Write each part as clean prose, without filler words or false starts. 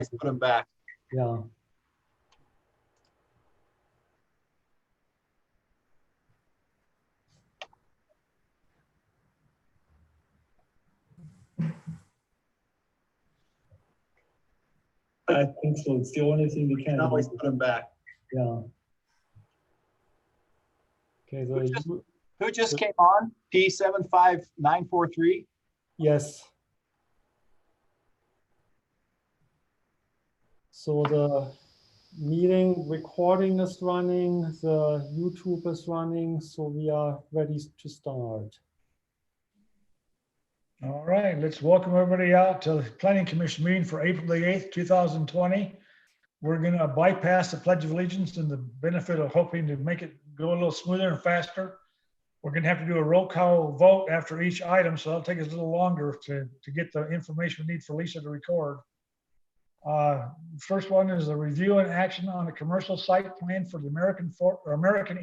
put them back. Yeah. I think so. It's the only thing we We can. can always put them back. Yeah. Okay, so Who just came on? P75943? yes. So the meeting recording is running, the YouTube is running, so we are ready to start. All right, let's welcome everybody out to the Planning Commission meeting for April the 8th, 2020. We're going to bypass the Pledge of Allegiance and the benefit of hoping to make it go a little smoother and faster. We're going to have to do a roll call vote after each item, so it'll take us a little longer to get the information we need for Lisa to record. First one is a review and action on a commercial site plan for the American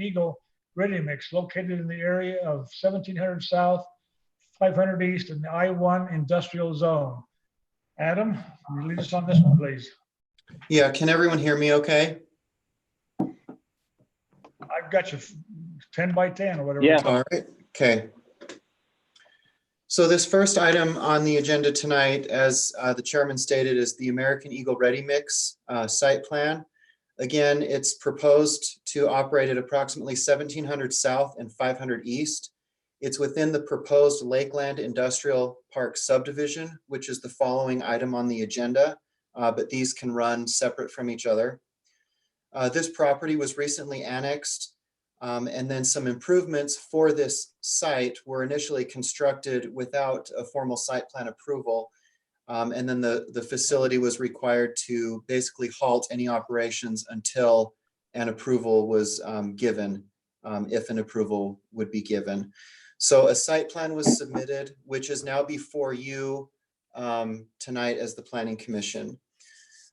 Eagle ready mix located in the area of 1700 South, 500 East in the I-1 industrial zone. Adam, will you lead us on this one, please? Yeah, can everyone hear me okay? I've got you 10 by 10 or whatever. Yeah. All right, okay. So this first item on the agenda tonight, as the chairman stated, is the American Eagle Ready Mix site plan. Again, it's proposed to operate at approximately 1700 South and 500 East. It's within the proposed Lakeland Industrial Park subdivision, which is the following item on the agenda, but these can run separate from each other. This property was recently annexed, and then some improvements for this site were initially constructed without a formal site plan approval. And then the facility was required to basically halt any operations until an approval was given, if an approval would be given. So a site plan was submitted, which is now before you tonight as the Planning Commission.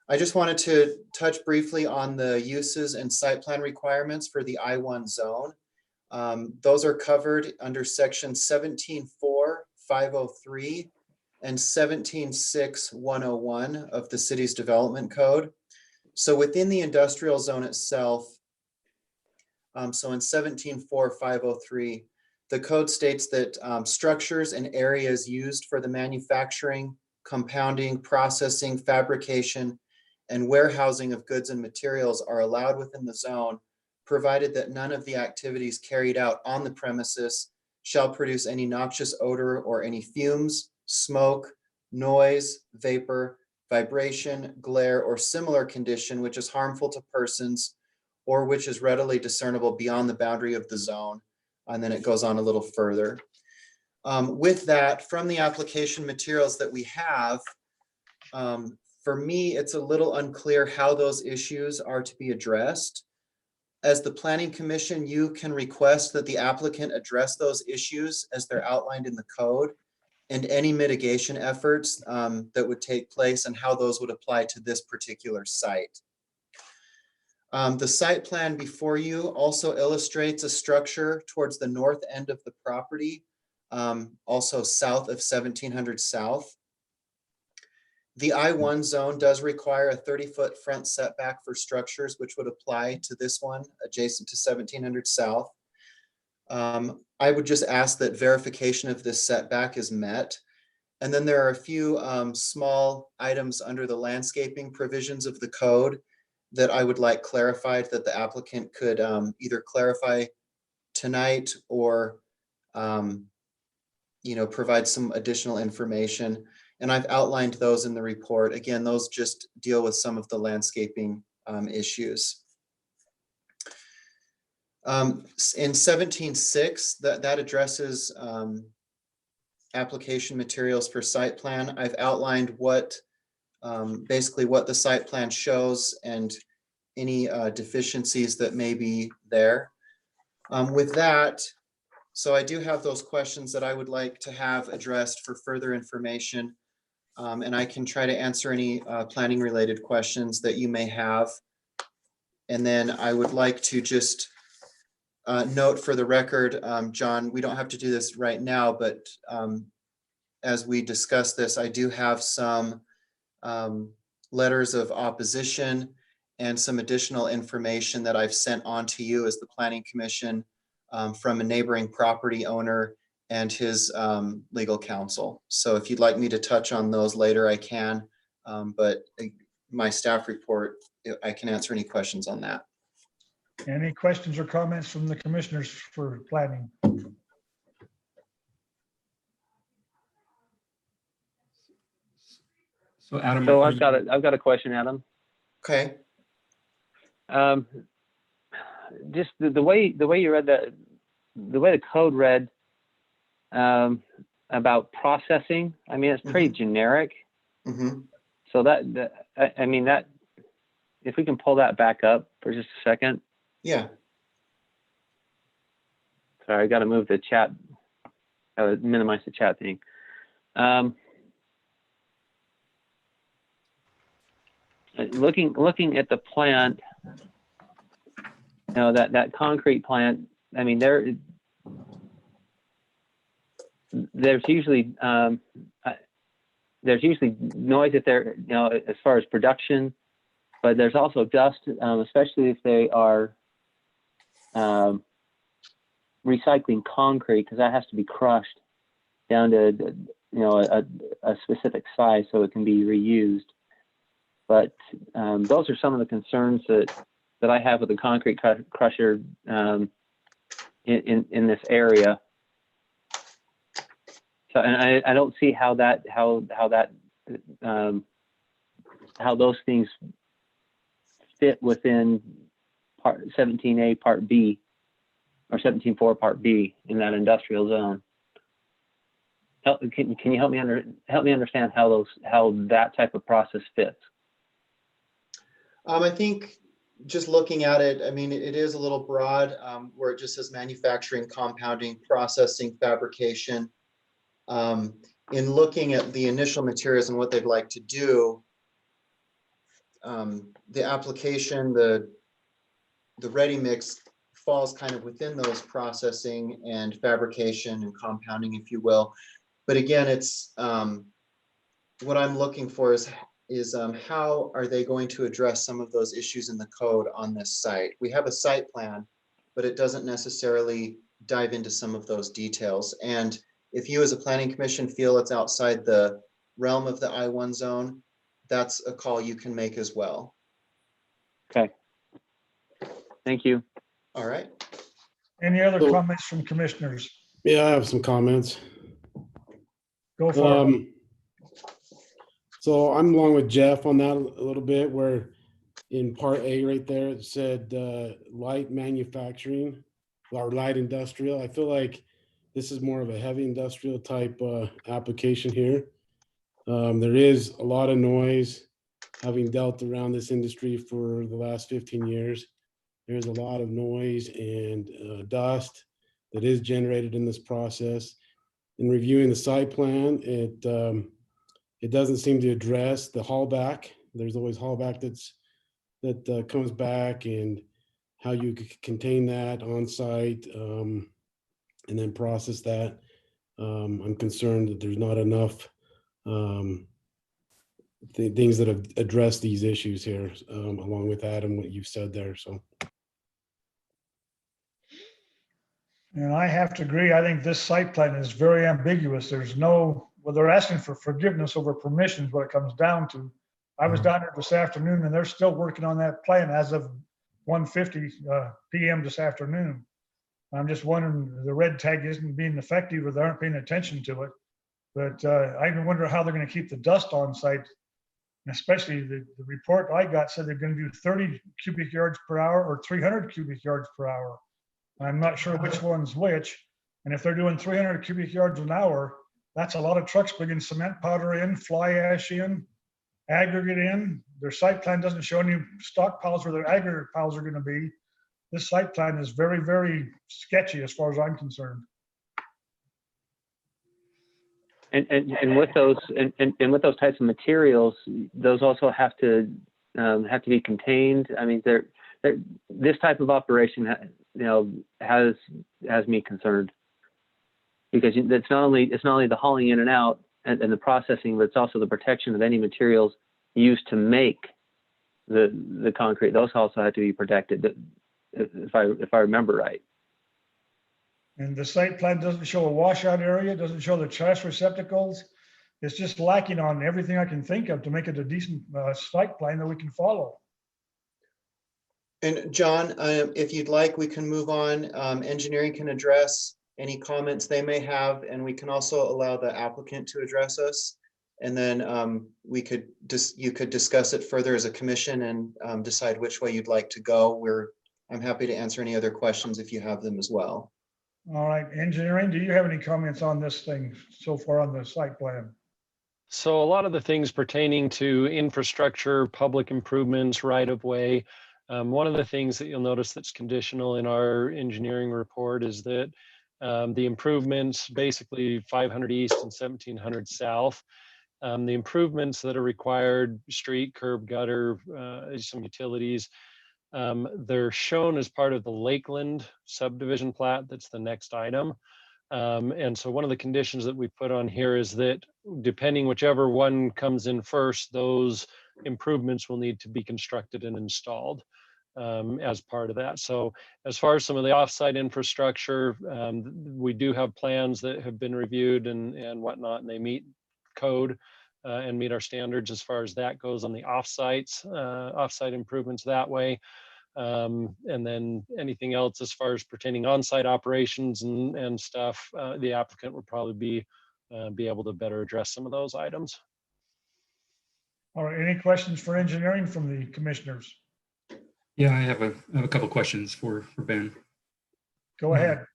I just wanted to touch briefly on the uses and site plan requirements for the I-1 zone. Those are covered under section 17.4.503 and 17.6.101 of the city's development code. So within the industrial zone itself, so in 17.4.503, the code states that structures and areas used for the manufacturing, compounding, processing, fabrication, and warehousing of goods and materials are allowed within the zone, provided that none of the activities carried out on the premises shall produce any noxious odor or any fumes, smoke, noise, vapor, vibration, glare, or similar condition which is harmful to persons or which is readily discernible beyond the boundary of the zone. And then it goes on a little further. With that, from the application materials that we have, for me, it's a little unclear how those issues are to be addressed. As the Planning Commission, you can request that the applicant address those issues as they're outlined in the code and any mitigation efforts that would take place and how those would apply to this particular site. The site plan before you also illustrates a structure towards the north end of the property, also south of 1700 South. The I-1 zone does require a 30-foot front setback for structures, which would apply to this one adjacent to 1700 South. I would just ask that verification of this setback is met. And then there are a few small items under the landscaping provisions of the code that I would like clarified that the applicant could either clarify tonight or provide some additional information. And I've outlined those in the report. Again, those just deal with some of the landscaping issues. In 17.6, that addresses application materials for site plan. I've outlined what basically what the site plan shows and any deficiencies that may be there. With that, so I do have those questions that I would like to have addressed for further information. And I can try to answer any planning related questions that you may have. And then I would like to just note for the record, John, we don't have to do this right now, but as we discuss this, I do have some letters of opposition and some additional information that I've sent on to you as the Planning Commission from a neighboring property owner and his legal counsel. So if you'd like me to touch on those later, I can. But my staff report, I can answer any questions on that. Any questions or comments from the commissioners for planning? So Adam. So I've got a question, Adam. Okay. Just the way you read the way the code read about processing. I mean, it's pretty generic. Mm-hmm. So I mean that if we can pull that back up for just a second. Yeah. Sorry, I got to move the chat. Minimize the chat thing. Looking at the plant, you know, that concrete plant. I mean, there's usually noise if they're, you know, as far as production, but there's also dust, especially if they are recycling concrete, because that has to be crushed down to, you know, a specific size so it can be reused. But those are some of the concerns that I have with the concrete crusher in this area. So, and I don't see how those things fit within Part 17A Part B or 17.4 Part B in that industrial zone. Can you help me understand how that type of process fits? I think just looking at it, I mean, it is a little broad where it just says manufacturing, compounding, processing, fabrication. In looking at the initial materials and what they'd like to do, the application, the ready mix falls kind of within those processing and fabrication and compounding, if you will. But again, it's what I'm looking for is how are they going to address some of those issues in the code on this site? We have a site plan, but it doesn't necessarily dive into some of those details. And if you as a planning commission feel it's outside the realm of the I-1 zone, that's a call you can make as well. Okay. Thank you. All right. Any other So- comments from commissioners? Yeah, I have some comments. Go for it. So I'm along with Jeff on that a little bit, where in part A right there, it said light manufacturing or light industrial. I feel like this is more of a heavy industrial type application here. There is a lot of noise, having dealt around this industry for the last 15 years. There's a lot of noise and dust that is generated in this process. In reviewing the site plan, it doesn't seem to address the haulback. There's always haulback that comes back, and how you contain that on site and then process that. I'm concerned that there's not enough things that have addressed these issues here, along with that and what you've said there. So. And I have to agree. I think this site plan is very ambiguous. There's no, well, they're asking for forgiveness over permissions, what it comes down to. I was down there this afternoon and they're still working on that plan as of 1:50 p.m. this afternoon. I'm just wondering, the red tag isn't being effective or they aren't paying attention to it. But I even wonder how they're going to keep the dust on site. And especially the report I got said they're going to do 30 cubic yards per hour or 300 cubic yards per hour. I'm not sure which one's which. And if they're doing 300 cubic yards an hour, that's a lot of trucks bringing cement powder in, fly ash in, aggregate in. Their site plan doesn't show any stockpiles where their aggregate piles are going to be. This site plan is very, very sketchy as far as I'm concerned. And with those and with those types of materials, those also have to be contained. I mean, this type of operation, has me concerned, because it's not only the hauling in and out and the processing, but it's also the protection of any materials used to make the concrete, those also have to be protected, if I remember right. And the site plan doesn't show a washout area, doesn't show the trash receptacles. It's just lacking on everything I can think of to make it a decent site plan that we can follow. And John, if you'd like, we can move on. Engineering can address any comments they may have, and we can also allow the applicant to address us. And then you could discuss it further as a commission and decide which way you'd like to go. I'm happy to answer any other questions if you have them as well. All right, engineering, do you have any comments on this thing so far on the site plan? So a lot of the things pertaining to infrastructure, public improvements, right of way. One of the things that you'll notice that's conditional in our engineering report is that the improvements, basically 500 east and 1700 south, the improvements that are required, street, curb, gutter, some utilities, they're shown as part of the Lakeland subdivision plat. That's the next item. And so one of the conditions that we put on here is that depending whichever one comes in first, those improvements will need to be constructed and installed as part of that. So as far as some of the offsite infrastructure, we do have plans that have been reviewed and whatnot, and they meet code and meet our standards as far as that goes on the offsite improvements that way. And then anything else as far as pertaining on-site operations and stuff, the applicant would probably be able to better address some of those items. All right, any questions for engineering from the commissioners? Yeah, I have a couple questions for Ben. Go ahead.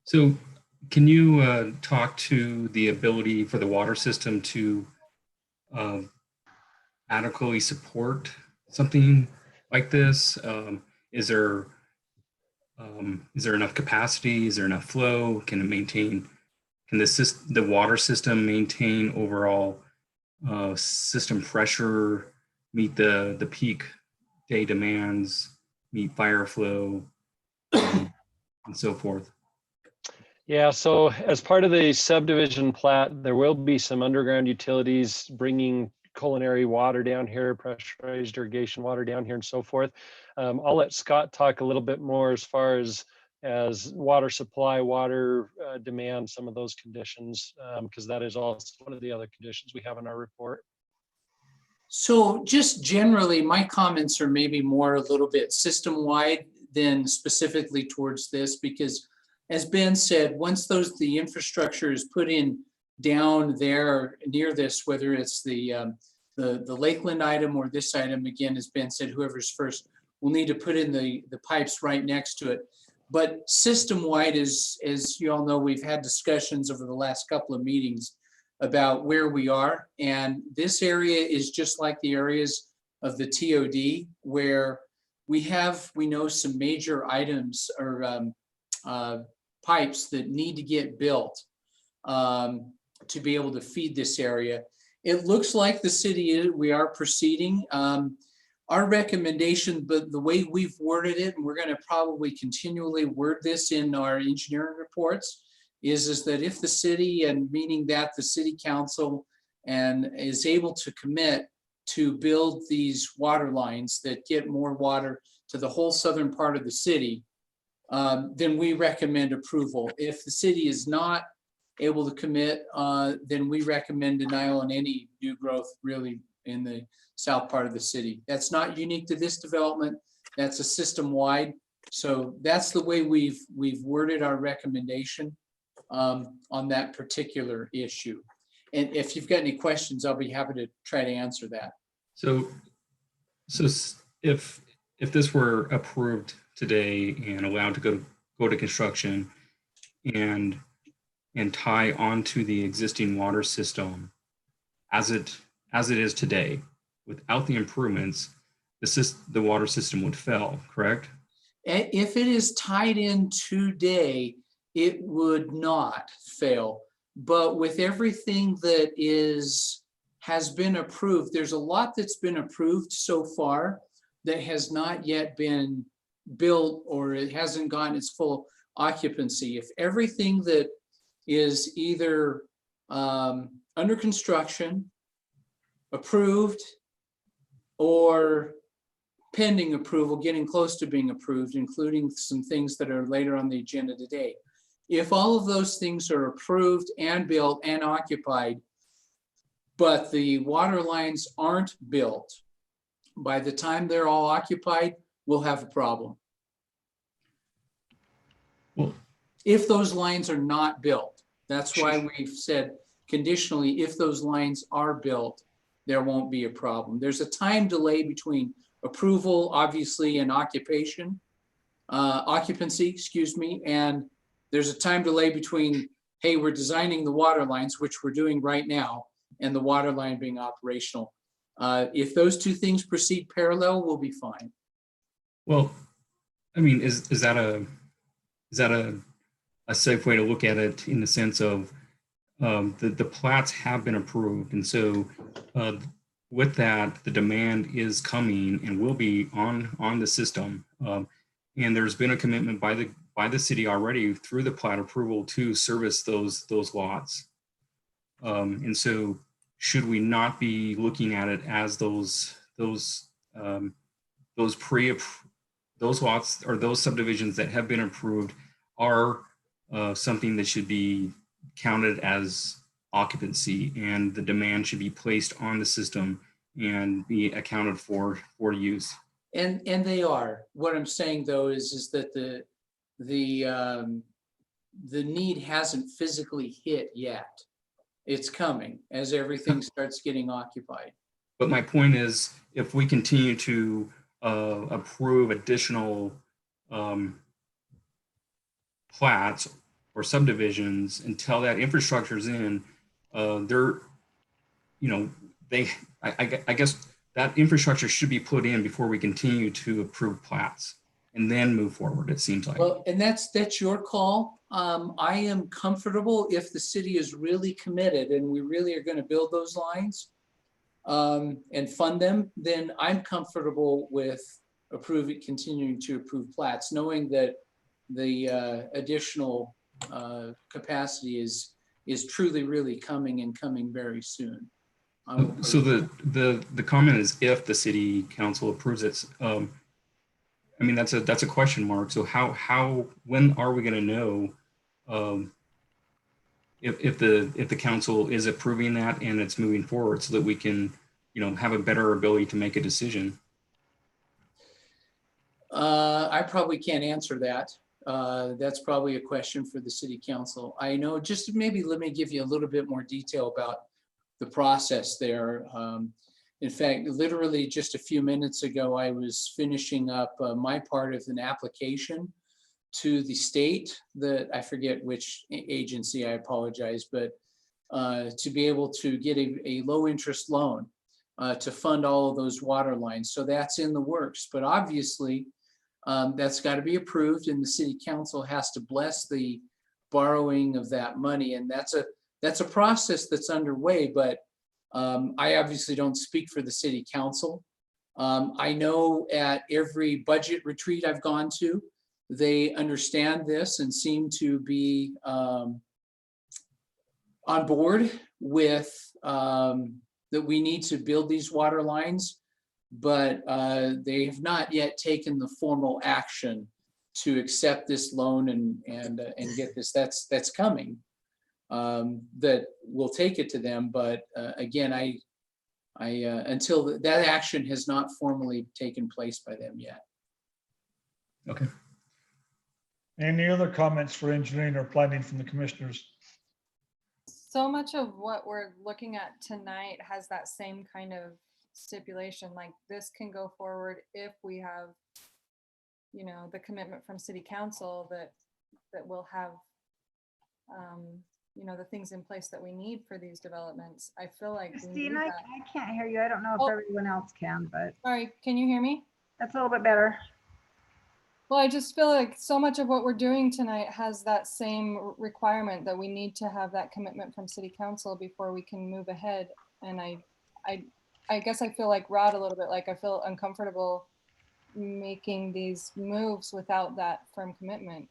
So can you talk to the ability for the water system to adequately support something like this? Is there enough capacity? Is there enough flow? Can it maintain, can the water system maintain overall system pressure, meet the peak day demands, meet fire flow, and so forth? Yeah, so as part of the subdivision plat, there will be some underground utilities bringing culinary water down here, pressurized irrigation water down here and so forth. I'll let Scott talk a little bit more as far as water supply, water demand, some of those conditions, because that is also one of the other conditions we have in our report. So just generally, my comments are maybe more a little bit system-wide than specifically towards this, because as Ben said, once the infrastructure is put in down there near this, whether it's the Lakeland item or this item, again, as Ben said, whoever's first will need to put in the pipes right next to it. But system-wide, as you all know, we've had discussions over the last couple of meetings about where we are. And this area is just like the areas of the TOD, where we know some major items or pipes that need to get built to be able to feed this area. It looks like the city we are proceeding. Our recommendation, but the way we've worded it, and we're going to probably continually word this in our engineering reports, is that if the city, and meaning that the city council and is able to commit to build these water lines that get more water to the whole southern part of the city, then we recommend approval. If the city is not able to commit, then we recommend denial on any new growth really in the south part of the city. That's not unique to this development. That's a system-wide. So that's the way we've worded our recommendation on that particular issue. And if you've got any questions, I'll be happy to try to answer that. So if this were approved today and allowed to go to construction and tie onto the existing water system as it is today, without the improvements, the water system would fail, correct? If it is tied in today, it would not fail. But with everything that has been approved, there's a lot that's been approved so far that has not yet been built, or it hasn't gotten its full occupancy. If everything that is either under construction approved or pending approval, getting close to being approved, including some things that are later on the agenda today. If all of those things are approved and built and occupied, but the water lines aren't built, by the time they're all occupied, we'll have a problem. Well, If those lines are not built, that's why we've said conditionally, if those lines are built, there won't be a problem. There's a time delay between approval, obviously, and occupancy, excuse me, and there's a time delay between, hey, we're designing the water lines, which we're doing right now, and the water line being operational. If those two things proceed parallel, we'll be fine. well, I mean, is that a safe way to look at it in the sense of the plats have been approved, and so with that, the demand is coming and will be on the system, and there's been a commitment by the city already through the plat approval to service those lots, and so should we not be looking at it as those lots or those subdivisions that have been approved are something that should be counted as occupancy, and the demand should be placed on the system and be accounted for use. And they are. What I'm saying though is that the need hasn't physically hit yet. It's coming as everything starts getting occupied. But my point is, if we continue to approve additional plats or subdivisions until that infrastructure is in, I guess that infrastructure should be put in before we continue to approve plats and then move forward, it seems like. Well, and that's your call. I am comfortable if the city is really committed and we really are going to build those lines and fund them, then I'm comfortable with continuing to approve plats, knowing that the additional capacity is truly really coming and coming very soon. So the comment is if the city council approves it. I mean, that's a question mark. So when are we going to know if the council is approving that and it's moving forward, so that we can have a better ability to make a decision? I probably can't answer that. That's probably a question for the city council. I know, just maybe let me give you a little bit more detail about the process there. In fact, literally just a few minutes ago, I was finishing up my part of an application to the state, that I forget which agency, I apologize, but to be able to get a low interest loan to fund all of those water lines. So that's in the works, but obviously that's got to be approved, and the city council has to bless the borrowing of that money. And that's a process that's underway, but I obviously don't speak for the city council. I know at every budget retreat I've gone to, they understand this and seem to be on board with that we need to build these water lines, but they have not yet taken the formal action to accept this loan and get this. That's coming. That will take it to them, but again, I until that action has not formally taken place by them yet. Okay. Any other comments for engineering or planning from the commissioners? So much of what we're looking at tonight has that same kind of stipulation, like this can go forward if we have, the commitment from city council that we'll have, the things in place that we need for these developments. I feel like we need Christine, I that. can't hear you. I don't know if Oh. everyone else can, but Sorry, can you hear me? that's a little bit better. Well, I just feel like so much of what we're doing tonight has that same requirement that we need to have that commitment from city council before we can move ahead. And I guess I feel like Rod a little bit, like I feel uncomfortable making these moves without that firm commitment.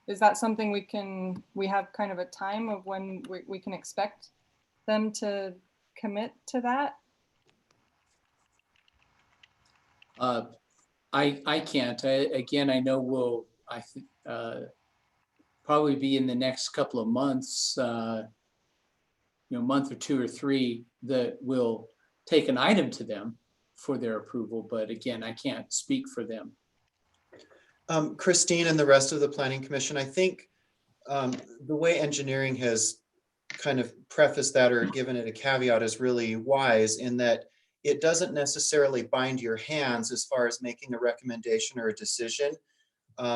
Is that something we have kind of a time of when we can expect them to commit to that? I can't. Again, I know probably be in the next couple of months, month or two or three, that will take an item to them for their approval. But again, I can't speak for them. Christine and the rest of the Planning Commission, I think the way engineering has kind of prefaced that or given it a caveat is really wise, in that it doesn't necessarily bind your hands as far as making a recommendation or a decision,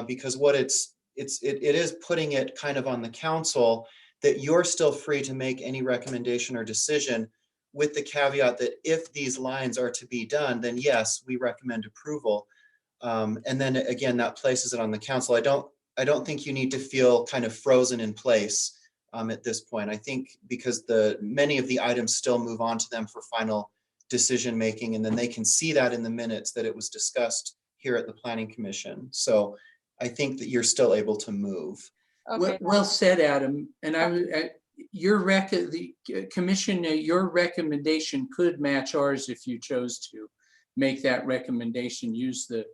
because what it is putting it kind of on the council that you're still free to make any recommendation or decision, with the caveat that if these lines are to be done, then yes, we recommend approval. And then again, that places it on the council. I don't think you need to feel kind of frozen in place at this point. I think because many of the items still move on to them for final decision making, and then they can see that in the minutes that it was discussed here at the Planning Commission. So I think that you're still able to move. Okay. Well said, Adam. And the commission, your recommendation could match ours if you chose to make that recommendation, use the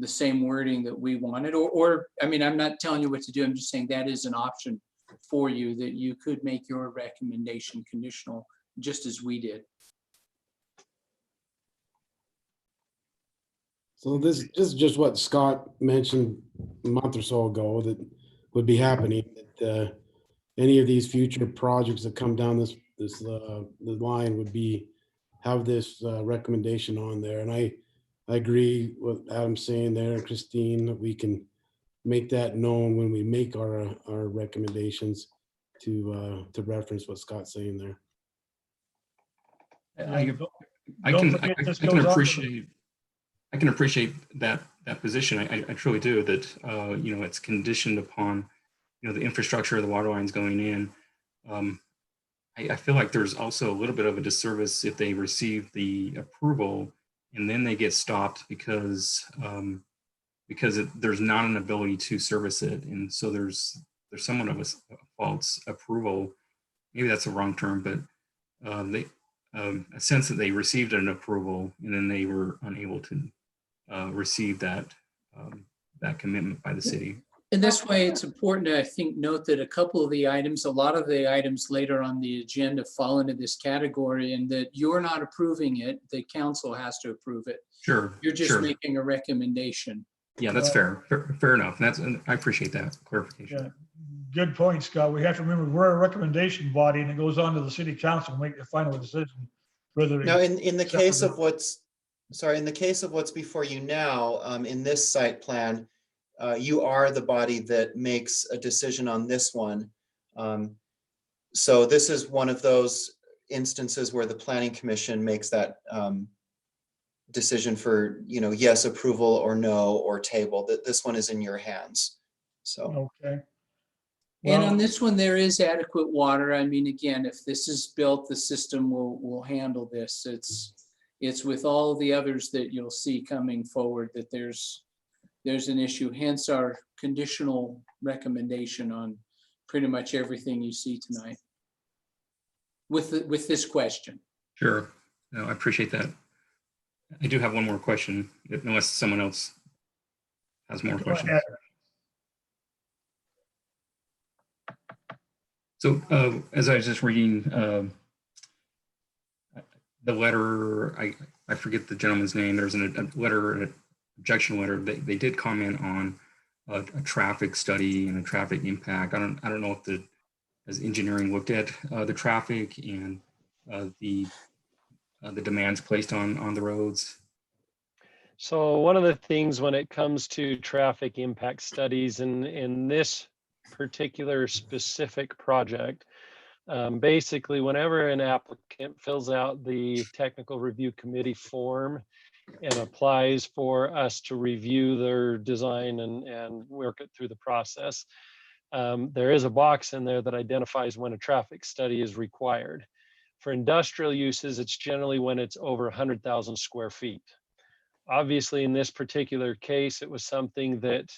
same wording that we wanted, or I mean, I'm not telling you what to do. I'm just saying that is an option for you, that you could make your recommendation conditional, just as we did. So this is just what Scott mentioned a month or so ago that would be happening. That any of these future projects that come down the line would have this recommendation on there. And I agree with Adam saying there, Christine, that we can make that known when we make our recommendations to reference what Scott's saying there. I can appreciate that position. I truly do. That it's conditioned upon the infrastructure of the water lines going in. I feel like there's also a little bit of a disservice if they receive the approval and then they get stopped because there's not an ability to service it, and so there's somewhat of a false approval. Maybe that's a wrong term, but a sense that they received an approval and then they were unable to receive that commitment by the city. In this way, it's important to, I think, note that a lot of the items later on the agenda fall into this category, and that you're not approving it, the council has to approve it. Sure. You're just making a recommendation. Yeah, that's fair enough. And I appreciate that clarification. Yeah. Good point, Scott. We have to remember we're a recommendation body, and it goes on to the city council to make the final decision. Now, in the case of what's before you now, in this site plan, you are the body that makes a decision on this one. So this is one of those instances where the Planning Commission makes that decision for, yes, approval or no, or table. That this one is in your hands. So. Okay. And on this one, there is adequate water. I mean, again, if this is built, the system will handle this. It's with all the others that you'll see coming forward that there's an issue, hence our conditional recommendation on pretty much everything you see tonight with this question. Sure. No, I appreciate that. I do have one more question, unless someone else has more questions. So as I was just reading the letter, I forget the gentleman's name. There's a letter, an objection letter. They did comment on a traffic study and a traffic impact. I don't know if has engineering looked at the traffic and the demands placed on the roads. So one of the things when it comes to traffic impact studies in this particular specific project, basically whenever an applicant fills out the technical review committee form and applies for us to review their design and work it through the process, there is a box in there that identifies when a traffic study is required. For industrial uses, it's generally when it's over 100,000 square feet. Obviously, in this particular case, it was something that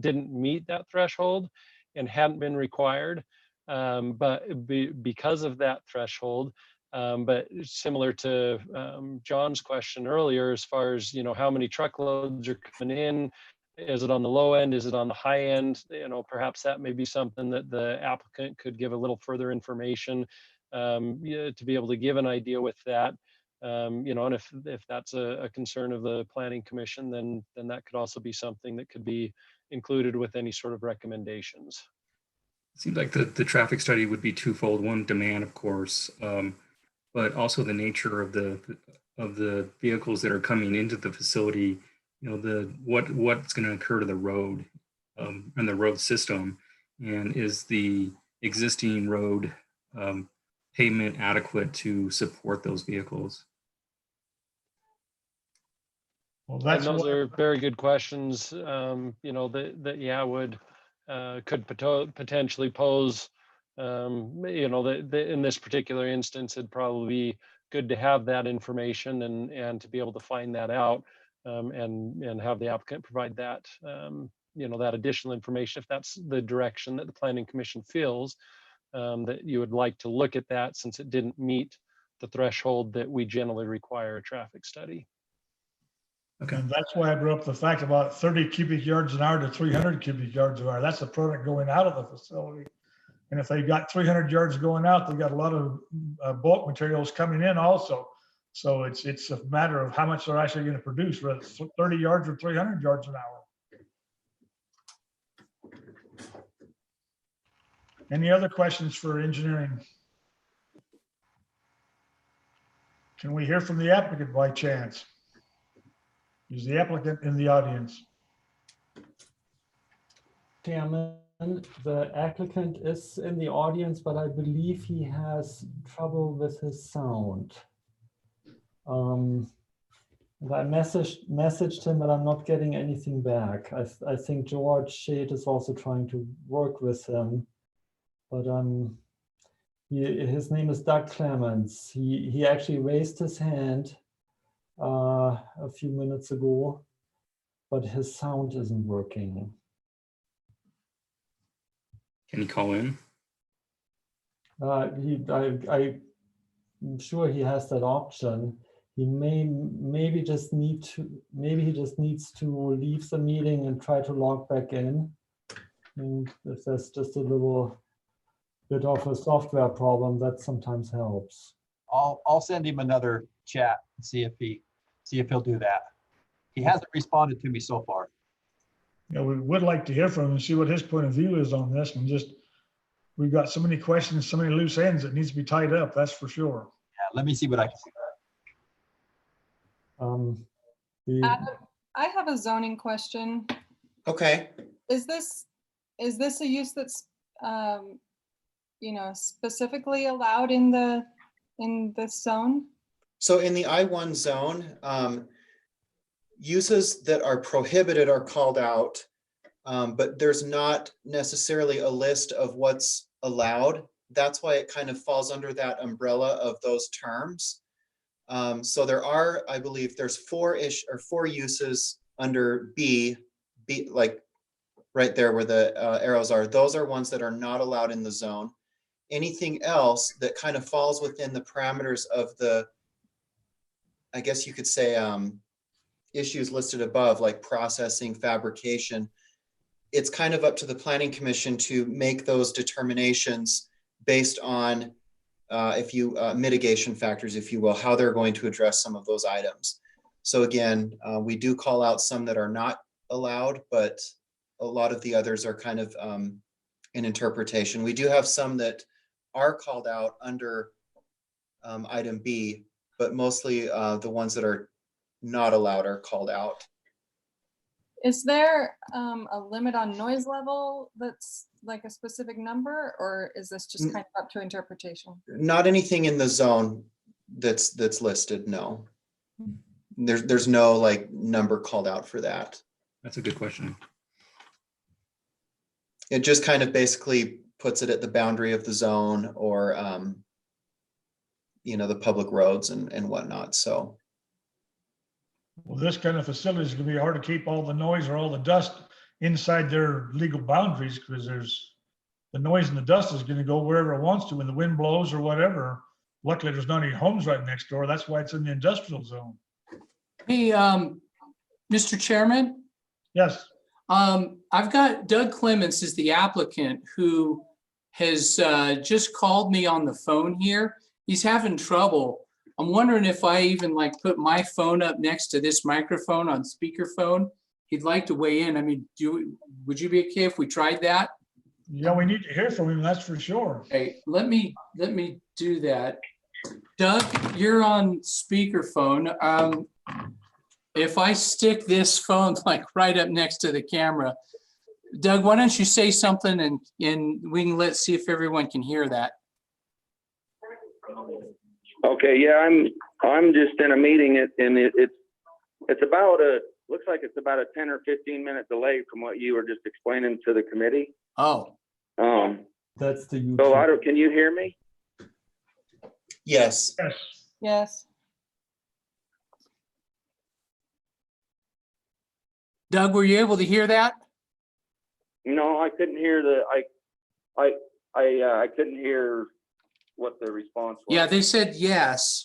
didn't meet that threshold and hadn't been required. But because of that threshold, but similar to John's question earlier, as far as, you know, how many truckloads are coming in, is it on the low end, is it on the high end? You know, perhaps that may be something that the applicant could give a little further information yeah, to be able to give an idea with that. You know, and if that's a concern of the Planning Commission, then that could also be something that could be included with any sort of recommendations. It seems like the traffic study would be twofold. One, demand, of course, but also the nature of the vehicles that are coming into the facility. You know, what's going to occur to the road and the road system, and is the existing road pavement adequate to support those vehicles? Well, And that's those what, are very good questions. You know, that yeah could potentially pose. You know, in this particular instance, it'd probably be good to have that information and to be able to find that out, and have the applicant provide that, you know, that additional information if that's the direction that the Planning Commission feels, that you would like to look at that, since it didn't meet the threshold that we generally require a traffic study. Okay. and that's why I brought up the fact about 30 cubic yards an hour to 300 cubic yards an hour. That's the product going out of the facility. And if they got 300 yards going out, they got a lot of bulk materials coming in also. So it's a matter of how much they're actually going to produce, whether it's 30 yards or 300 yards an hour. Any other questions for engineering? Can we hear from the applicant by chance? Is the applicant in the audience? Chairman, the applicant is in the audience, but I believe he has trouble with his sound. And I messaged him, but I'm not getting anything back. I think George Shade is also trying to work with him, but his name is Doug Clements. He actually raised his hand a few minutes ago, but his sound isn't working. Can you call in? I'm sure he has that option. He maybe he just needs to leave the meeting and try to log back in. And if there's just a little bit of a software problem, that sometimes helps. I'll send him another chat and see if he'll do that. He hasn't responded to me so far. Yeah, we would like to hear from him and see what his point of view is on this, and just, we've got so many questions, so many loose ends that needs to be tied up, that's for sure. Yeah, let me see what I can see. Adam, I have a zoning question. Okay. Is this a use that's, you know, specifically allowed in this zone? So in the I-1 zone, uses that are prohibited are called out, but there's not necessarily a list of what's allowed. That's why it kind of falls under that umbrella of those terms. So there are, I believe there's four uses under B, like right there where the arrows are. Those are ones that are not allowed in the zone. Anything else that kind of falls within the parameters of the, I guess you could say, issues listed above, like processing, fabrication, it's kind of up to the Planning Commission to make those determinations based on mitigation factors, if you will, how they're going to address some of those items. So again, we do call out some that are not allowed, but a lot of the others are kind of an interpretation. We do have some that are called out under item B, but mostly the ones that are not allowed are called out. Is there a limit on noise level that's like a specific number, or is this just kind of up to interpretation? Not anything in the zone that's listed, no. There's no like number called out for that. That's a good question. It just kind of basically puts it at the boundary of the zone, or you know, the public roads and whatnot. So Well, this kind of facility is gonna be hard to keep all the noise or all the dust inside their legal boundaries, because the noise and the dust is gonna go wherever it wants to when the wind blows or whatever. Luckily, there's not any homes right next door. That's why it's in the industrial zone. Hey, Mr. Chairman, Yes, I've got Doug Clements is the applicant who has just called me on the phone here. He's having trouble. I'm wondering if I even like put my phone up next to this microphone on speakerphone. He'd like to weigh in. I mean, would you be okay if we tried that? yeah, we need to hear from him, that's for sure. Okay, let me do that. Doug, you're on speakerphone. If I stick this phone like right up next to the camera, Doug, why don't you say something and we can see if everyone can hear that. Okay, yeah, I'm just in a meeting and it's about looks like it's about a 10 or 15 minute delay from what you were just explaining to the committee. Oh, That's the YouTube. So can you hear me? Yes. Yes, Yes. Doug, were you able to hear that? No, I couldn't hear I couldn't hear what the response was. Yeah, they said yes.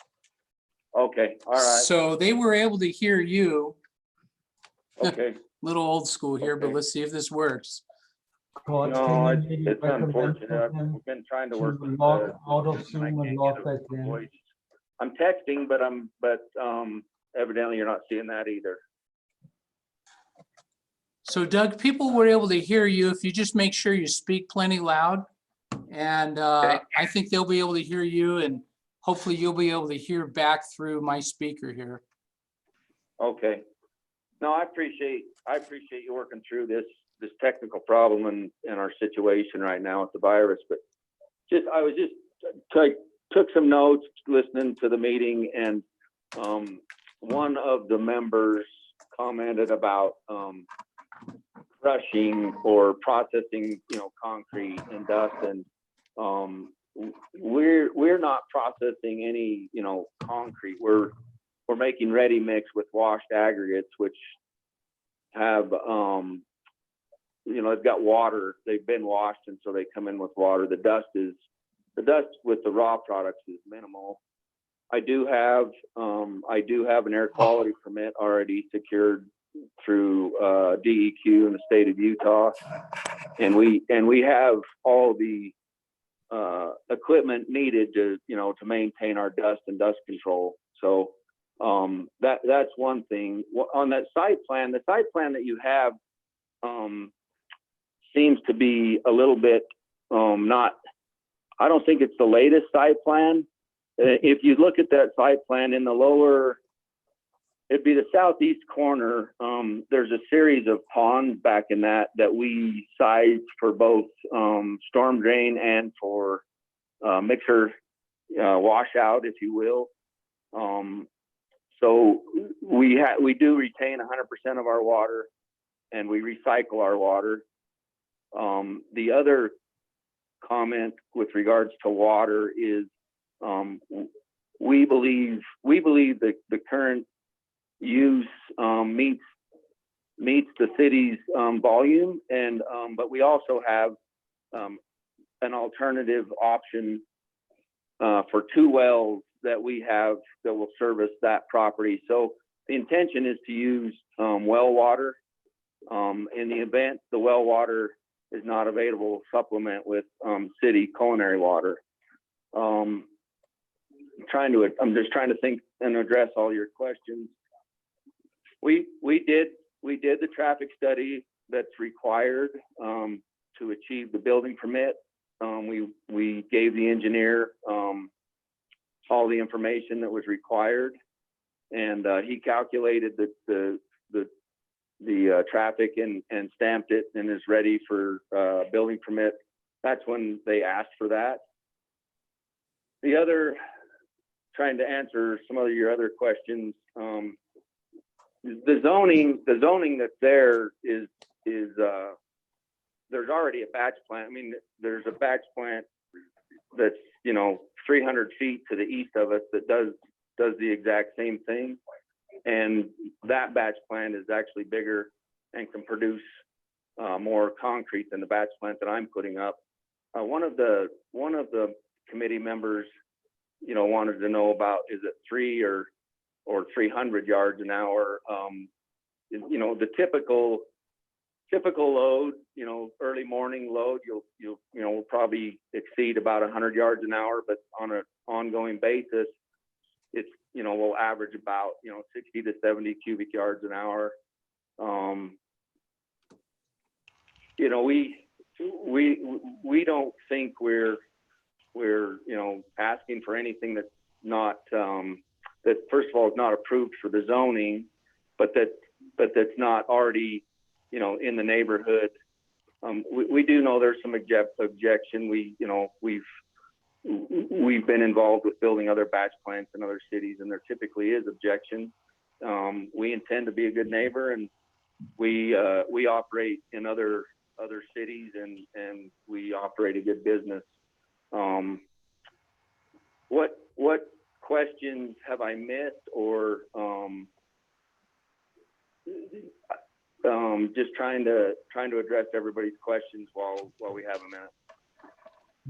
Okay, all right, So they were able to hear you. okay. Little old school here, but Okay. let's see if this works. Scott, No, can you maybe it's recommend unfortunate. for him I've been trying to to work with log the out of system, I Zoom and can't log get back a in? voice. I'm texting, but evidently you're not seeing that either. So Doug, people were able to hear you if you just make sure you speak plenty loud. And Okay. I think they'll be able to hear you and hopefully you'll be able to hear back through my speaker here. Okay. No, I appreciate you working through this technical problem in our situation right now with the virus, but I took some notes listening to the meeting, and one of the members commented about crushing or processing, concrete and dust, and we're not processing any, concrete. We're making ready mix with washed aggregates, which have, they've got water. They've been washed, and so they come in with water. The dust with the raw products is minimal. I do have an air quality permit already secured through DEQ in the state of Utah, and we have all the equipment needed to maintain our dust and dust control. So that's one thing. On that site plan, the site plan that you have seems to be a little bit I don't think it's the latest site plan. If you look at that site plan in the lower, it'd be the southeast corner. There's a series of ponds back in that we sized for both storm drain and for mixer washout, if you will. So we do retain 100% of our water, and we recycle our water. The other comment with regards to water is we believe that the current use meets the city's volume, and but we also have an alternative option for 2 wells that we have that will service that property. So the intention is to use well water. In the event the well water is not available, supplement with city culinary water. I'm just trying to think and address all your questions. We did the traffic study that's required to achieve the building permit. We gave the engineer all the information that was required, and he calculated the traffic and stamped it and is ready for building permit. That's when they asked for that. The other, trying to answer some of your other questions, the zoning that's there is there's already a batch plant. I mean, there's a batch plant that's 300 feet to the east of us that does the exact same thing. and that batch plant is actually bigger and can produce more concrete than the batch plant that I'm putting up. One of the committee members, wanted to know about, is it 3 or 300 yards an hour? The typical load, early morning load, you'll probably exceed about 100 yards an hour, but on an ongoing basis, it's, we'll average about, 60 to 70 cubic yards an hour. We don't think we're asking for anything that's not, that first of all is not approved for the zoning, but that's not already, in the neighborhood. We do know there's some objection. We've been involved with building other batch plants in other cities, and there typically is objection. We intend to be a good neighbor, and we operate in other cities, and we operate a good business. What questions have I missed, or just trying to address everybody's questions while we have a minute.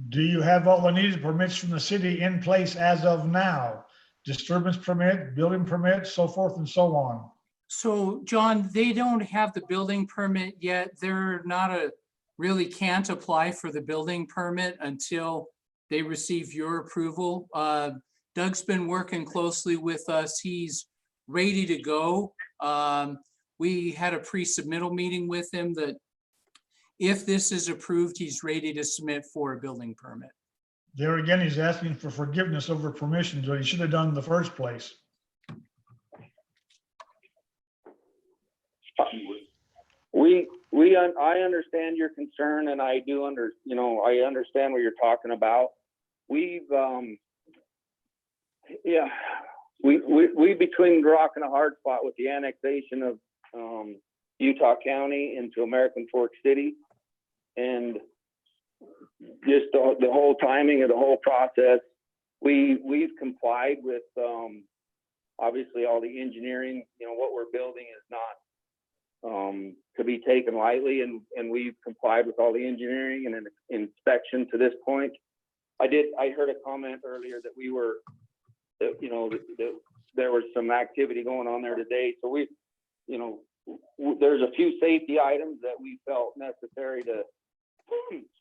Do you have all the needed permits from the city in place as of now? Disturbance permit, building permit, so forth and so on. So John, they don't have the building permit yet. They're really can't apply for the building permit until they receive your approval. Doug's been working closely with us. He's ready to go. We had a pre-submittal meeting with him that if this is approved, he's ready to submit for a building permit. There again, he's asking for forgiveness over permissions, what he should have done in the first place. I understand your concern, and I do I understand what you're talking about. We between a rock and a hard spot with the annexation of Utah County into American Fork City, and just the whole timing of the whole process. We've complied with obviously all the engineering. What we're building is not to be taken lightly, and we've complied with all the engineering and inspection to this point. I heard a comment earlier that we were, that there was some activity going on there today. So there's a few safety items that we felt necessary to,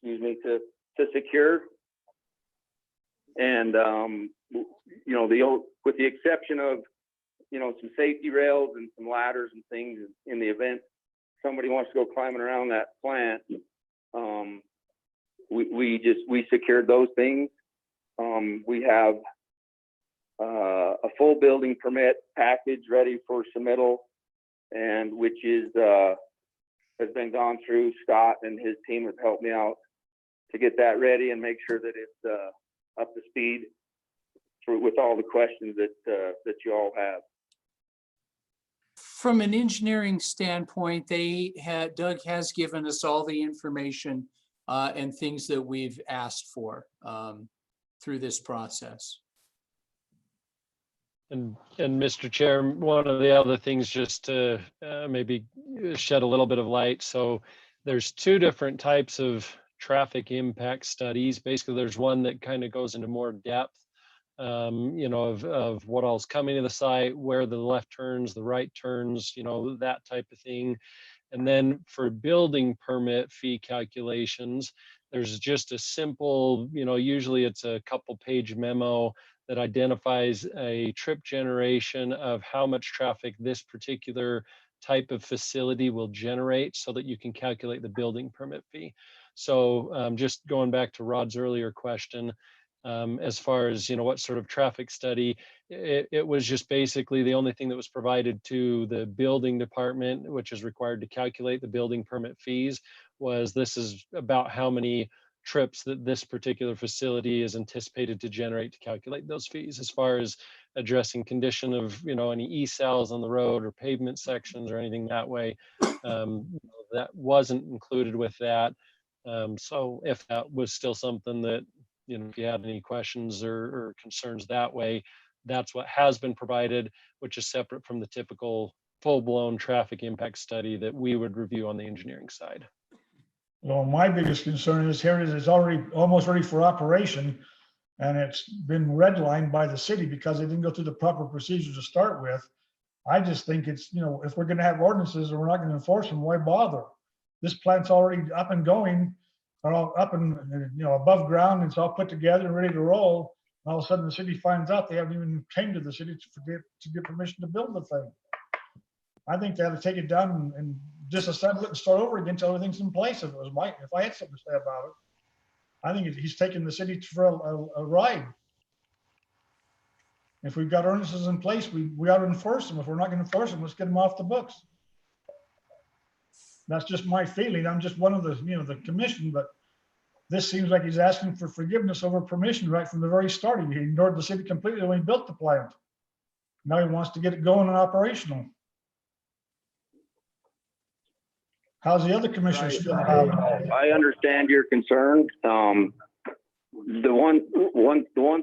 to secure. And, with the exception of, some safety rails and some ladders and things in the event somebody wants to go climbing around that plant, we secured those things. We have a full building permit package ready for submittal, and which has been gone through. Scott and his team have helped me out to get that ready and make sure that it's up to speed with all the questions that you all have. From an engineering standpoint, Doug has given us all the information and things that we've asked for through this process. And Mr. Chair, one of the other things, just to maybe shed a little bit of light. So there's two different types of traffic impact studies. Basically, there's one that kind of goes into more depth, of what all's coming to the site, where the left turns, the right turns, that type of thing. And then for building permit fee calculations, there's just a simple, usually it's a couple page memo that identifies a trip generation of how much traffic this particular type of facility will generate so that you can calculate the building permit fee. So just going back to Rod's earlier question, as far as, what sort of traffic study, it was just basically the only thing that was provided to the building department, which is required to calculate the building permit fees, was this is about how many trips that this particular facility is anticipated to generate to calculate those fees. As far as addressing condition of, any e-cells on the road or pavement sections or anything that way, that wasn't included with that. So if that was still something that, if you had any questions or concerns that way, that's what has been provided, which is separate from the typical full-blown traffic impact study that we would review on the engineering side. Well, my biggest concern is here is it's already almost ready for operation. And it's been redlined by the city because they didn't go through the proper procedures to start with. I just think it's, if we're gonna have ordinances and we're not gonna enforce them, why bother? This plant's already up and going, or all up and, above ground, it's all put together and ready to roll. All of a sudden the city finds out they haven't even came to the city to get permission to build the thing. I think they ought to take it down and disassemble it and start over again until everything's in place. If I had something to say about it. I think he's taking the city for a ride. If we've got ordinances in place, we ought to enforce them. If we're not going to enforce them, let's get them off the books. That's just my feeling. I'm just one of the, the commission, but this seems like he's asking for forgiveness over permission right from the very start. He ignored the city completely when he built the plant. Now he wants to get it going and operational. How's the other commissioners feel about it? I understand your concern. The one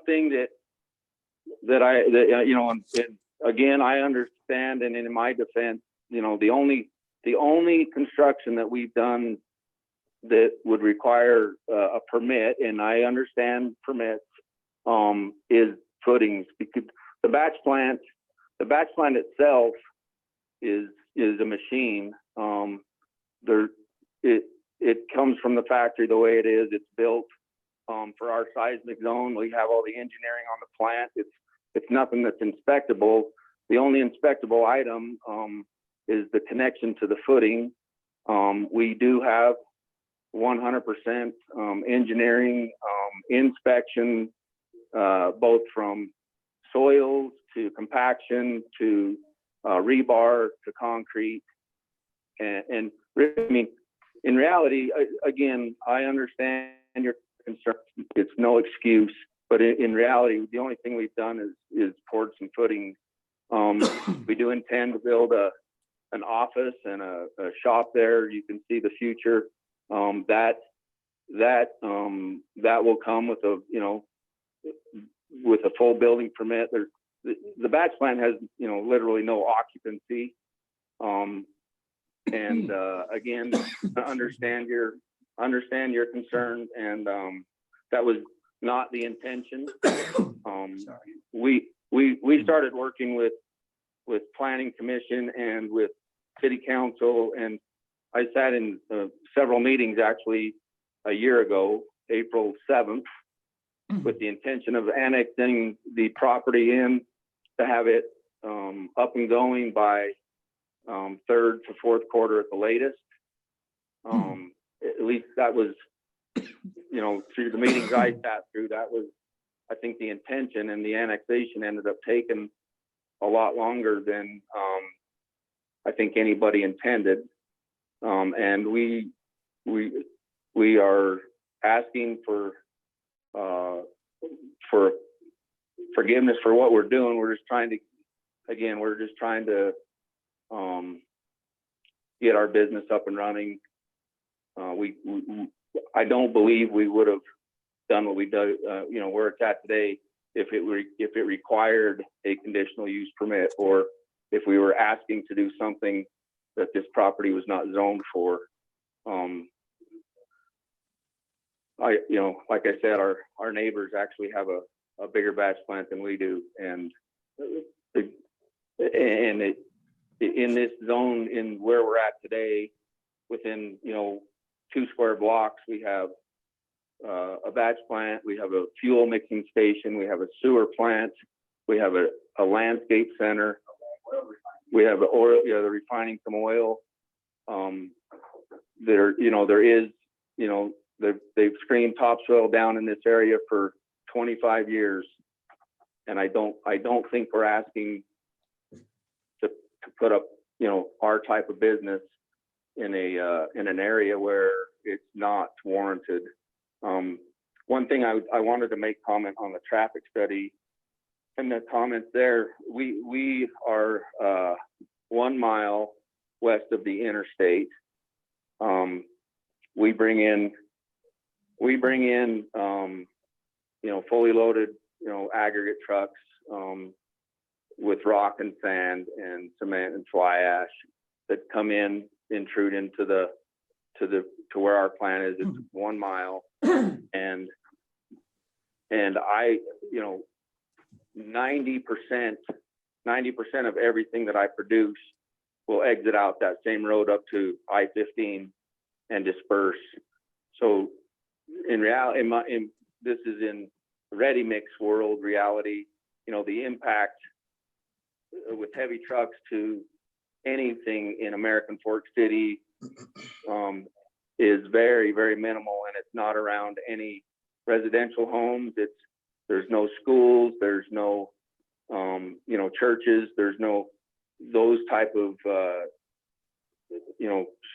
thing that and again, I understand, and in my defense, the only construction that we've done that would require a permit, and I understand permits, is footings, because the batch plant itself is a machine. It comes from the factory the way it is. It's built for our seismic zone. We have all the engineering on the plant. It's nothing that's inspectable. The only inspectable item is the connection to the footing. We do have 100% engineering inspection, both from soils to compaction to rebar to concrete. And I mean, in reality, again, I understand your concern. It's no excuse, but in reality, the only thing we've done is poured some footings. We do intend to build an office and a shop there. You can see the future. That will come with a full building permit. The batch plant has literally no occupancy. And again, I understand your concern, and that was not the intention. We started working with planning commission and with city council, and I sat in several meetings actually a year ago, April 7th, with the intention of annexing the property in to have it up and going by third to fourth quarter at the latest. At least that was, through the meetings I sat through, that was, I think, the intention, and the annexation ended up taking a lot longer than I think anybody intended. And we are asking for forgiveness for what we're doing. We're just trying to get our business up and running. I don't believe we would have done what we do, where it's at today, if it required a conditional use permit, or if we were asking to do something that this property was not zoned for. Like I said, our neighbors actually have a bigger batch plant than we do, and in this zone, in where we're at today, within 2 square blocks, we have a batch plant, we have a fuel mixing station, we have a sewer plant, we have a landscape center, we have oil, they're refining some oil. They've screened topsoil down in this area for 25 years, and I don't think we're asking to put up our type of business in an area where it's not warranted. One thing I wanted to make comment on the traffic study and the comments there. We are 1 mile west of the interstate. We bring in fully loaded aggregate trucks, with rock and sand and cement and fly ash that come in, intrude into to where our plant is. It's 1 mile. And I, 90% of everything that I produce will exit out that same road up to I-15 and disperse. So in reality, this is in ready mix world reality, the impact with heavy trucks to anything in American Fork City is very, very minimal, and it's not around any residential homes. There's no schools, there's no churches, there's no those type of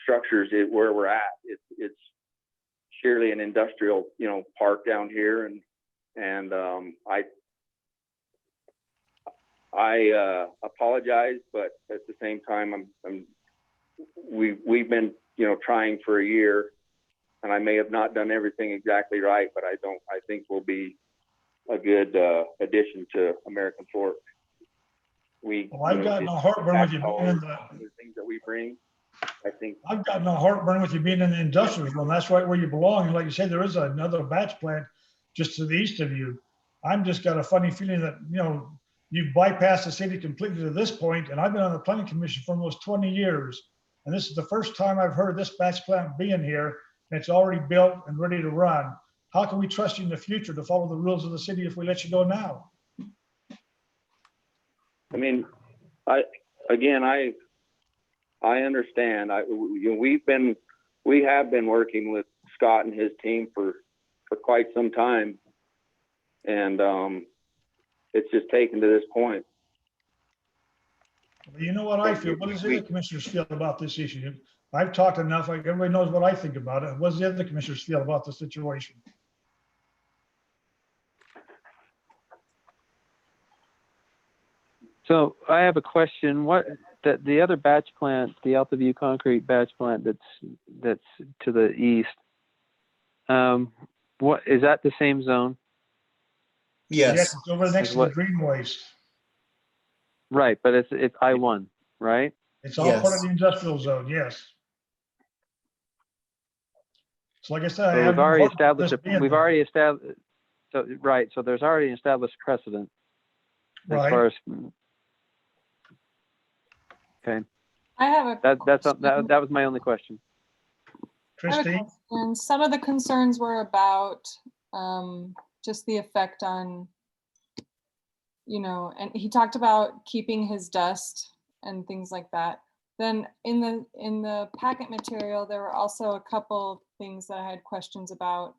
structures where we're at. It's sheerly an industrial park down here, and I apologize, but at the same time, we've been trying for a year, and I may have not done everything exactly right, but I think we'll be a good addition to American Fork. I've got no heartburn with you being in the things that we bring. I think I've got no heartburn with you being in the industrial zone. That's right where you belong. And like you said, there is another batch plant just to the east of you. I'm just got a funny feeling that, you've bypassed the city completely to this point, and I've been on the planning commission for almost 20 years. And this is the first time I've heard of this batch plant being here, and it's already built and ready to run. How can we trust you in the future to follow the rules of the city if we let you go now? I mean, I understand. We have been working with Scott and his team for quite some time, and it's just taken to this point. Well, you know what I feel? What does the other commissioners feel about this issue? I've talked enough. Like everybody knows what I think about it. What does the other commissioners feel about the situation? So I have a question. The other batch plant, the Altaview concrete batch plant that's to the east, what is that the same zone? Yes, it's over next to the green waste. Right, but it's I-1, right? It's all part of the industrial zone, yes. So like I said, So we've already established so there's already established precedent as far as okay. I have a that was my only question. Christine? And some of the concerns were about just the effect on, and he talked about keeping his dust and things like that. Then in the packet material, there were also a couple things that I had questions about.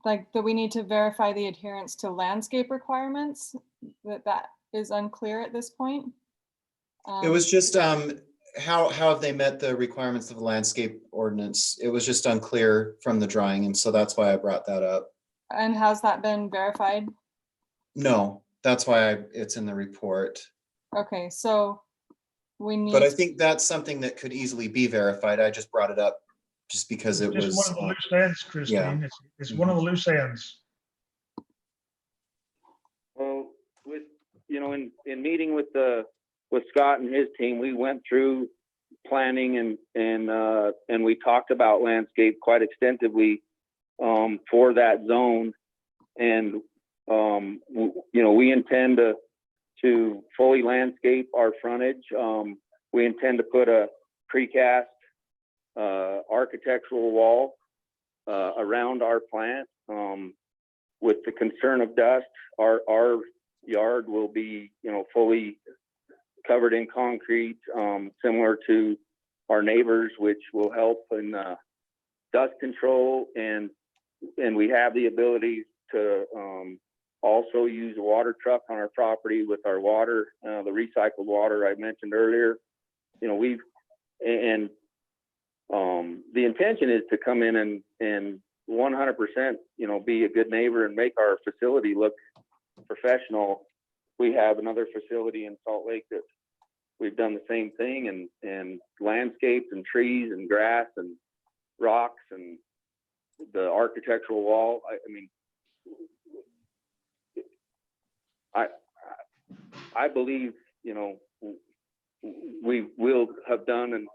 Like that we need to verify the adherence to landscape requirements, that is unclear at this point. It was just how have they met the requirements of the landscape ordinance? It was just unclear from the drawing, and so that's why I brought that up. And has that been verified? No, that's why it's in the report. Okay, so we need. But I think that's something that could easily be verified. I just brought it up just because it was one of the loose ends, Christine. Yeah. It's one of the loose ends. Well, with in meeting with Scott and his team, we went through planning and we talked about landscape quite extensively for that zone, and we intend to fully landscape our frontage. We intend to put a precast architectural wall around our plant. With the concern of dust, our yard will be fully covered in concrete, similar to our neighbors, which will help in dust control, and we have the ability to also use a water truck on our property with our water, the recycled water I mentioned earlier. The intention is to come in and 100%, be a good neighbor and make our facility look professional. We have another facility in Salt Lake that we've done the same thing, and landscapes and trees and grass and rocks, and the architectural wall, I mean, I believe, you know, we will have done and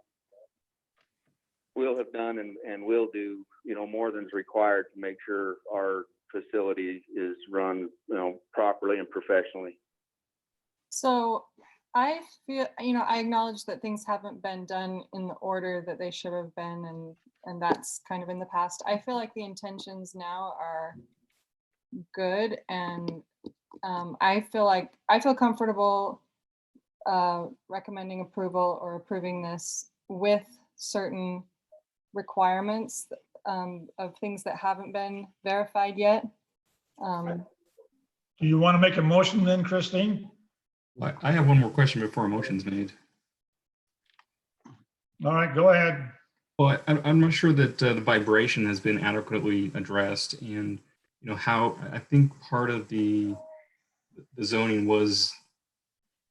will do, you know, more than's required to make sure our facility is run, you know, properly and professionally. So I feel, you know, I acknowledge that things haven't been done in the order that they should have been, and that's kind of in the past. I feel like the intentions now are good, and I feel comfortable recommending approval or approving this with certain requirements of things that haven't been verified yet. Do you want to make a motion then, Christine? I have one more question before a motion's made. All right, go ahead. Well, I'm not sure that the vibration has been adequately addressed, and you know how I think part of the zoning was,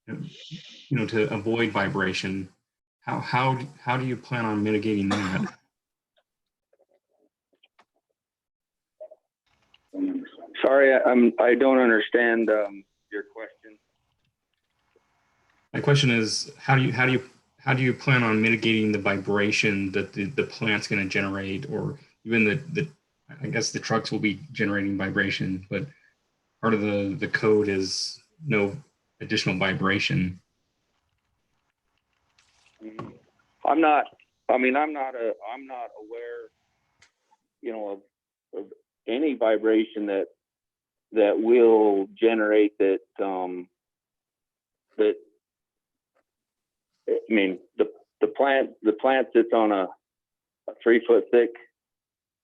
you know, to avoid vibration. How do you plan on mitigating that? Sorry, I don't understand your question. My question is, how do you plan on mitigating the vibration that the plant's going to generate, or even the I guess the trucks will be generating vibration, but part of the code is no additional vibration. I'm not aware, you know, of any vibration that will generate that. That, I mean, the plant sits on a 3 foot thick,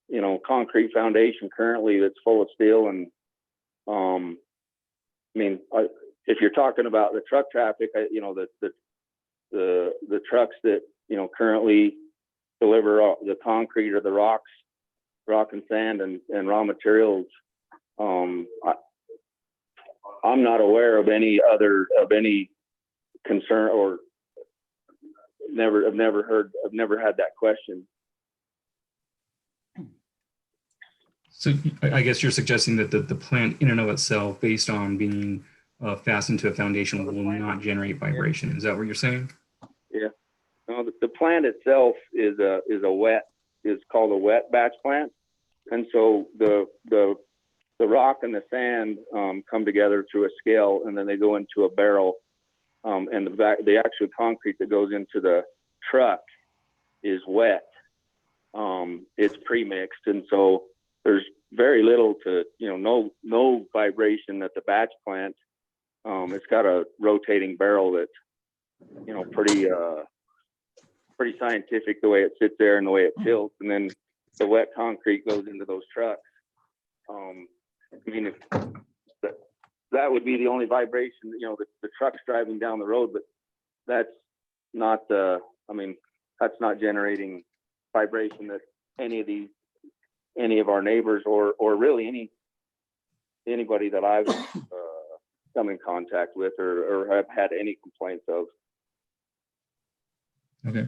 you know, concrete foundation currently that's full of steel, and I mean, if you're talking about the truck traffic, you know, the trucks that, you know, currently deliver the concrete or the rock and sand and raw materials, I'm not aware of any concern, or I've never had that question. So I guess you're suggesting that the plant in and of itself, based on being fastened to a foundation, will not generate vibration. Is that what you're saying? Yeah. No, the plant itself is called a wet batch plant, and so the rock and the sand come together through a scale, and then they go into a barrel, and the actual concrete that goes into the truck is wet. It's pre-mixed, and so there's very little to, you know, no vibration at the batch plant. It's got a rotating barrel that's, you know, pretty scientific the way it sits there and the way it tilts, and then the wet concrete goes into those trucks. I mean, if that would be the only vibration, you know, the truck's driving down the road, but that's not that's not generating vibration that any of our neighbors or really anybody that I've come in contact with or have had any complaints of. Okay.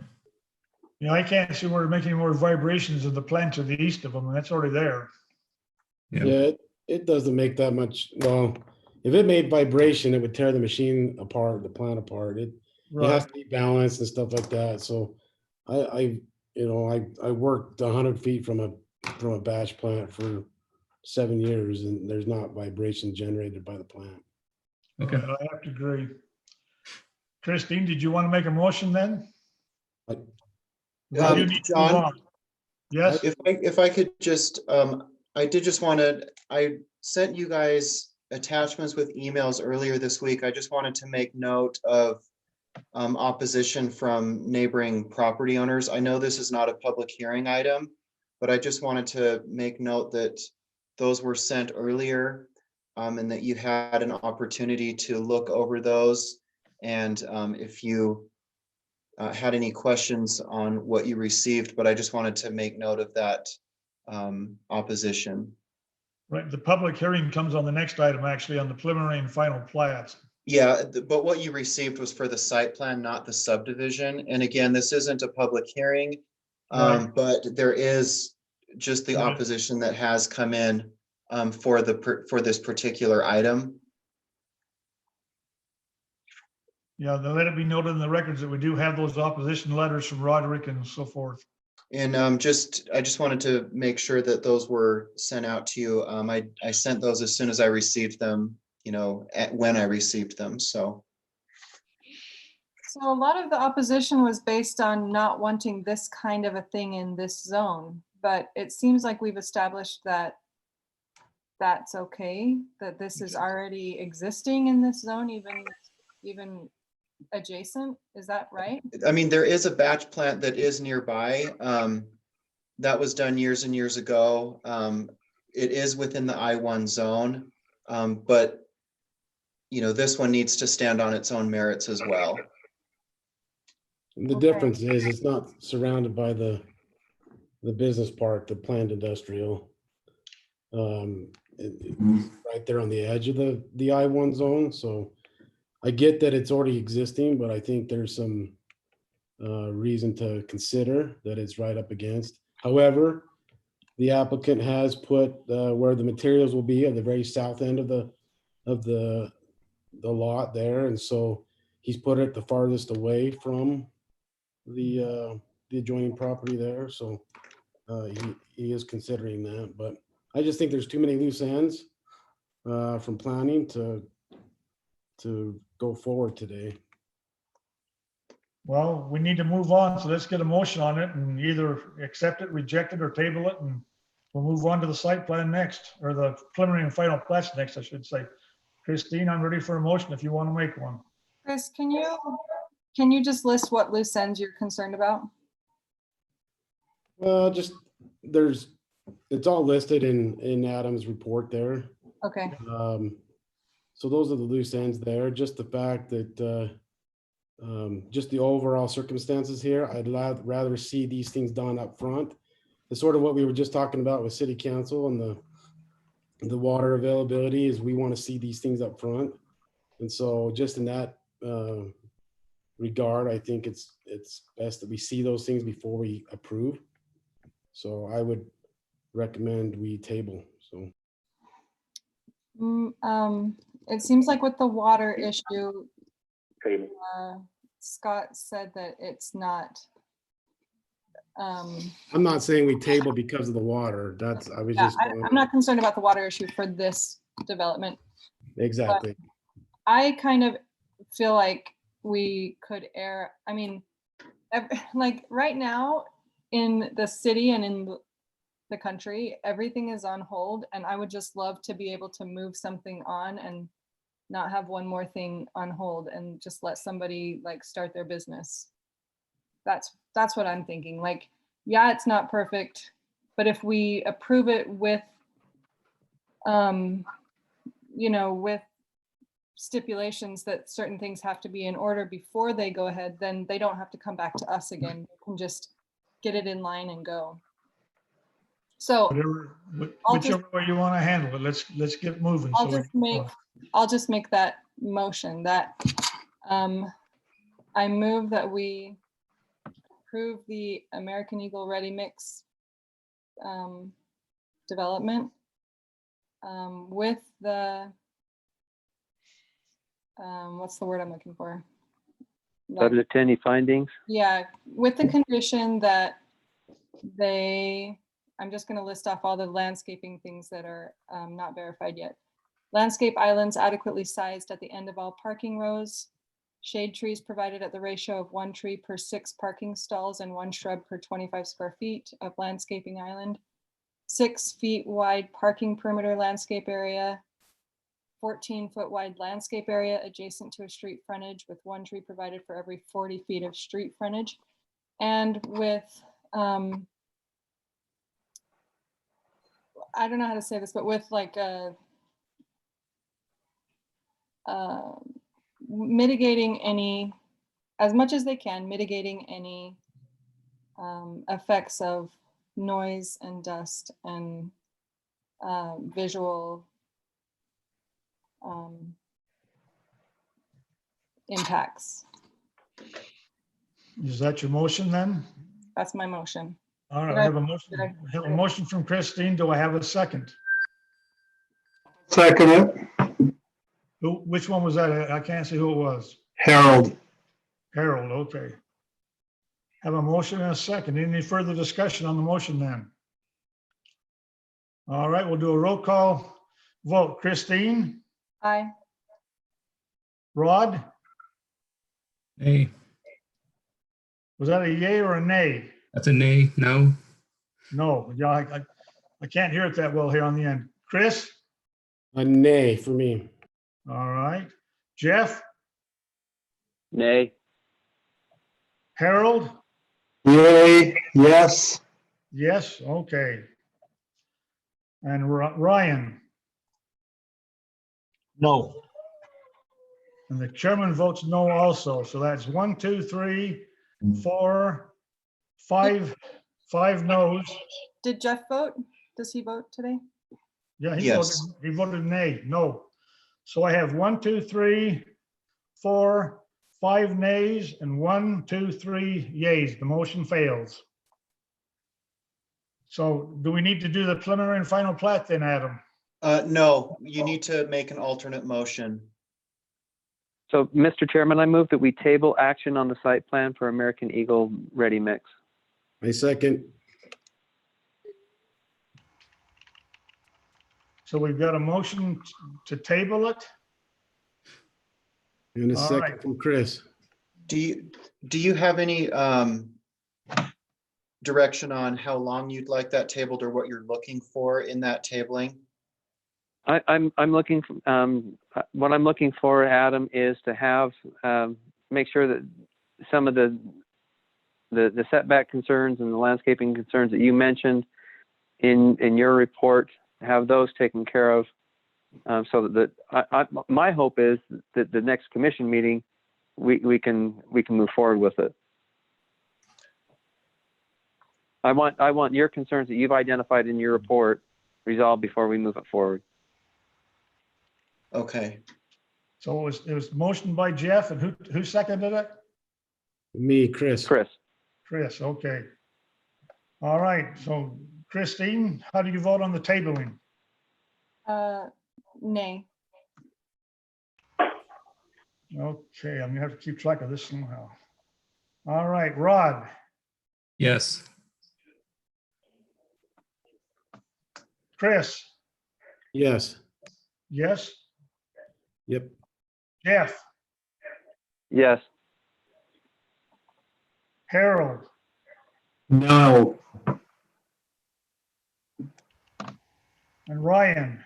Yeah, I can't see where we're making more vibrations of the plant to the east of them, and that's already there. Yeah, it doesn't make that much. Well, if it made vibration, it would tear the machine apart, the plant apart. It has to be balanced and stuff like that. So I worked 100 feet from a batch plant for 7 years, and there's not vibration generated by the plant. Okay. I have to agree. Christine, did you want to make a motion then? You need to move John, on. Yes. if I could just, I sent you guys attachments with emails earlier this week. I just wanted to make note of opposition from neighboring property owners. I know this is not a public hearing item, but I just wanted to make note that those were sent earlier, and that you had an opportunity to look over those. And if you had any questions on what you received, but I just wanted to make note of that opposition. Right, the public hearing comes on the next item, actually, on the preliminary and final plats. Yeah, but what you received was for the site plan, not the subdivision. And again, this isn't a public hearing, Right. but there is just the Right. opposition that has come in for this particular item. Yeah, then let it be noted in the records that we do have those opposition letters from Roderick and so forth. And I just wanted to make sure that those were sent out to you. I sent those as soon as I received them, when I received them, so. So a lot of the opposition was based on not wanting this kind of a thing in this zone, but it seems like we've established that that's okay, that this is already existing in this zone, even adjacent. Is that right? I mean, there is a batch plant that is nearby. That was done years and years ago. It is within the I1 zone, but this one needs to stand on its own merits as well. The Okay. difference is it's not surrounded by the business park, the planned industrial. It's right there on the edge of the I1 zone. So I get that it's already existing, but I think there's some reason to consider that it's right up against. However, the applicant has put where the materials will be at the very south end of the lot there, and so he's put it the farthest away from the adjoining property there. So he is considering that, but I just think there's too many loose ends from planning to go forward today. Well, we need to move on, so let's get a motion on it and either accept it, reject it, or table it, and we'll move on to the site plan next, or the preliminary and final plats next, I should say. Christine, I'm ready for a motion if you want to make one. Chris, can you just list what loose ends you're concerned about? Well, it's all listed in Adam's report there. Okay. So those are the loose ends there. Just the fact that just the overall circumstances here, I'd rather see these things done up front. It's sort of what we were just talking about with city council and the water availability is we want to see these things up front. And so just in that regard, I think it's best that we see those things before we approve. So I would recommend we table. So It seems like with the water issue, Table. Scott said that it's not. I'm not saying we table because of the water. I was Yeah, just. I'm not concerned about the water issue for this development. Exactly. I kind of feel like we could err. I mean, like right now in the city and in the country, everything is on hold, and I would just love to be able to move something on and not have one more thing on hold and just let somebody like start their business. That's what I'm thinking. Like, yeah, it's not perfect, but if we approve it with with stipulations that certain things have to be in order before they go ahead, then they don't have to come back to us again. They can just get it in line and go. So Whichever way you want to handle it, let's get moving. I'll just make that motion that I move that we approve the American Eagle Ready Mix development with the what's the word I'm looking for? Subject to any findings? Yeah, with the condition that I'm just going to list off all the landscaping things that are not verified yet. Landscape islands adequately sized at the end of all parking rows. Shade trees provided at the ratio of 1 tree per 6 parking stalls and 1 shrub per 25 square feet of landscaping island. 6 feet wide parking perimeter landscape area. 14-foot wide landscape area adjacent to a street frontage with 1 tree provided for every 40 feet of street frontage. And with, I don't know how to say this, but with like mitigating any, as much as they can, mitigating any effects of noise and dust and visual impacts. Is that your motion then? That's my motion. All right, Did I I- have a motion, did I- I have a motion from Christine. Do I have a second? Second it, Which one was that? I can't see who it was. Harold. Harold, okay. Have a motion and a second. Any further discussion on the motion then? All right, we'll do a roll call vote. Christine, Aye. Rod, Nay, was that a yay or a nay? that's a nay, no. No, yeah, I can't hear it that well here on the end. Chris, A nay for me. all right. Jeff, Nay. Harold, Yay, yes. yes, okay. And Ryan, No. and the chairman votes no also. So that's 1, 2, 3, 4, 5, 5 no's. Did Jeff vote? Does he vote today? Yeah, Yes. he voted nay, no. So I have 1, 2, 3, 4, 5 nays and 1, 2, 3 yays. The motion fails. So do we need to do the preliminary and final plat then, Adam? No, you need to make an alternate motion. So, Mr. Chairman, I move that we table action on the site plan for American Eagle Ready Mix. I second. So we've got a motion to table it. And a All second right. from Chris. Do you have any direction on how long you'd like that tabled or what you're looking for in that tabling? I'm looking, what I'm looking for, Adam, is to have, make sure that some of the setback concerns and the landscaping concerns that you mentioned in your report, have those taken care of. So that my hope is that the next commission meeting, we can move forward with it. I want your concerns that you've identified in your report resolved before we move it forward. Okay. So it was motioned by Jeff, and who seconded it? Me, Chris. Chris. Chris, okay. All right, so Christine, how do you vote on the tabling? Nay. Okay, I'm gonna have to keep track of this somehow. All right, Rod, Yes, Chris, Yes. yes, Yep. Jeff, Yes. Harold, No. and Ryan.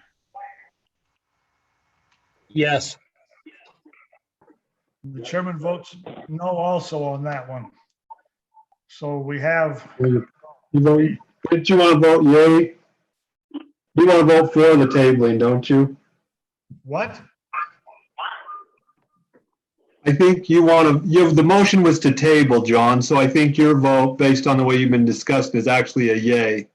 Yes. The chairman votes no also on that one. So we have, You vote, didn't you want to vote yay? You want to vote for the tabling, don't you? what? I think you want to, the motion was to table, John, so I think your vote, based on the way you've been discussed, is actually a yay.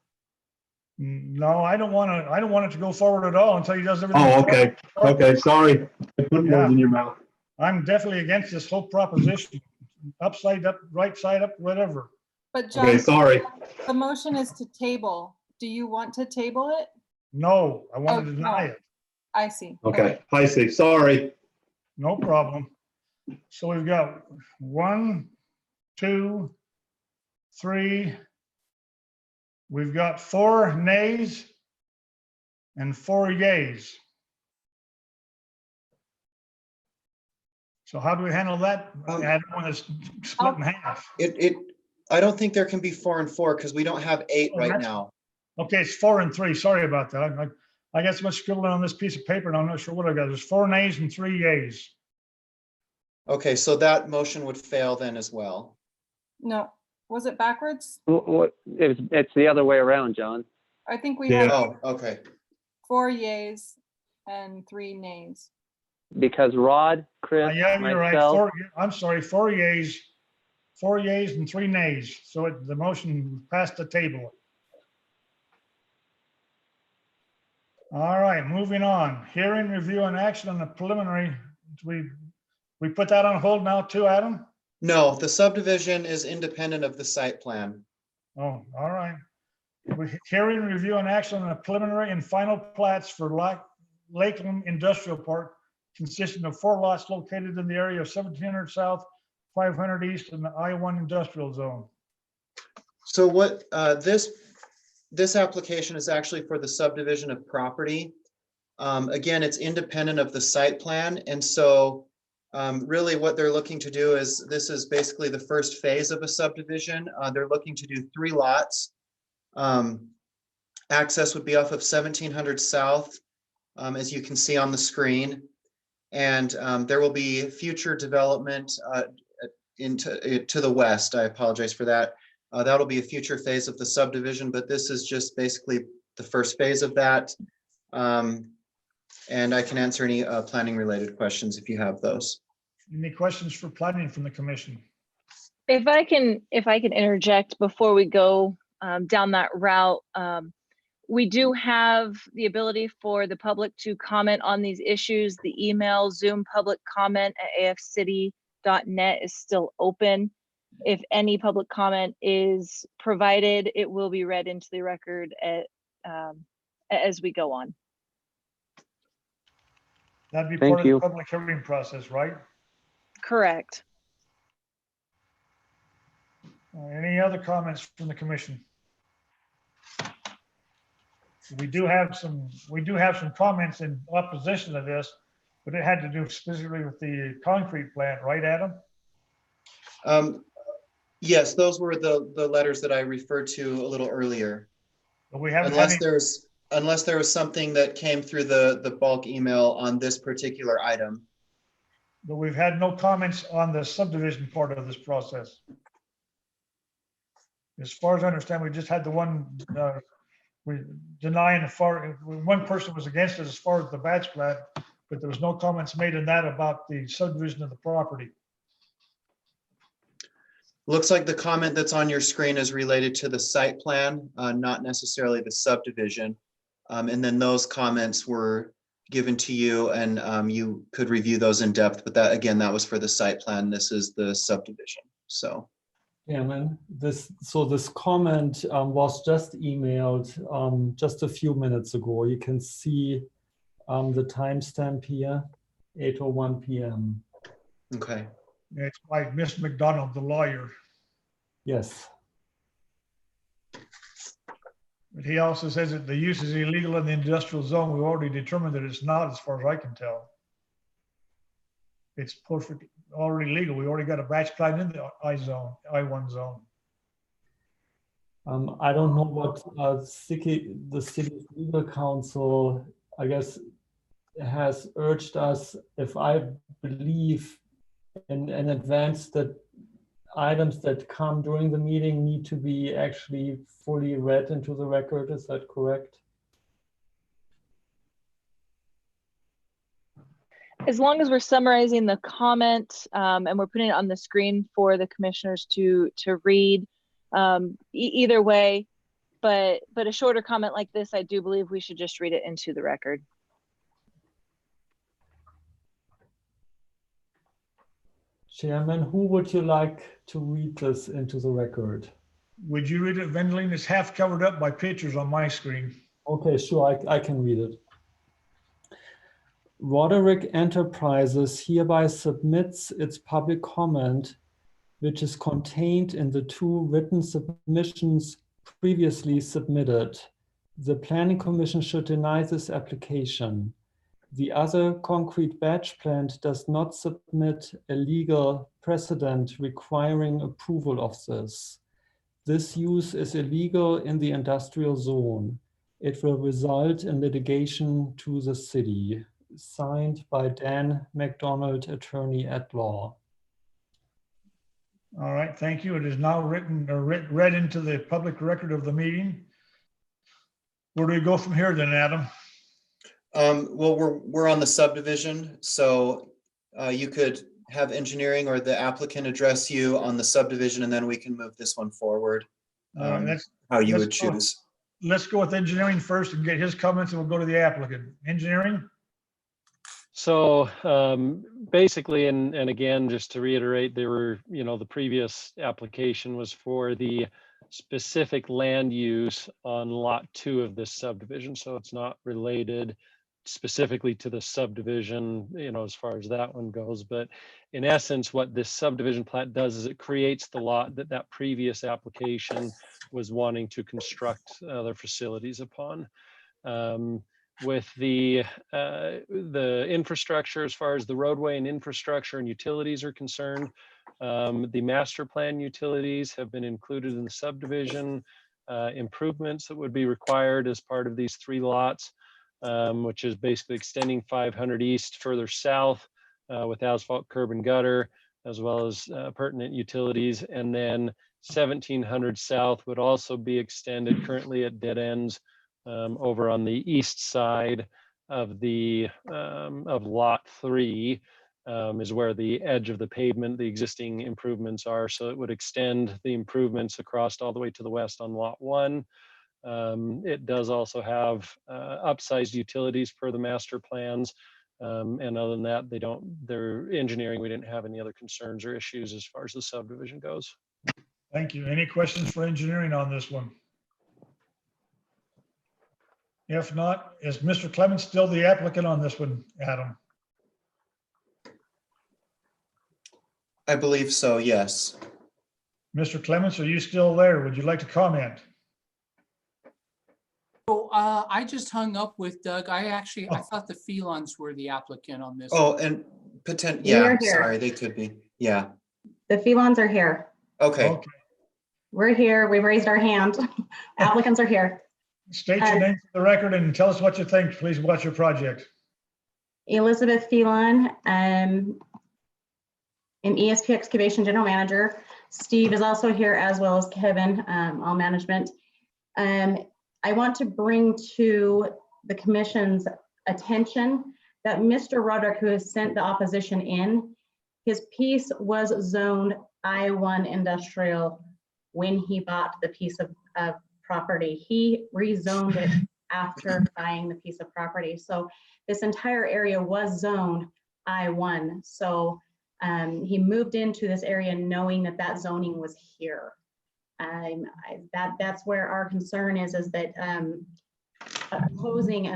No, I don't want it to go forward at all until he does everything. Oh, okay, okay, sorry. I put Yeah. words in your mouth. I'm definitely against this whole proposition, upside up, right side up, whatever. But John, Okay, sorry. the motion is to table. Do you want to table it? No, I want to Oh, deny no. it. I see. Okay, I see, sorry. No problem. So we've got 1, 2, 3. We've got 4 nays and 4 yays. So how do we handle that? Adam, when it's split in half? I don't think there can be 4 and 4 because we don't have 8 Oh, right that's- now. Okay, it's 4 and 3. Sorry about that. I got so much scribbling on this piece of paper and I'm not sure what I got. There's 4 nays and 3 yays. Okay, so that motion would fail then as well. No, was it backwards? It's the other way around, John. I think we Yeah. have Oh, okay. 4 yays and 3 nays. Because Rod, Chris, Yeah, you're right. myself, I'm sorry, 4 yays and 3 nays. So the motion passed the table. All right, moving on. Hearing, review, and action on the preliminary. We put that on hold now too, Adam? No, the subdivision is independent of the site plan. Oh, all right. Hearing, review, and action on a preliminary and final plats for Lakeland Industrial Park consisting of 4 lots located in the area of 1700 South, 500 East in the I-1 Industrial Zone. So what this application is actually for the subdivision of property. Again, it's independent of the site plan. And so really what they're looking to do is, this is basically the first phase of a subdivision. They're looking to do 3 lots. Access would be off of 1700 South, as you can see on the screen. And there will be future development to the west. I apologize for that. That'll be a future phase of the subdivision, but this is just basically the first phase of that. And I can answer any planning related questions if you have those. Any questions for planning from the commission? If I can interject before we go down that route, we do have the ability for the public to comment on these issues. The email Zoom public comment at afcity.net is still open. If any public comment is provided, it will be read into the record as we go on. That'd be Thank part of you. the public hearing process, right? Correct. Any other comments from the commission? We do have some comments in opposition to this, but it had to do specifically with the concrete plant, right, Adam? Yes, those were the letters that I referred to a little earlier. But we haven't had Unless there was something that came through the bulk email on this particular item. But we've had no comments on the subdivision part of this process. As far as I understand, we just had the one we denying one person was against it as far as the batch plat, but there was no comments made in that about the subdivision of the property. Looks like the comment that's on your screen is related to the site plan, not necessarily the subdivision. And then those comments were given to you and you could review those in depth, but that again, that was for the site plan. This is the subdivision, so. Yeah, man, this comment was just emailed just a few minutes ago. You can see the timestamp here, 8:01 p.m. Okay. It's by Miss McDonald, the lawyer. Yes. But he also says that the use is illegal in the industrial zone. We've already determined that it's not, as far as I can tell. It's perfect, already legal. We already got a batch plant in the I-1 zone. I don't know what the city's legal counsel, I guess, has urged us. If I believe in advance that items that come during the meeting need to be actually fully read into the record, is that correct? As long as we're summarizing the comment and we're putting it on the screen for the commissioners to read, either way, but a shorter comment like this, I do believe we should just read it into the record. Chairman, who would you like to read this into the record? Would you read it, Vendeline? It's half covered up by pictures on my screen. Okay, sure, I can read it. Roderick Enterprises hereby submits its public comment, which is contained in the 2 written submissions previously submitted. The Planning Commission should deny this application. The other concrete batch plant does not submit a legal precedent requiring approval of this. This use is illegal in the industrial zone. It will result in litigation to the city. Signed by Dan McDonald, attorney at law. All right, thank you. It is now written or read into the public record of the meeting. Where do we go from here then, Adam? Well, we're on the subdivision, so you could have engineering or the applicant address you on the subdivision, and then we can move this one forward. How you would choose. Let's go with engineering first and get his comments, and we'll go to the applicant. Engineering? So basically, and again, just to reiterate, there were, the previous application was for the specific land use on lot 2 of this subdivision. So it's not related specifically to the subdivision, as far as that one goes. But in essence, what this subdivision plat does is it creates the lot that previous application was wanting to construct other facilities upon. With the infrastructure, as far as the roadway and infrastructure and utilities are concerned, the master plan utilities have been included in the subdivision. Improvements that would be required as part of these 3 lots, which is basically extending 500 east further south with asphalt curb and gutter, as well as pertinent utilities. And then 1700 south would also be extended, currently at dead ends over on the east side of the of lot 3 is where the edge of the pavement, the existing improvements are. So it would extend the improvements across all the way to the west on lot 1. It does also have upsized utilities per the master plans. And other than that, their engineering, we didn't have any other concerns or issues as far as the subdivision goes. Thank you. Any questions for engineering on this one? If not, is Mr. Clements still the applicant on this one, Adam? I believe so, yes. Mr. Clements, are you still there? Would you like to comment? So I just hung up with Doug. I thought the Felons were the applicant on this. Oh, and yeah, We're here. sorry, they could be. Yeah, The Felons are here. okay. We're here. We've raised our hand. Applicants are here. State your name for the record and tell us what you think, please, about your project. Elizabeth Felon, an ESP Excavation General Manager. Steve is also here, as well as Kevin, all management. I want to bring to the commission's attention that Mr. Roderick, who has sent the opposition in, his piece was zoned I-1 industrial when he bought the piece of property. He rezoned it after buying the piece of property. So this entire area was zoned I-1. So he moved into this area knowing that that zoning was here. That's where our concern is that opposing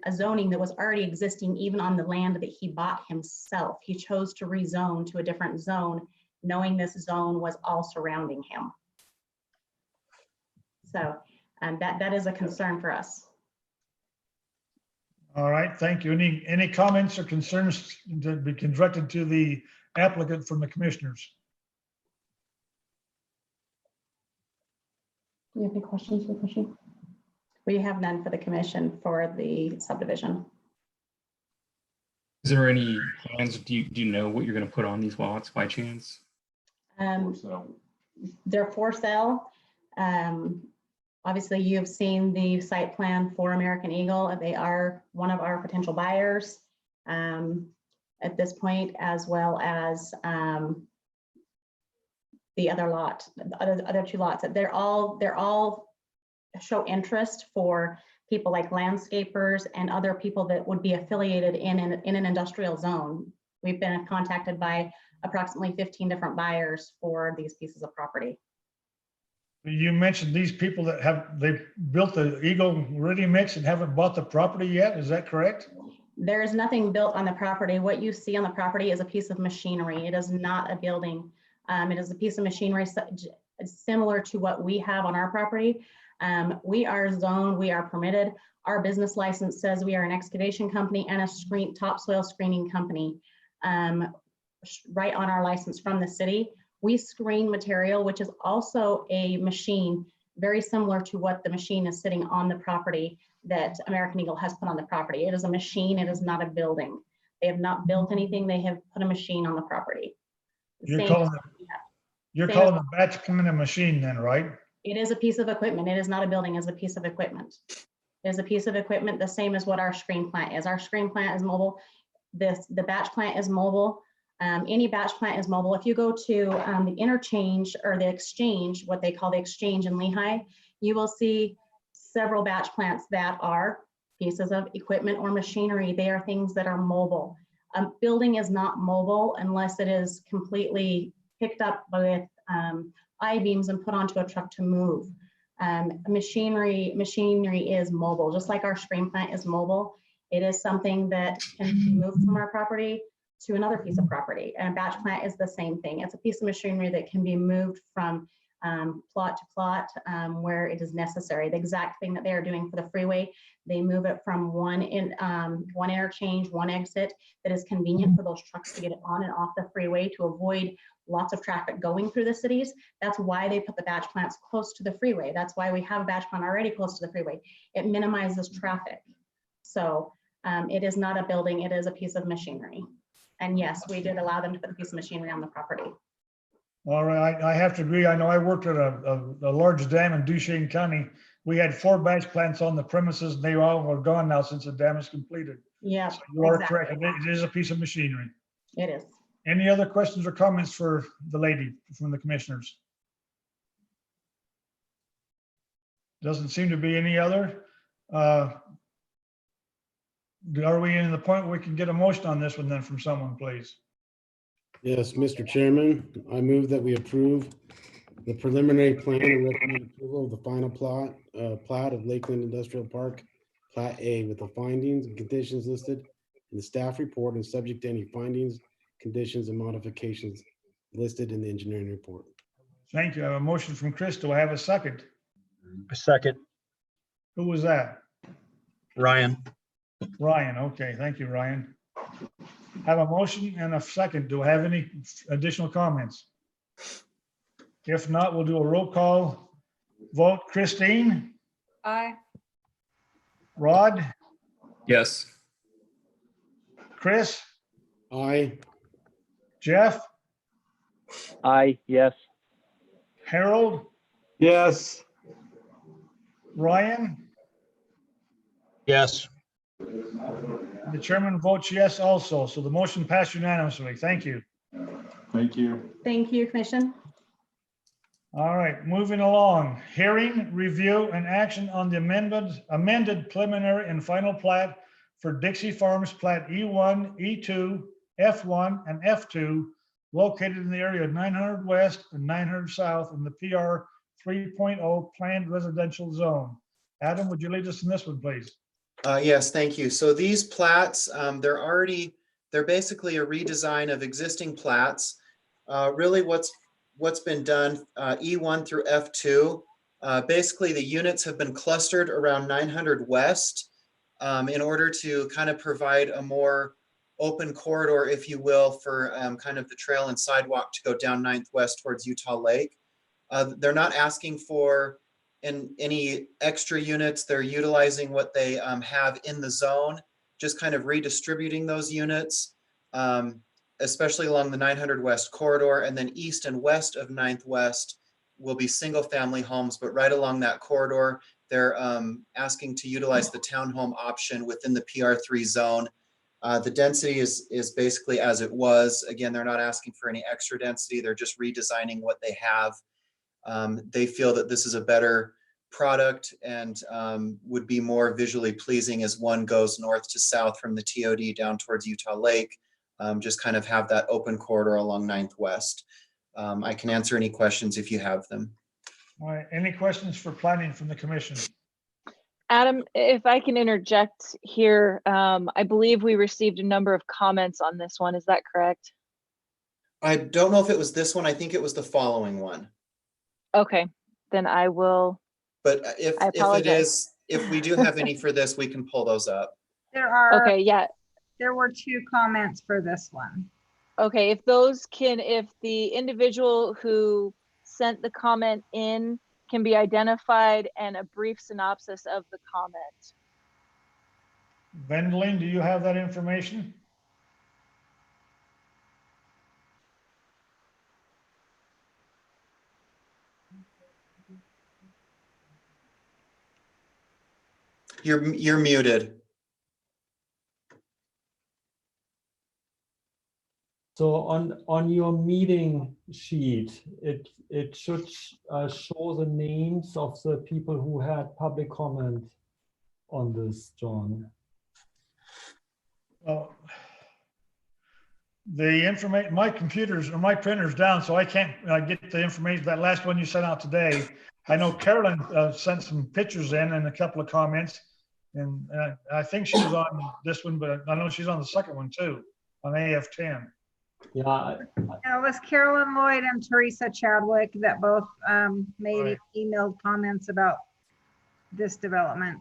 a zoning that was already existing even on the land that he bought himself. He chose to rezone to a different zone, knowing this zone was all surrounding him. So that is a concern for us. All right, thank you. Any comments or concerns to be directed to the applicant from the commissioners? Do you have any questions for the commission? We have none for the commission for the subdivision. Is there any plans? Do you know what you're going to put on these lots by chance? They're for sale. Obviously, you've seen the site plan for American Eagle. They are one of our potential buyers at this point, as well as the other lot, the other 2 lots. They're all show interest for people like landscapers and other people that would be affiliated in an industrial zone. We've been contacted by approximately 15 different buyers for these pieces of property. You mentioned these people that they built the Eagle ready mix and haven't bought the property yet. Is that correct? There is nothing built on the property. What you see on the property is a piece of machinery. It is not a building. It is a piece of machinery similar to what we have on our property. We are zoned, we are permitted. Our business license says we are an excavation company and a topsoil screening company. Right on our license from the city. We screen material, which is also a machine, very similar to what the machine is sitting on the property that American Eagle has put on the property. It is a machine, it is not a building. They have not built anything, they have put a machine on the property. You're calling the batch plant a machine then, right? It is a piece of equipment. It is not a building, it's a piece of equipment. It is a piece of equipment, the same as what our screen plant is. Our screen plant is mobile. The batch plant is mobile. Any batch plant is mobile. If you go to the interchange or the exchange, what they call the exchange in Lehigh, you will see several batch plants that are pieces of equipment or machinery. They are things that are mobile. A building is not mobile unless it is completely picked up with I-beams and put onto a truck to move. Machinery is mobile, just like our screen plant is mobile. It is something that can be moved from our property to another piece of property. And a batch plant is the same thing. It's a piece of machinery that can be moved from plot to plot where it is necessary. The exact thing that they are doing for the freeway, they move it from one interchange, one exit that is convenient for those trucks to get it on and off the freeway to avoid lots of traffic going through the cities. That's why they put the batch plants close to the freeway. That's why we have a batch plant already close to the freeway. It minimizes traffic. So it is not a building, it is a piece of machinery. And yes, we did allow them to put a piece of machinery on the property. All right, I have to agree. I know I worked at a large dam in Duchesne County. We had 4 batch plants on the premises, and they all are gone now since the dam is completed. Yeah, So you are exactly. correct. It is a piece of machinery. It is. Any other questions or comments for the lady from the commissioners? Doesn't seem to be any other. Are we in the point where we can get a motion on this one then from someone, please? Yes, Mr. Chairman, I move that we approve the preliminary plan and recommend approval of the final plat of Lakeland Industrial Park, Plat A, with the findings and conditions listed in the staff report and subject to any findings, conditions, and modifications listed in the engineering report. Thank you. I have a motion from Chris. Do I have a second? A second. Who was that? Ryan. Ryan. Okay, thank you, Ryan. Have a motion and a second. Do I have any additional comments? If not, we'll do a roll call vote. Christine? Aye. Rod? Yes. Chris? Aye. Jeff? Aye, yes. Harold? Yes. Ryan? Yes. The chairman votes yes also, so the motion passed unanimously. Thank you. Thank you. Thank you, Commission. All right, moving along. Hearing, review, and action on the amended preliminary and final plat for Dixie Farms Plat E1, E2, F1, and F2 located in the area of 900 West and 900 South in the PR 3.0 planned residential zone. Adam, would you lead us in this one, please? Yes, thank you. So these plats, they're basically a redesign of existing plats. Really what's been done, E1 through F2, basically the units have been clustered around 900 West in order to kind of provide a more open corridor, if you will, for kind of the trail and sidewalk to go down 9th West towards Utah Lake. They're not asking for any extra units. They're utilizing what they have in the zone, just kind of redistributing those units, especially along the 900 West corridor, and then east and west of 9th West will be single family homes, but right along that corridor, they're asking to utilize the townhome option within the PR3 zone. The density is basically as it was. Again, they're not asking for any extra density. They're just redesigning what they have. They feel that this is a better product and would be more visually pleasing as one goes north to south from the TOD down towards Utah Lake. Just kind of have that open corridor along 9th West. I can answer any questions if you have them. All right, any questions for planning from the commission? Adam, if I can interject here, I believe we received a number of comments on this one. Is that correct? I don't know if it was this one. I think it was the following one. Okay, then I will. But if it is, if we do have any for this, we can pull those up. There are. Okay, yeah. There were 2 comments for this one. Okay, if the individual who sent the comment in can be identified and a brief synopsis of the comment. Vendlin, do you have that information? You're muted. So on your meeting sheet, it should show the names of the people who had public comment on this, John. Well, the information, my computers or my printer's down, so I can't get the information. That last one you sent out today. I know Carolyn sent some pictures in and a couple of comments. And I think she was on this one, but I know she's on the second one too, on AF10. Yeah, It was Carolyn Lloyd and Teresa Chadwick that both made emailed comments about this development.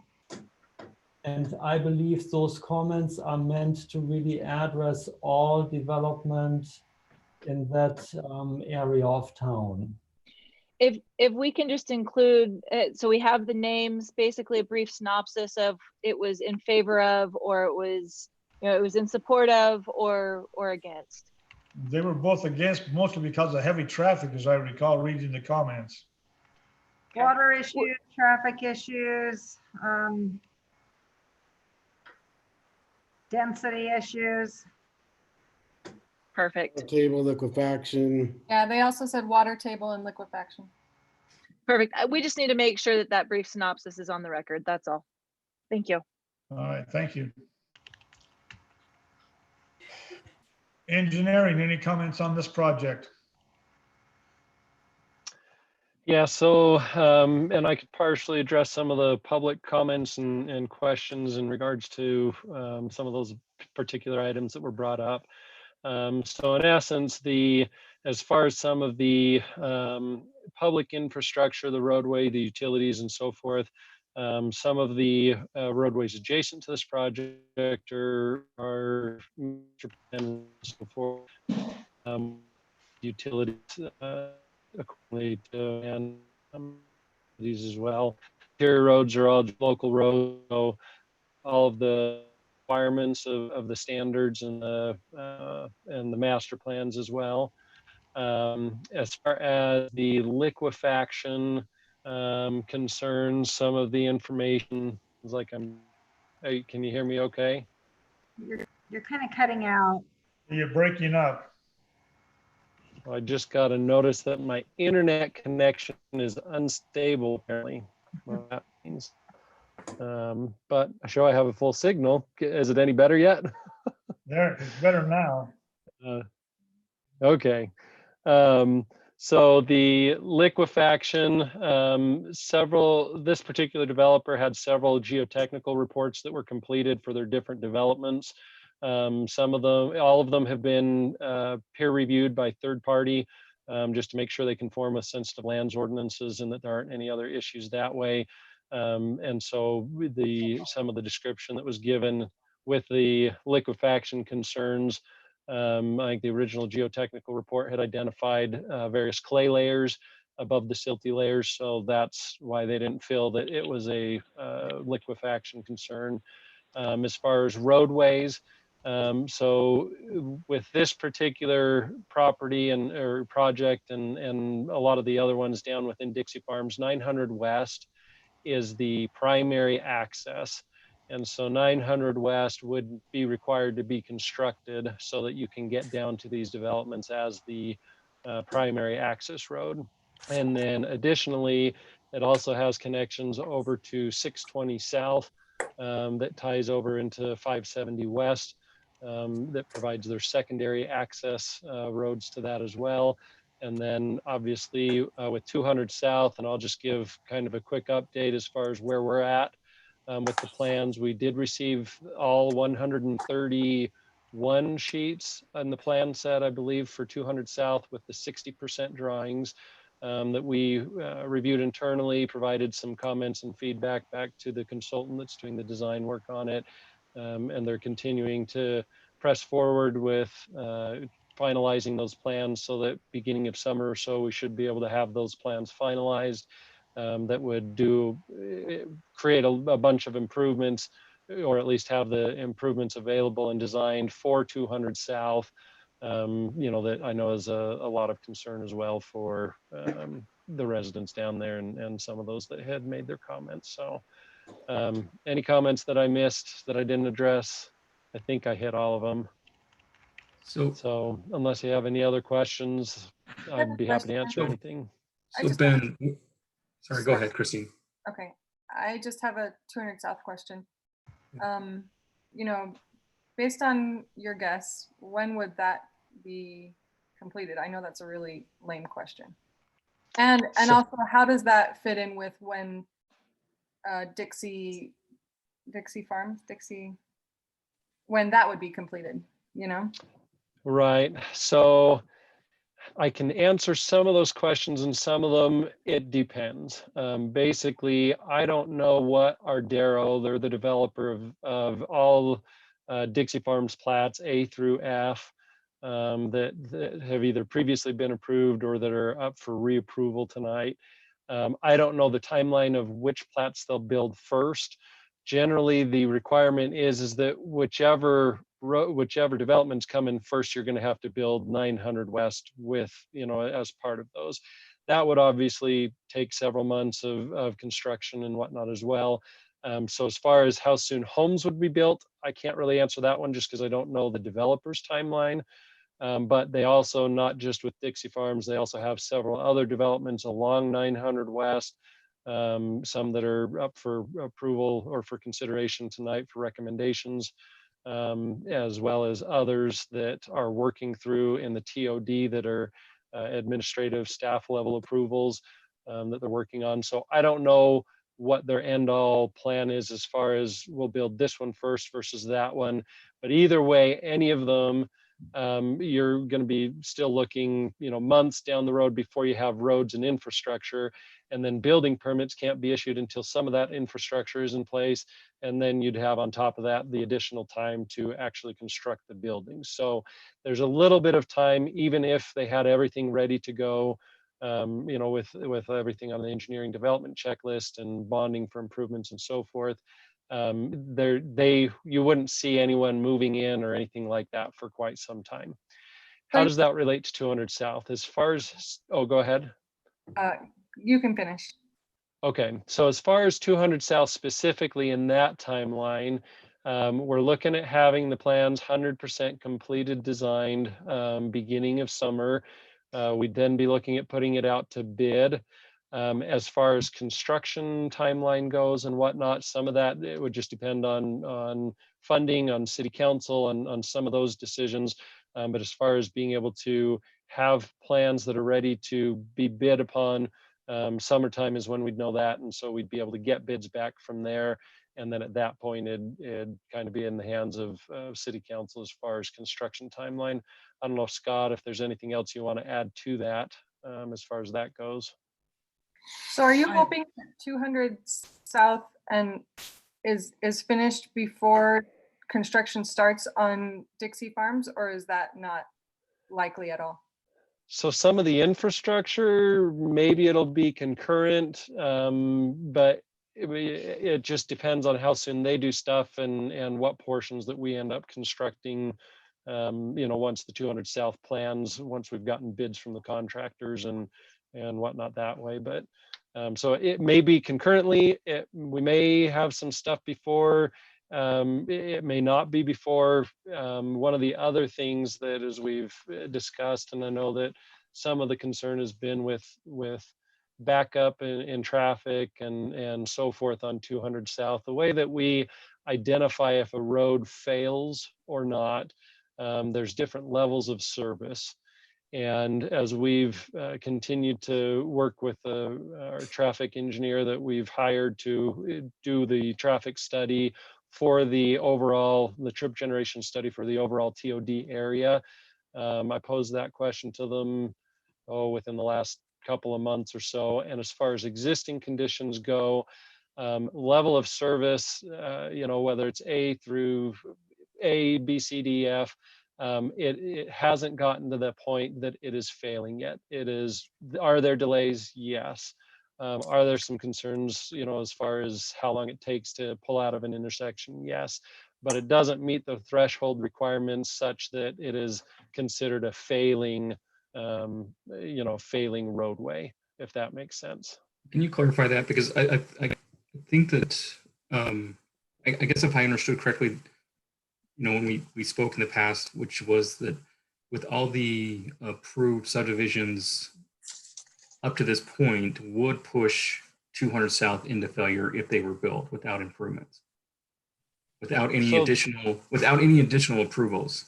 and I believe those comments are meant to really address all development in that area of town. If we can just include, so we have the names, basically a brief synopsis of it was in favor of, or it was, you know, it was in support of, or against. They were both against, mostly because of heavy traffic, as I recall reading the comments. Water issues, traffic issues, density issues. Perfect. Table liquefaction. Yeah, they also said water table and liquefaction. Perfect. We just need to make sure that that brief synopsis is on the record. That's all. Thank you. All right, thank you. Engineering, any comments on this project? Yeah, so, and I could partially address some of the public comments and questions in regards to some of those particular items that were brought up. So in essence, as far as some of the public infrastructure, the roadway, the utilities and so forth, some of the roadways adjacent to this project are for utilities accordingly to, and these as well. Interior roads are all local roads, so all of the requirements of the standards and the master plans as well. As far as the liquefaction concerns, some of the information is like hey, can you hear me okay? You're kind of cutting out. You're breaking up. I just got a notice that my internet connection is unstable apparently. What that means. But I show I have a full signal. Is it any better yet? There, it's better now. Okay. So the liquefaction, this particular developer had several geotechnical reports that were completed for their different developments. Some of them, all of them have been peer reviewed by third party, just to make sure they conform with sensitive lands ordinances and that there aren't any other issues that way. And so some of the description that was given with the liquefaction concerns, I think the original geotechnical report had identified various clay layers above the silty layers. So that's why they didn't feel that it was a liquefaction concern. As far as roadways, so with this particular property or project and a lot of the other ones down within Dixie Farms, 900 West is the primary access. And so 900 West would be required to be constructed so that you can get down to these developments as the primary access road. And then additionally, it also has connections over to 620 South that ties over into 570 West that provides their secondary access roads to that as well. And then obviously with 200 South, and I'll just give kind of a quick update as far as where we're at with the plans. We did receive all 131 sheets in the plan set, I believe, for 200 South with the 60% drawings that we reviewed internally, provided some comments and feedback back to the consultant that's doing the design work on it. And they're continuing to press forward with finalizing those plans so that beginning of summer or so, we should be able to have those plans finalized. That would create a bunch of improvements, or at least have the improvements available and designed for 200 South. You know, that I know is a lot of concern as well for the residents down there and some of those that had made their comments. So any comments that I missed that I didn't address, I think I hit all of them. So unless you have any other questions, I'd be happy to answer anything. So Ben, sorry, go ahead, Christine. Okay, I just have a 200 South question. You know, based on your guess, when would that be completed? I know that's a really lame question. And So- also, how does that fit in with when Dixie Farms, when that would be completed, you know? Right. So I can answer some of those questions, and some of them, it depends. Basically, I don't know what Ardero, they're the developer of all Dixie Farms plats A through F, that have either previously been approved or that are up for reapproval tonight. I don't know the timeline of which plats they'll build first. Generally, the requirement is that whichever developments come in first, you're going to have to build 900 West with, as part of those. That would obviously take several months of construction and whatnot as well. So as far as how soon homes would be built, I can't really answer that one just because I don't know the developer's timeline. But they also, not just with Dixie Farms, they also have several other developments along 900 West, some that are up for approval or for consideration tonight for recommendations, as well as others that are working through in the TOD that are administrative staff level approvals that they're working on. So I don't know what their end all plan is as far as we'll build this one first versus that one. But either way, any of them, you're going to be still looking, months down the road before you have roads and infrastructure. And then building permits can't be issued until some of that infrastructure is in place. And then you'd have on top of that the additional time to actually construct the buildings. So there's a little bit of time, even if they had everything ready to go, with everything on the engineering development checklist and bonding for improvements and so forth. You wouldn't see anyone moving in or anything like that for quite some time. How does that relate to 200 South? As far as, go ahead. You can finish. Okay, so as far as 200 South specifically in that timeline, we're looking at having the plans 100% completed, designed, beginning of summer. We'd then be looking at putting it out to bid. As far as construction timeline goes and whatnot, some of that, it would just depend on funding, on city council, on some of those decisions. But as far as being able to have plans that are ready to be bid upon, summertime is when we'd know that. And so we'd be able to get bids back from there. And then at that point, it'd kind of be in the hands of city council as far as construction timeline. I don't know, Scott, if there's anything else you want to add to that as far as that goes. So are you hoping that 200 South and is finished before construction starts on Dixie Farms, or is that not likely at all? So some of the infrastructure, maybe it'll be concurrent, but it just depends on how soon they do stuff and what portions that we end up constructing, once the 200 South plans, once we've gotten bids from the contractors and whatnot that way. But so it may be concurrently, we may have some stuff before, it may not be before. One of the other things that, as we've discussed, and I know that some of the concern has been with backup in traffic and so forth on 200 South, the way that we identify if a road fails or not, there's different levels of service. And as we've continued to work with our traffic engineer that we've hired to do the traffic study for the trip generation study for the overall TOD area, I posed that question to them, within the last couple of months or so. And as far as existing conditions go, level of service, whether it's A through A, B, C, D, F, it hasn't gotten to the point that it is failing yet. Are there delays? Yes. Are there some concerns, as far as how long it takes to pull out of an intersection? Yes, but it doesn't meet the threshold requirements such that it is considered a failing roadway, if that makes sense. Can you clarify that? Because I think that, I guess if I understood correctly, when we spoke in the past, which was that with all the approved subdivisions up to this point would push 200 South into failure if they were built without improvements, without any additional approvals.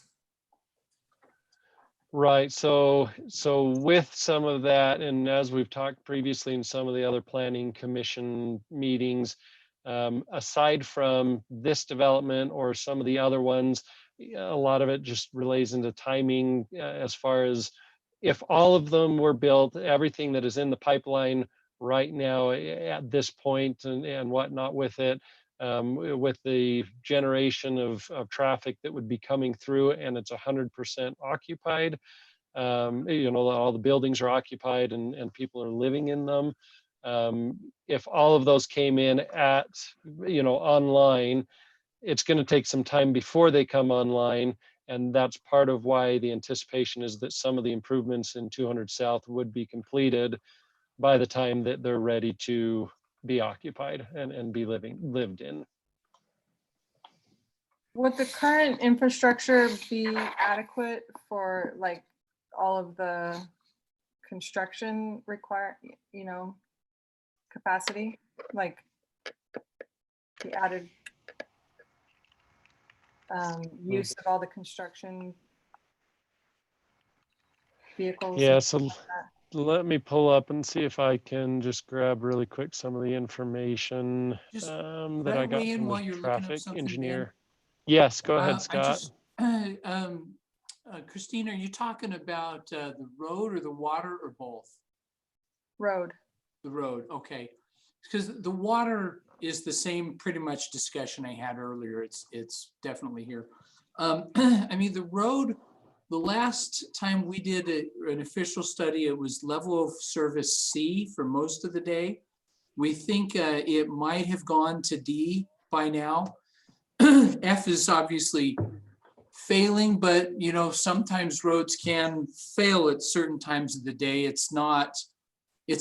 Right. So with some of that, and as we've talked previously in some of the other planning commission meetings, aside from this development or some of the other ones, a lot of it just relates into timing as far as if all of them were built, everything that is in the pipeline right now at this point and whatnot with it, with the generation of traffic that would be coming through and it's 100% occupied. All the buildings are occupied and people are living in them. If all of those came in at, online, it's going to take some time before they come online. And that's part of why the anticipation is that some of the improvements in 200 South would be completed by the time that they're ready to be occupied and be lived in. Would the current infrastructure be adequate for like all of the construction capacity, like the added use of all the construction vehicles? Yeah, so let me pull up and see if I can just grab really quick some of the information Just that I got weigh in from while the you're looking up traffic something, engineer. Yes, go ahead, Scott. Christine, are you talking about the road or the water or both? Road. The road, okay. Because the water is the same pretty much discussion I had earlier. It's definitely here. I mean, the road, the last time we did an official study, it was level of service C for most of the day. We think it might have gone to D by now. F is obviously failing, but sometimes roads can fail at certain times of the day. It's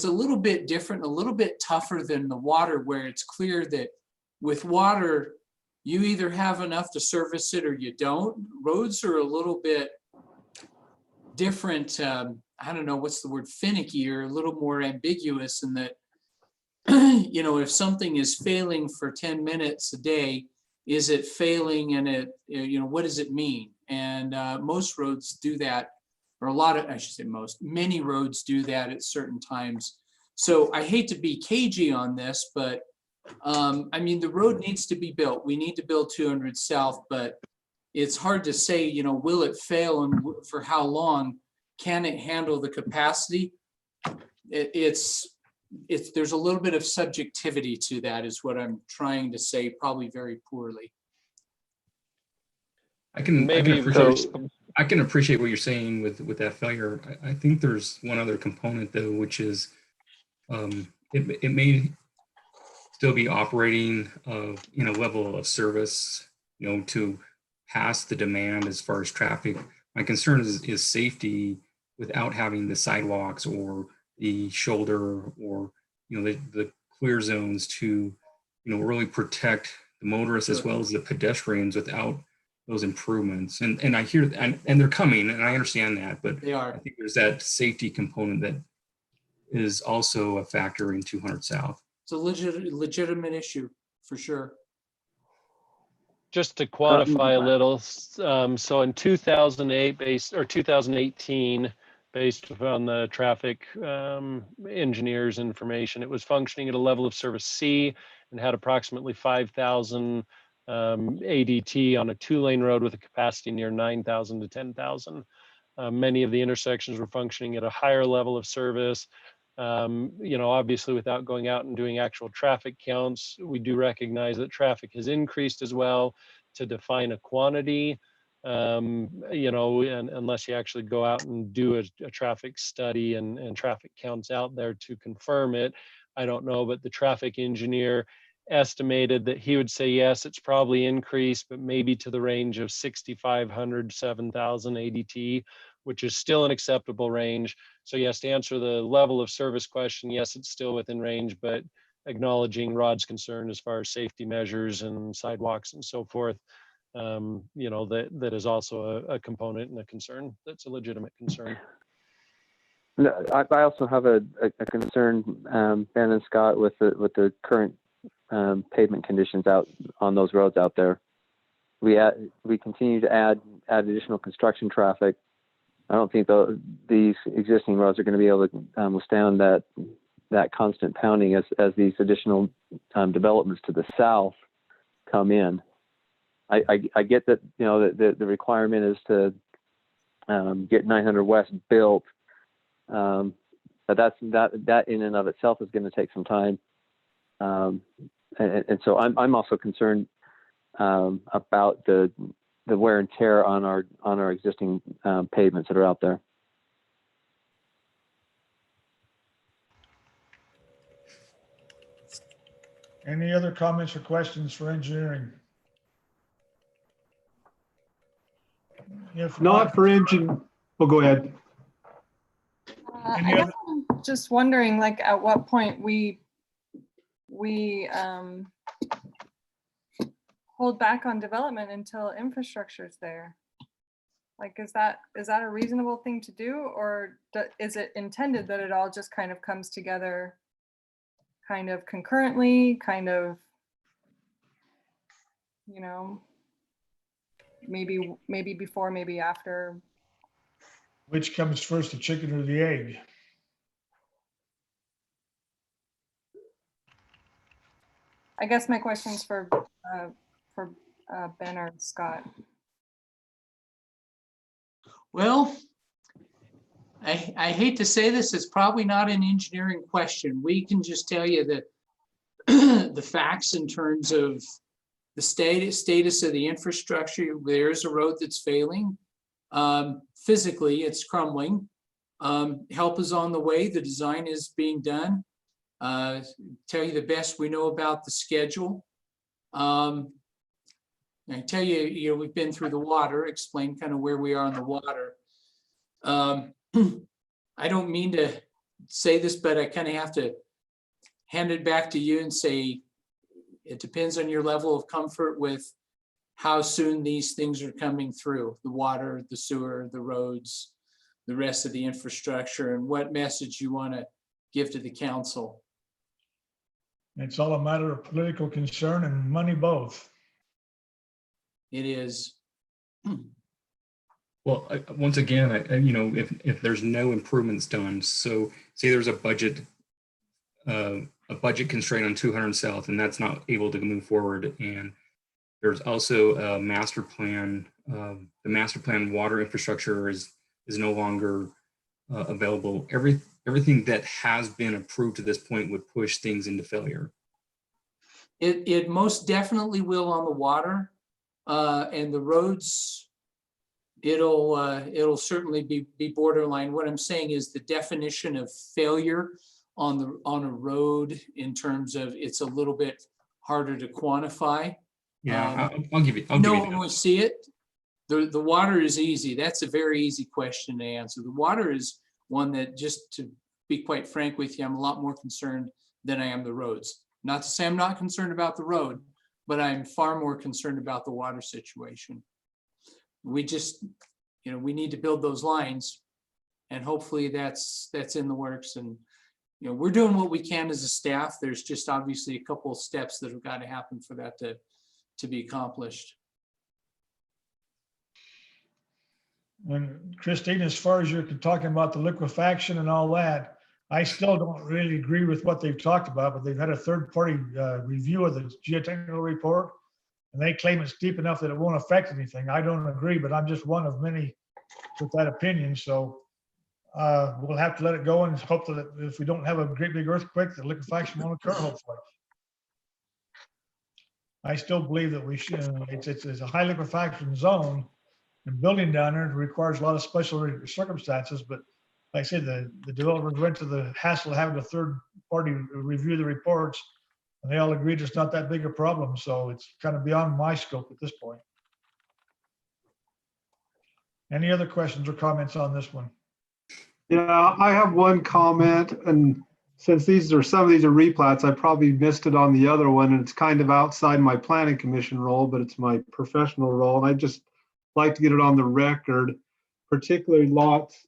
a little bit different, a little bit tougher than the water, where it's clear that with water, you either have enough to service it or you don't. Roads are a little bit different. I don't know, what's the word, finicky, or a little more ambiguous in that, if something is failing for 10 minutes a day, is it failing, and what does it mean? And most roads do that, or many roads do that at certain times. So I hate to be cagey on this, but I mean, the road needs to be built. We need to build 200 South, but it's hard to say, will it fail and for how long? Can it handle the capacity? There's a little bit of subjectivity to that, is what I'm trying to say, probably very poorly. I can appreciate what you're saying with that failure. I think there's one other component though, which is it may still be operating in a level of service, to pass the demand as far as traffic. My concern is safety without having the sidewalks or the shoulder or the clear zones to really protect the motorists as well as the pedestrians without those improvements. And I hear and they're coming, and I understand that, but they are. I think there's that safety component that is also a factor in 200 South. It's a legitimate issue for sure. Just to quantify a little, so in 2018, based upon the traffic engineers' information, it was functioning at a level of service C and had approximately 5,000 ADT on a 2-lane road with a capacity near 9,000 to 10,000. Many of the intersections were functioning at a higher level of service. Obviously without going out and doing actual traffic counts, we do recognize that traffic has increased as well. To define a quantity, and unless you actually go out and do a traffic study and traffic counts out there to confirm it, I don't know, but the traffic engineer estimated that he would say, yes, it's probably increased, but maybe to the range of 6,500, 7,000 ADT, which is still an acceptable range. So yes, to answer the level of service question, yes, it's still within range, but acknowledging Rod's concern as far as safety measures and sidewalks and so forth, that is also a component and a concern. That's a legitimate concern. I also have a concern, Ben and Scott, with the current pavement conditions out on those roads out there. We continue to add additional construction traffic, I don't think these existing roads are going to be able to withstand that constant pounding as these additional developments to the south come in. I get that, you know, the requirement is to get 900 West built, but that in and of itself is going to take some time, and so I'm also concerned about the wear and tear on our existing pavements that are out there. Any other comments or questions for engineering? If Not for engine, well, go ahead. I guess I'm just wondering, like, at what point we hold back on development until infrastructure is there. Like, is that a reasonable thing to do, or is it intended that it all just kind of comes together kind of concurrently, kind of, you know, maybe before, maybe after? Which comes first, the chicken or the egg? I guess my question's for Ben or Scott. Well, I hate to say this, it's probably not an engineering question. We can just tell you that the facts in terms of the status of the infrastructure. There's a road that's failing. Physically, it's crumbling. Help is on the way. The design is being done. Tell you the best we know about the schedule. I tell you, we've been through the water, explain kind of where we are on the water. I don't mean to say this, but I kind of have to hand it back to you and say, it depends on your level of comfort with how soon these things are coming through, the water, the sewer, the roads, the rest of the infrastructure, and what message you want to give to the council. It's all a matter of political concern and money both. It is. Well, once again, if there's no improvements done, so say there's a budget constraint on 200 South, and that's not able to move forward, and there's also a master plan. The master plan water infrastructure is no longer available. Everything that has been approved to this point would push things into failure. It most definitely will on the water, and the roads. It'll certainly be borderline. What I'm saying is the definition of failure on a road in terms of it's a little bit harder to quantify. Yeah, I'll give you. No one will see it. The water is easy. That's a very easy question to answer. The water is one that, just to be quite frank with you, I'm a lot more concerned than I am the roads. Not to say I'm not concerned about the road, but I'm far more concerned about the water situation. We just, we need to build those lines, and hopefully that's in the works. And we're doing what we can as a staff. There's just obviously a couple of steps that have got to happen for that to be accomplished. And Christine, as far as you're talking about the liquefaction and all that, I still don't really agree with what they've talked about, but they've had a third-party review of the geotechnical report, and they claim it's deep enough that it won't affect anything. I don't agree, but I'm just one of many with that opinion. So we'll have to let it go and hope that if we don't have a great big earthquake, the liquefaction won't occur, hopefully. I still believe that we should, it's a high liquefaction zone, and building down there requires a lot of special circumstances, but like I said, the developers went to the hassle of having a third party review the reports, and they all agreed it's not that big a problem. So it's kind of beyond my scope at this point. Any other questions or comments on this one? Yeah, I have one comment, and since some of these are replats, I probably missed it on the other one, and it's kind of outside my planning commission role, but it's my professional role, and I just like to get it on the record, particularly lots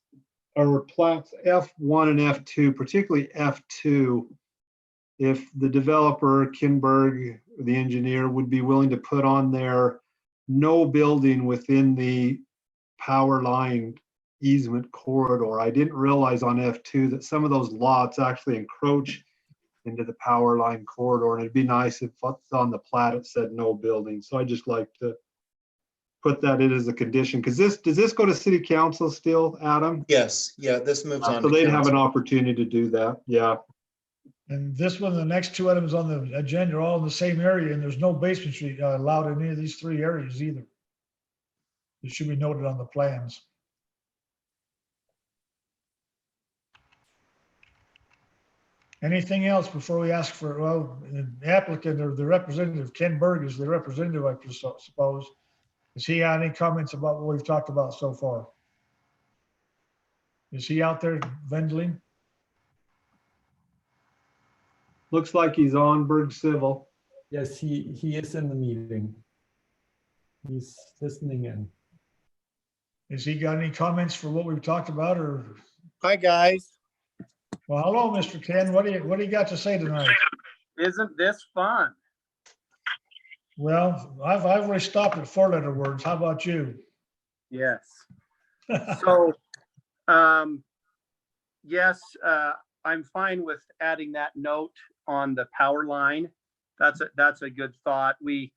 or plats F1 and F2, particularly F2. If the developer, Kinberg, the engineer, would be willing to put on there no building within the power line easement corridor. I didn't realize on F2 that some of those lots actually encroach into the power line corridor, and it'd be nice if on the plat it said no building. So I just like to put that in as a condition, because does this go to city council still, Adam? Yes, yeah, this moves on. So to they'd have an council. opportunity to do that, yeah. And this one, the next two items on the agenda are all in the same area, and there's no basement street allowed in any of these three areas either. It should be noted on the plans. Anything else before we ask for, well, the applicant or the representative, Ken Berg is the representative, I suppose. Does he have any comments about what we've talked about so far? Is he out there vending? Looks like he's on Berg Civil. Yes, he is in the meeting. He's listening in. Has he got any comments for what we've talked about, or? Hi, guys. Well, hello, Mr. Ken. What do you got to say tonight? Isn't this fun? Well, I've already stopped at 4-letter words. How about you? Yes. So, yes, I'm fine with adding that note on the power line. That's a good thought. We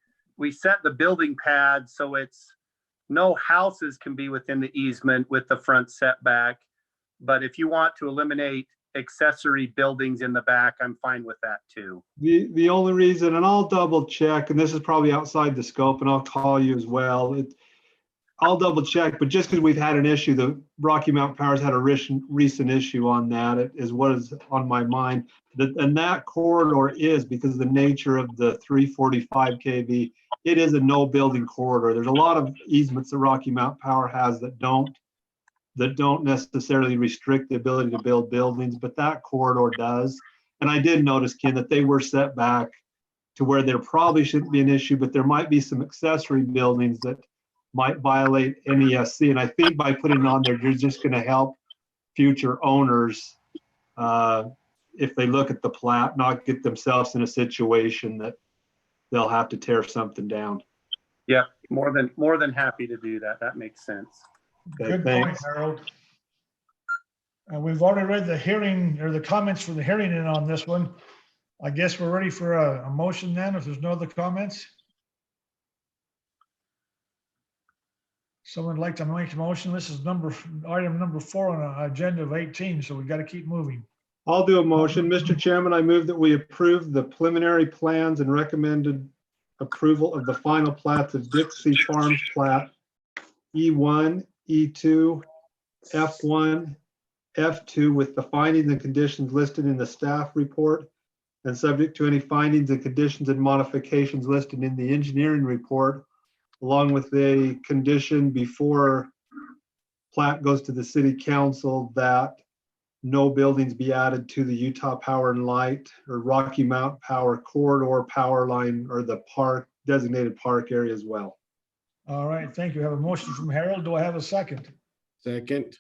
set the building pad so it's no houses can be within the easement with the front setback. But if you want to eliminate accessory buildings in the back, I'm fine with that too. The only reason, and I'll double check, and this is probably outside the scope, and I'll call you as well. I'll double check, but just because we've had an issue, the Rocky Mountain Power's had a recent issue on that. It is what is on my mind. And that corridor is, because of the nature of the 345 kV, it is a no building corridor. There's a lot of easements that Rocky Mountain Power has that don't necessarily restrict the ability to build buildings, but that corridor does. And I did notice, Ken, that they were set back to where there probably shouldn't be an issue, but there might be some accessory buildings that might violate NESC. And I think by putting it on there, you're just going to help future owners, if they look at the plat, not get themselves in a situation that they'll have to tear something down. Yeah, more than happy to do that. That makes sense. Okay, Good thanks. point, Harold. And we've already read the hearing or the comments for the hearing in on this one. I guess we're ready for a motion then, if there's no other comments. Someone would like to make a motion. This is item number 4 on our agenda of 18, so we got to keep moving. I'll do a motion. Mr. Chairman, I move that we approve the preliminary plans and recommended approval of the final plats of Dixie Farms plat E1, E2, F1, F2 with the findings and conditions listed in the staff report and subject to any findings and conditions and modifications listed in the engineering report, along with a condition before plat goes to the city council that no buildings be added to the Utah Power and Light or Rocky Mountain Power corridor power line or the park designated park area as well. All right, thank you. I have a motion from Harold. Do I have a second? Second,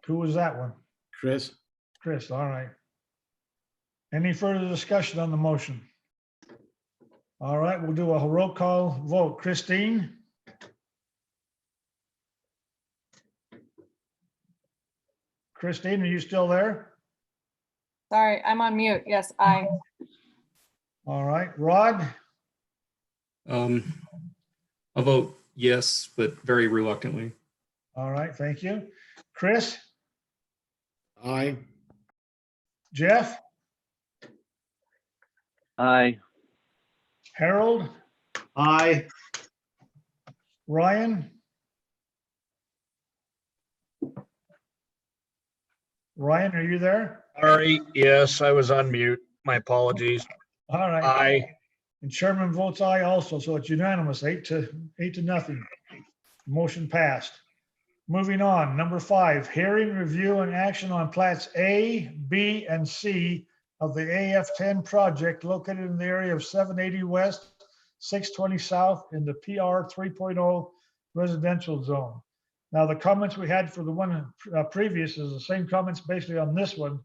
Who was that one? Chris. Chris, all right. Any further discussion on the motion? All right, we'll do a roll call vote. Christine? Christine, are you still there? Sorry, I'm on mute. Yes, I. All right, Rod? I'll vote yes, but very reluctantly. All right, thank you. Chris? Aye. Jeff? Aye. Harold? Aye. Ryan? Ryan, are you there? Sorry, yes, I was on mute. My apologies. All right. Aye. And Chairman votes aye also, so it's unanimous, 8-0. Motion passed. Moving on, number 5, hearing, review, and action on plats A, B, and C of the AF10 project located in the area of 780 West, 620 South in the PR 3.0 residential zone. Now, the comments we had for the one previous is the same comments basically on this one.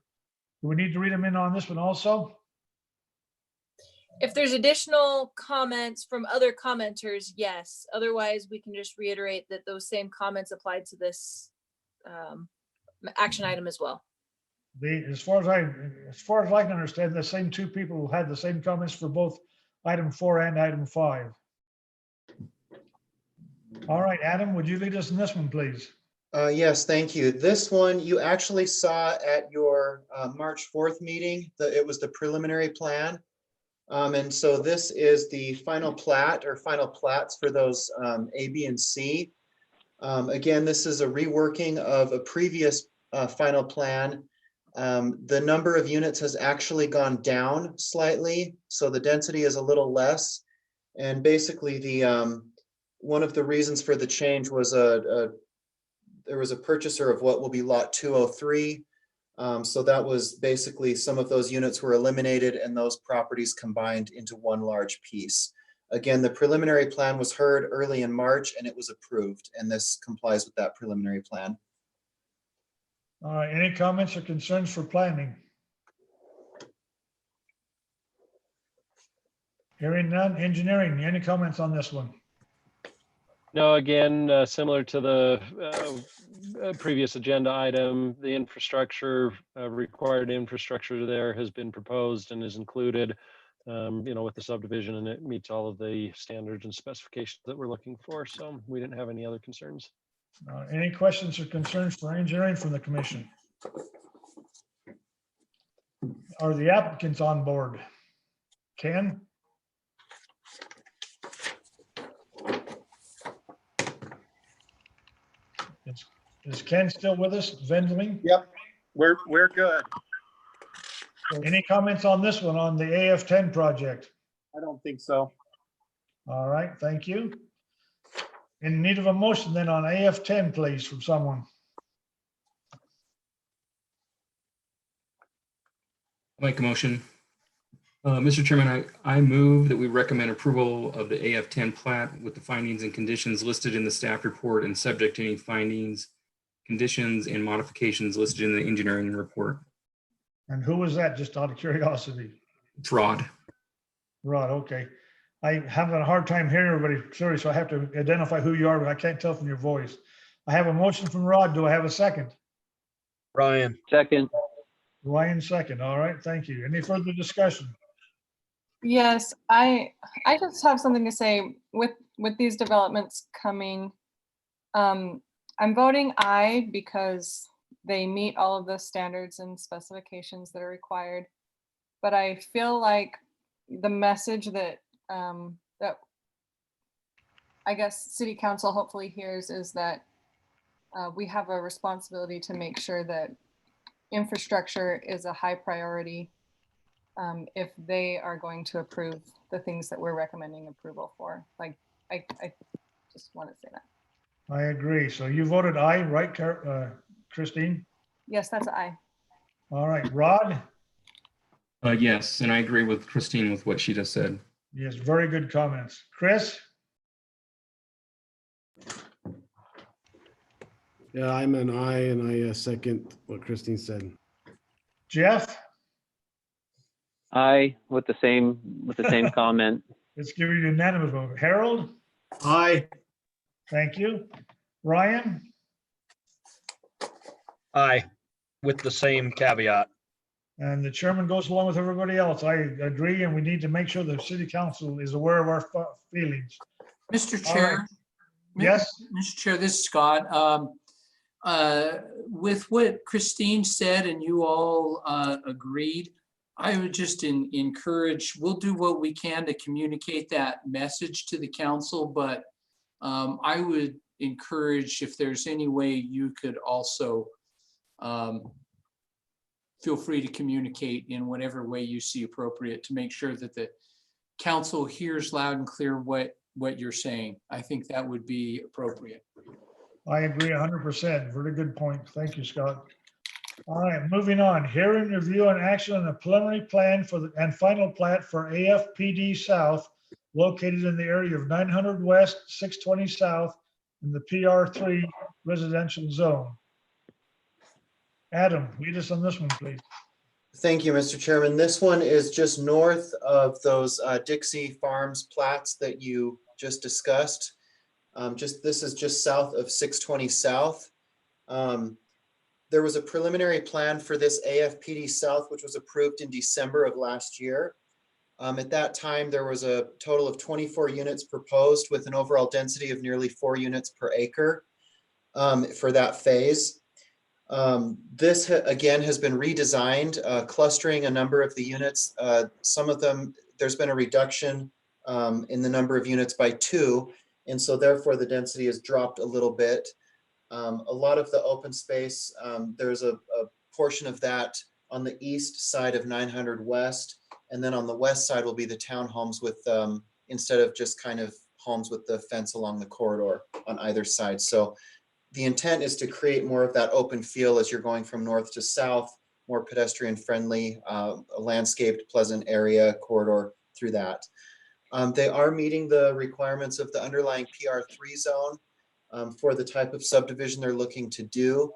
Do we need to read them in on this one also? If there's additional comments from other commenters, yes. Otherwise, we can just reiterate that those same comments applied to this action item as well. As far as I can understand, the same two people who had the same comments for both item 4 and item 5. All right, Adam, would you lead us in this one, please? Yes, thank you. This one you actually saw at your March 4th meeting. It was the preliminary plan. And so this is the final plat or final plats for those A, B, and C. Again, this is a reworking of a previous final plan. The number of units has actually gone down slightly, so the density is a little less. And basically, the one of the reasons for the change was there was a purchaser of what will be lot 203. So that was basically some of those units were eliminated and those properties combined into one large piece. Again, the preliminary plan was heard early in March and it was approved, and this complies with that preliminary plan. All right, any comments or concerns for planning? Hearing none. Engineering, any comments on this one? No, again, similar to the previous agenda item, the infrastructure, required infrastructure there has been proposed and is included, with the subdivision, and it meets all of the standards and specifications that we're looking for. So we didn't have any other concerns. Any questions or concerns for engineering from the commission? Are the applicants on board? Ken? Is Ken still with us, Vendling? Yep, we're good. Any comments on this one, on the AF10 project? I don't think so. All right, thank you. In need of a motion then on AF10, please, from someone. I'll make a motion. Mr. Chairman, I move that we recommend approval of the AF10 plat with the findings and conditions listed in the staff report and subject to any findings, conditions, and modifications listed in the engineering report. And who was that, just out of curiosity? It's Rod. Rod, okay. I have a hard time hearing everybody, sorry, so I have to identify who you are, but I can't tell from your voice. I have a motion from Rod. Do I have a second? Ryan. Second. Ryan, second. All right, thank you. Any further discussion? Yes, I just have something to say with these developments coming. I'm voting aye because they meet all of the standards and specifications that are required. But I feel like the message that that I guess City Council hopefully hears is that we have a responsibility to make sure that infrastructure is a high priority if they are going to approve the things that we're recommending approval for. Like, I just want to say that. I agree. So you voted aye, right, Christine? Yes, that's aye. All right, Rod? Yes, and I agree with Christine with what she just said. Yes, very good comments. Chris? Yeah, I'm an aye, and I second what Christine said. Jeff? Aye, with the same comment. Let's give you a unanimous vote. Harold? Aye. Thank you. Ryan? Aye, with the same caveat. And the chairman goes along with everybody else. I agree, and we need to make sure the city council is aware of our feelings. Mr. All Chair. right. Yes? Mr. Chair, this is Scott. With what Christine said and you all agreed, I would just encourage, we'll do what we can to communicate that message to the council, but I would encourage, if there's any way you could also feel free to communicate in whatever way you see appropriate to make sure that the council hears loud and clear what you're saying. I think that would be appropriate. I agree 100%. Very good point. Thank you, Scott. All right, moving on. Hearing, review, and action on the preliminary plan for and final plat for AFPD South, located in the area of 900 West, 620 South, in the PR3 residential zone. Adam, lead us on this one, please. Thank you, Mr. Chairman. This one is just north of those Dixie Farms plats that you just discussed. This is just south of 620 South. There was a preliminary plan for this AFPD South, which was approved in December of last year. At that time, there was a total of 24 units proposed with an overall density of nearly 4 units per acre for that phase. This again has been redesigned, clustering a number of the units. Some of them, there's been a reduction in the number of units by 2, and so therefore the density has dropped a little bit. A lot of the open space, there's a portion of that on the east side of 900 West, and then on the west side will be the townhomes with, instead of just kind of homes with the fence along the corridor on either side. So the intent is to create more of that open feel as you're going from north to south, more pedestrian friendly, a landscaped, pleasant area corridor through that. They are meeting the requirements of the underlying PR3 zone for the type of subdivision they're looking to do.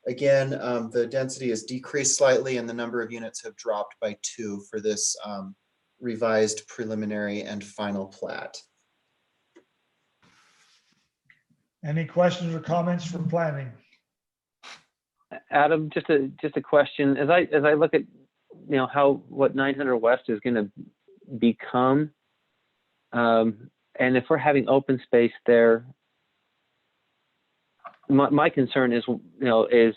Again, the density has decreased slightly and the number of units have dropped by 2 for this revised preliminary and final plat. Any questions or comments from planning? Adam, just a question. As I look at, what 900 West is going to become, and if we're having open space there, my concern is, is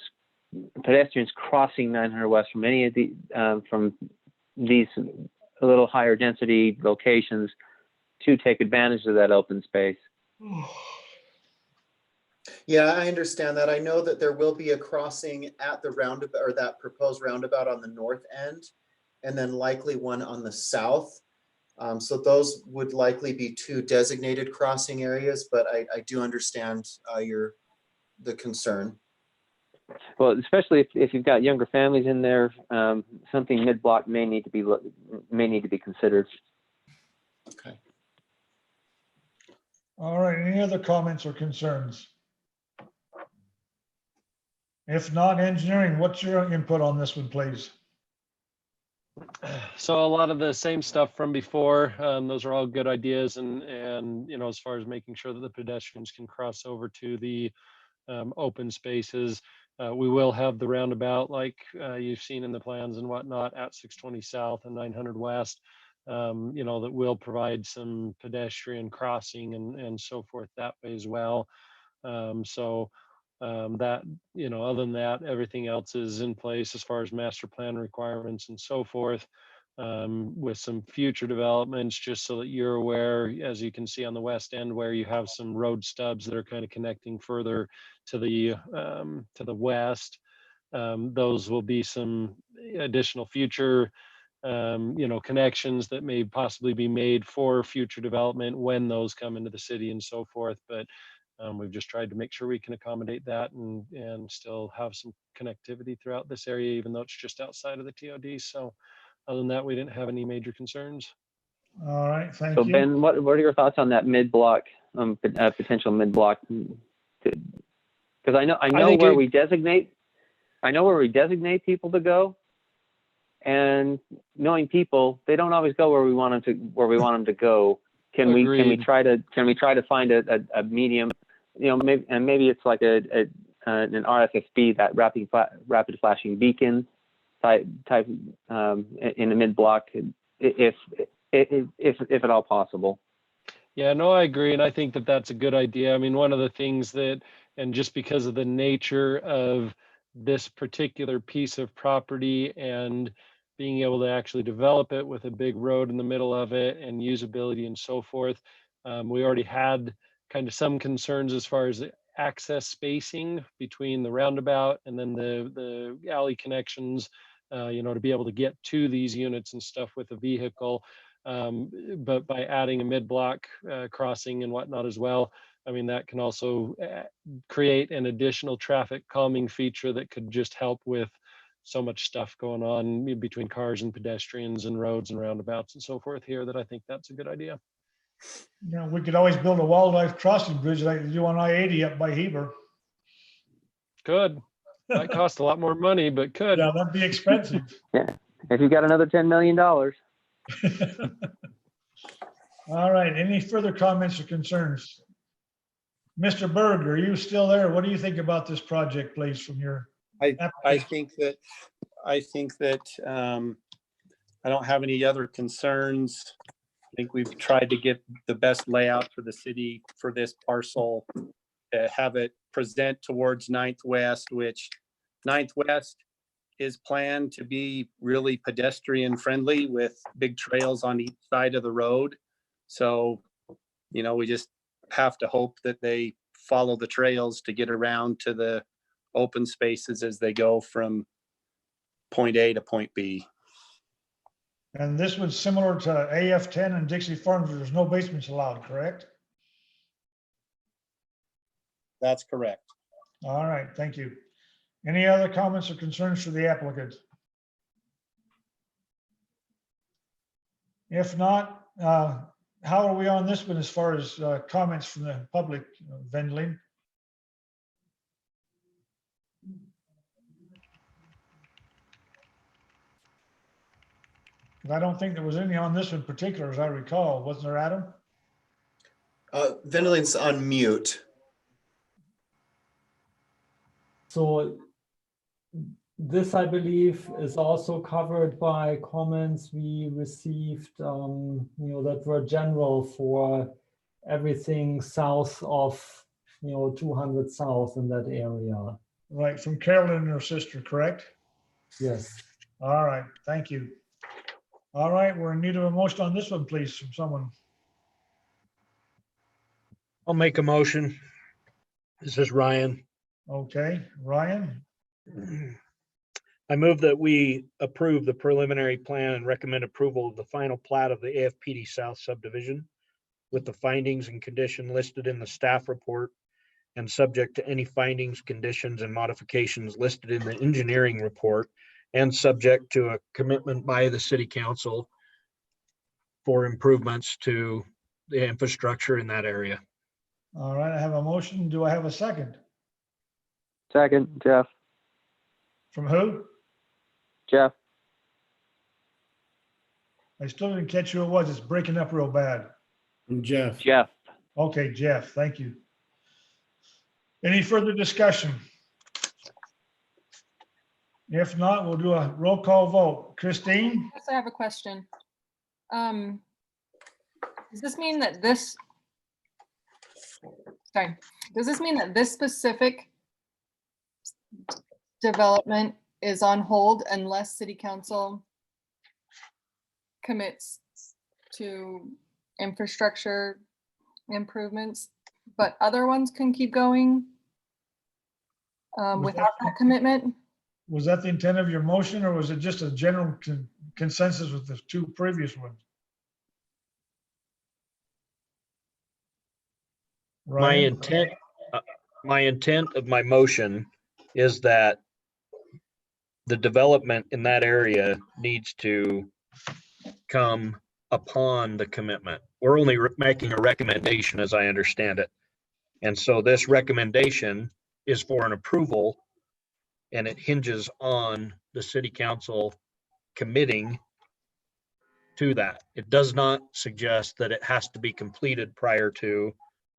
pedestrians crossing 900 West from any of the from these a little higher density locations to take advantage of that open space. Yeah, I understand that. I know that there will be a crossing at the roundabout, or that proposed roundabout on the north end, and then likely one on the south. So those would likely be 2 designated crossing areas, but I do understand the concern. Well, especially if you've got younger families in there, something mid-block may need to be considered. Okay. All right, any other comments or concerns? If not, engineering, what's your input on this one, please? So a lot of the same stuff from before. Those are all good ideas, and as far as making sure that the pedestrians can cross over to the open spaces, we will have the roundabout like you've seen in the plans and whatnot at 620 South and 900 West. That will provide some pedestrian crossing and so forth that way as well. That, other than that, everything else is in place as far as master plan requirements and so forth, with some future developments, just so that you're aware, as you can see on the west end, where you have some road stubs that are kind of connecting further to the west. Those will be some additional future connections that may possibly be made for future development when those come into the city and so forth. But we've just tried to make sure we can accommodate that and still have some connectivity throughout this area, even though it's just outside of the TOD. So other than that, we didn't have any major concerns. All right, thank you. you. So Ben, what are your thoughts on that mid-block, potential mid-block? Because I know where we designate people to go, and knowing people, they don't always go where we want them to go. Can we try to find a medium? Maybe it's like an RFSB, that rapid flashing beacon type in the mid block, if at all possible. Yeah, no, I agree, and I think that that's a good idea. I mean, one of the things that, and just because of the nature of this particular piece of property and being able to actually develop it with a big road in the middle of it and usability and so forth, we already had kind of some concerns as far as the access spacing between the roundabout and then the alley connections, to be able to get to these units and stuff with a vehicle. But by adding a mid-block crossing and whatnot as well, I mean, that can also create an additional traffic calming feature that could just help with so much stuff going on between cars and pedestrians and roads and roundabouts and so forth here, that I think that's a good idea. We could always build a wildlife crossing bridge like they do on I-80 up by Heber. Could. Might cost a lot more money, but could. Yeah, that'd be expensive. Yeah, if you got another $10 million. All right, any further comments or concerns? Mr. Berg, are you still there? What do you think about this project, please, from your? I think that I don't have any other concerns. I think we've tried to get the best layout for the city for this parcel, to have it present towards 9th West, which 9th West is planned to be really pedestrian friendly with big trails on each side of the road. So, you know, we just have to hope that they follow the trails to get around to the open spaces as they go from point A to point B. And this was similar to AF10 and Dixie Farms. There's no basements allowed, correct? That's correct. All right, thank you. Any other comments or concerns for the applicant? If not, how are we on this one as far as comments from the public, Vendlin? I don't think there was any on this in particular, as I recall. Wasn't there, Adam? Vendelin's on mute. So this, I believe, is also covered by comments we received, that were general for everything south of, 200 south in that area. Right, from Carolyn and her sister, correct? Yes. All right, thank you. All right, we're in need of a motion on this one, please, from someone. I'll make a motion. This is Ryan. Okay, Ryan, I move that we approve the preliminary plan and recommend approval of the final plat of the AFPD South subdivision with the findings and condition listed in the staff report and subject to any findings, conditions, and modifications listed in the engineering report and subject to a commitment by the city council for improvements to the infrastructure in that area. all right, I have a motion. Do I have a second? Second, Jeff. From who? Jeff. I still didn't catch who it was. It's breaking up real bad. From Jeff. Jeff. Okay, Jeff, thank you. Any further discussion? If not, we'll do a roll call vote. Christine? Yes, I have a question. Does this mean that this specific development is on hold unless city council commits to infrastructure improvements, but other ones can keep going without that commitment? Was that the intent of your motion, or was it just a general consensus with the two previous ones? My intent of my motion is that the development in that area needs to come upon the commitment. We're only making a recommendation, as I understand it. And so this recommendation is for an approval, and it hinges on the city council committing to that. It does not suggest that it has to be completed prior to,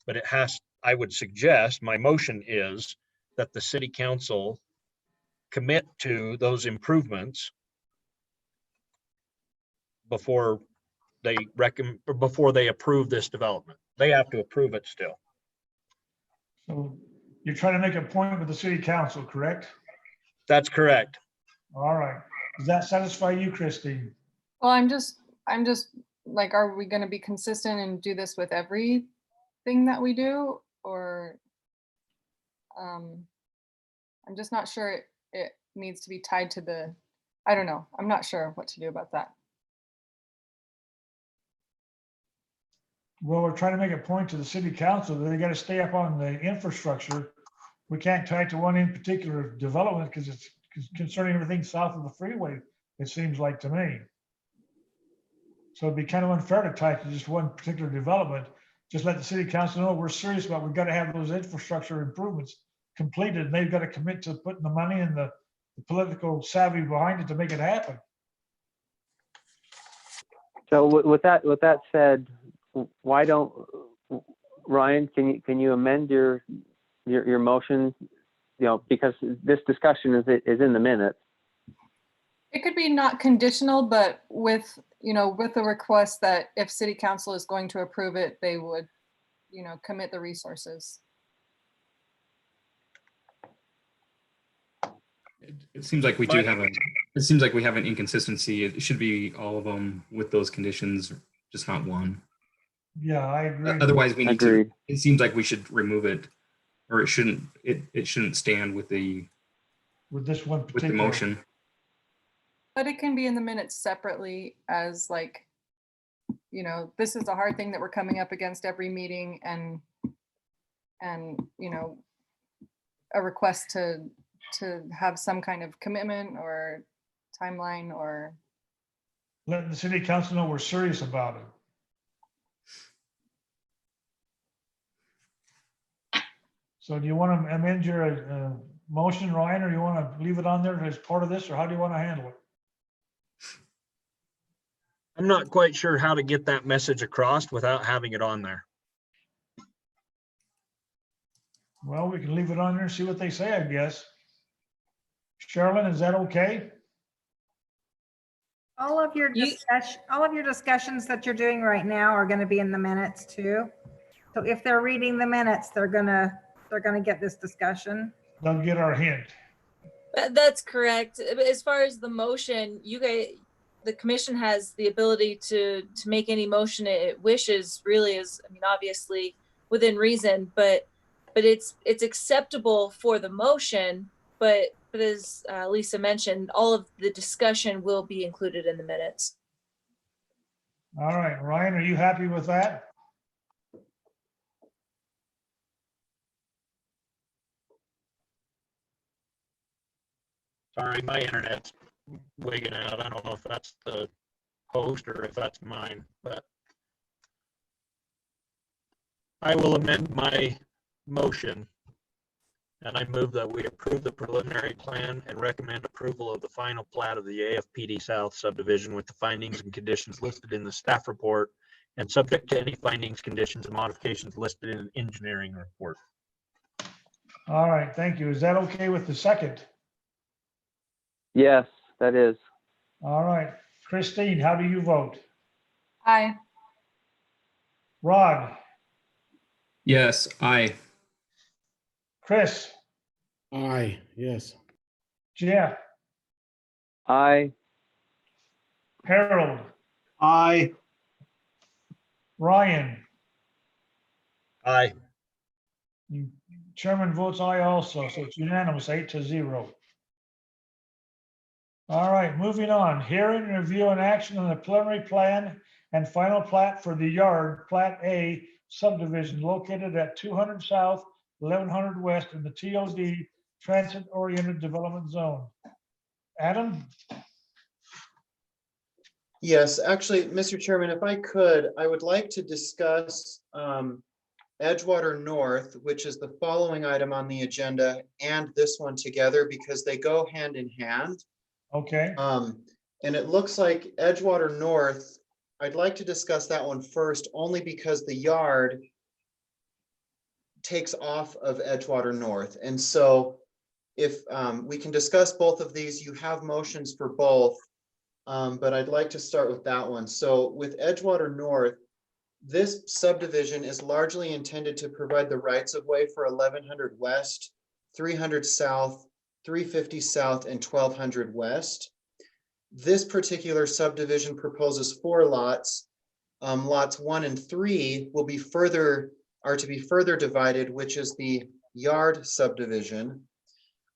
but it has, I would suggest, my motion is that the city council commit to those improvements before they approve this development. They have to approve it still. So you're trying to make a point with the city council, correct? That's correct. All right. Does that satisfy you, Christine? Well, I'm just like, are we going to be consistent and do this with everything that we do, or I'm just not sure it needs to be tied to the, I don't know. I'm not sure what to do about that. Well, we're trying to make a point to the city council that they got to stay up on the infrastructure. We can't tie it to one in particular development because it's concerning everything south of the freeway, it seems like to me. So it'd be kind of unfair to tie it to just one particular development. Just let the city council know we're serious about, we've got to have those infrastructure improvements completed, and they've got to commit to putting the money and the political savvy behind it to make it happen. So with that said, why don't Ryan, can you amend your motion? You know, because this discussion is in the minutes. It could be not conditional, but with, you know, with the request that if city council is going to approve it, they would, you know, commit the resources. It seems like we do have it seems like we have an inconsistency. It should be all of them with those conditions, just not one. Yeah, I agree. Otherwise, we need Agreed. to, it seems like we should remove it, or it shouldn't stand with With this one the particular. motion. But it can be in the minutes separately as like, you know, this is a hard thing that we're coming up against every meeting, and you know, a request to have some kind of commitment or timeline or. Let the city council know we're serious about it. So do you want to amend your motion, Ryan, or you want to leave it on there as part of this, or how do you want to handle it? I'm not quite sure how to get that message across without having it on there. Well, we can leave it on there and see what they say, I guess. Sherilyn, is that okay? All of your discussions that you're doing right now are going to be in the minutes too. So if they're reading the minutes, they're gonna get this discussion. They'll get our hint. That's correct. As far as the motion, you guys, the commission has the ability to make any motion it wishes, really is, I mean, obviously within reason, but it's acceptable for the motion, but as Lisa mentioned, all of the discussion will be included in the minutes. All right, Ryan, are you happy with that? Sorry, my internet's wigging out. I don't know if that's the host or if that's mine, but I will amend my motion. And I move that we approve the preliminary plan and recommend approval of the final plat of the AFPD South subdivision with the findings and conditions listed in the staff report and subject to any findings, conditions, and modifications listed in the engineering report. All right, thank you. Is that okay with the second? Yes, that is. All right, Christine, how do you vote? Aye. Rod, Yes, aye. Chris, Aye, yes. Jeff, Aye. Harold, Aye. Ryan. Aye. Chairman votes aye also, so it's unanimous, 8-0. All right, moving on. Hearing, review, and action on the preliminary plan and final plat for the yard, Plat A subdivision located at 200 South, 1100 West in the TOD Transit Oriented Development Zone. Adam? Yes, actually, Mr. Chairman, if I could, I would like to discuss Edgewater North, which is the following item on the agenda, and this one together because they go hand in hand. Okay. And it looks like Edgewater North, I'd like to discuss that one first, only because the yard takes off of Edgewater North. And so if we can discuss both of these, you have motions for both, but I'd like to start with that one. So with Edgewater North, this subdivision is largely intended to provide the rights of way for 1100 West, 300 South, 350 South, and 1200 West. This particular subdivision proposes 4 lots. Lots 1 and 3 will be are to be further divided, which is the yard subdivision.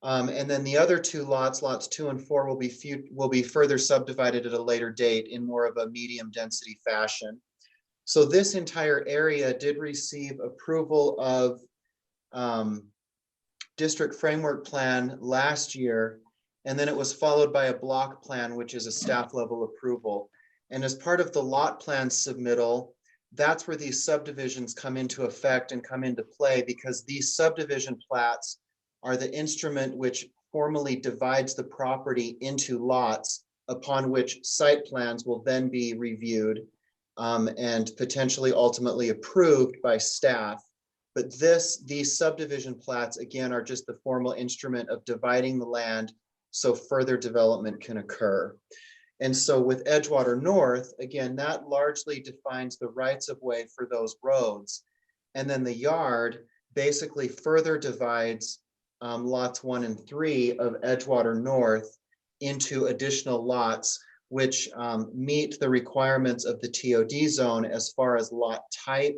And then the other 2 lots, lots 2 and 4, will be further subdivided at a later date in more of a medium density fashion. So this entire area did receive approval of district framework plan last year, and then it was followed by a block plan, which is a staff level approval. And as part of the lot plan submittal, that's where these subdivisions come into effect and come into play, because these subdivision plats are the instrument which formally divides the property into lots, upon which site plans will then be reviewed. and potentially ultimately approved by staff. But these subdivision plats, again, are just the formal instrument of dividing the land so further development can occur. And so with Edgewater North, again, that largely defines the rights of way for those roads. And then the yard basically further divides lots 1 and 3 of Edgewater North into additional lots, which meet the requirements of the TOD zone as far as lot type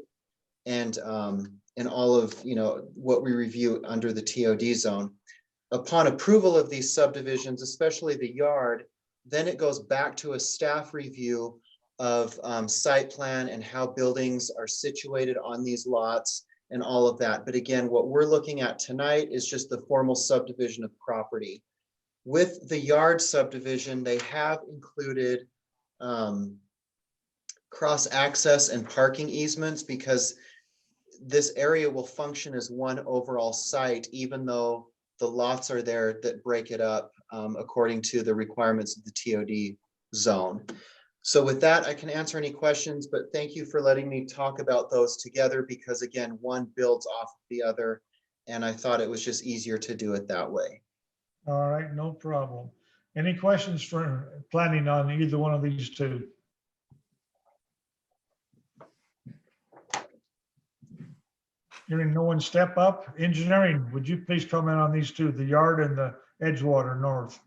and all of what we review under the TOD zone. Upon approval of these subdivisions, especially the yard, then it goes back to a staff review of site plan and how buildings are situated on these lots and all of that. But again, what we're looking at tonight is just the formal subdivision of property. With the yard subdivision, they have included cross access and parking easements because this area will function as one overall site, even though the lots are there that break it up according to the requirements of the TOD zone. So with that, I can answer any questions, but thank you for letting me talk about those together because again, one builds off of the other, and I thought it was just easier to do it that way. All right, no problem. Any questions for planning on either one of these two? Hearing no one step up. Engineering, would you please comment on these two, the yard and the Edgewater North?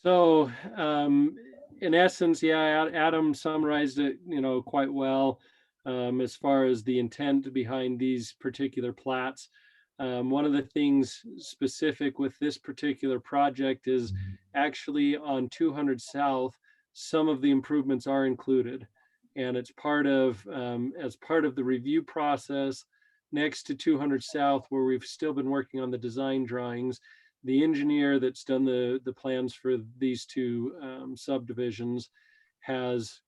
So in essence, yeah, Adam summarized it, quite well as far as the intent behind these particular plats. One of the things specific with this particular project is actually on 200 South, some of the improvements are included. And it's part of, as part of the review process next to 200 South, where we've still been working on the design drawings, the engineer that's done the plans for these two subdivisions has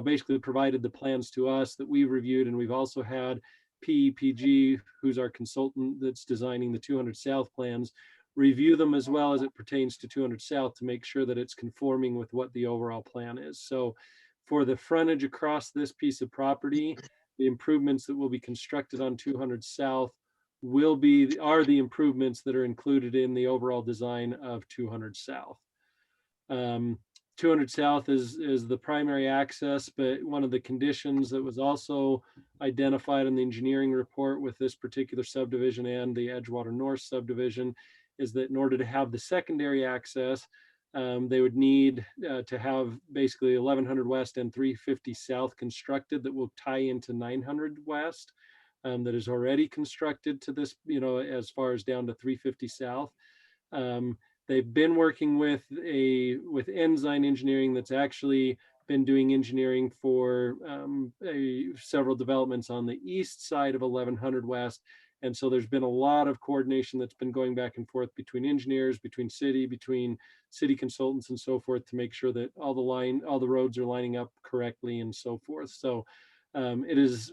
basically provided the plans to us that we've reviewed, and we've also had PEPG, who's our consultant that's designing the 200 South plans, review them as well as it pertains to 200 South to make sure that it's conforming with what the overall plan is. So for the frontage across this piece of property, the improvements that will be constructed on 200 South are the improvements that are included in the overall design of 200 South. 200 South is the primary access, but one of the conditions that was also identified in the engineering report with this particular subdivision and the Edgewater North subdivision is that in order to have the secondary access, they would need to have basically 1100 West and 350 South constructed that will tie into 900 West that is already constructed to this, as far as down to 350 South. They've been working with Ensign Engineering that's actually been doing engineering for several developments on the east side of 1100 West. And so there's been a lot of coordination that's been going back and forth between engineers, between city consultants and so forth to make sure that all the roads are lining up correctly and so forth. So it is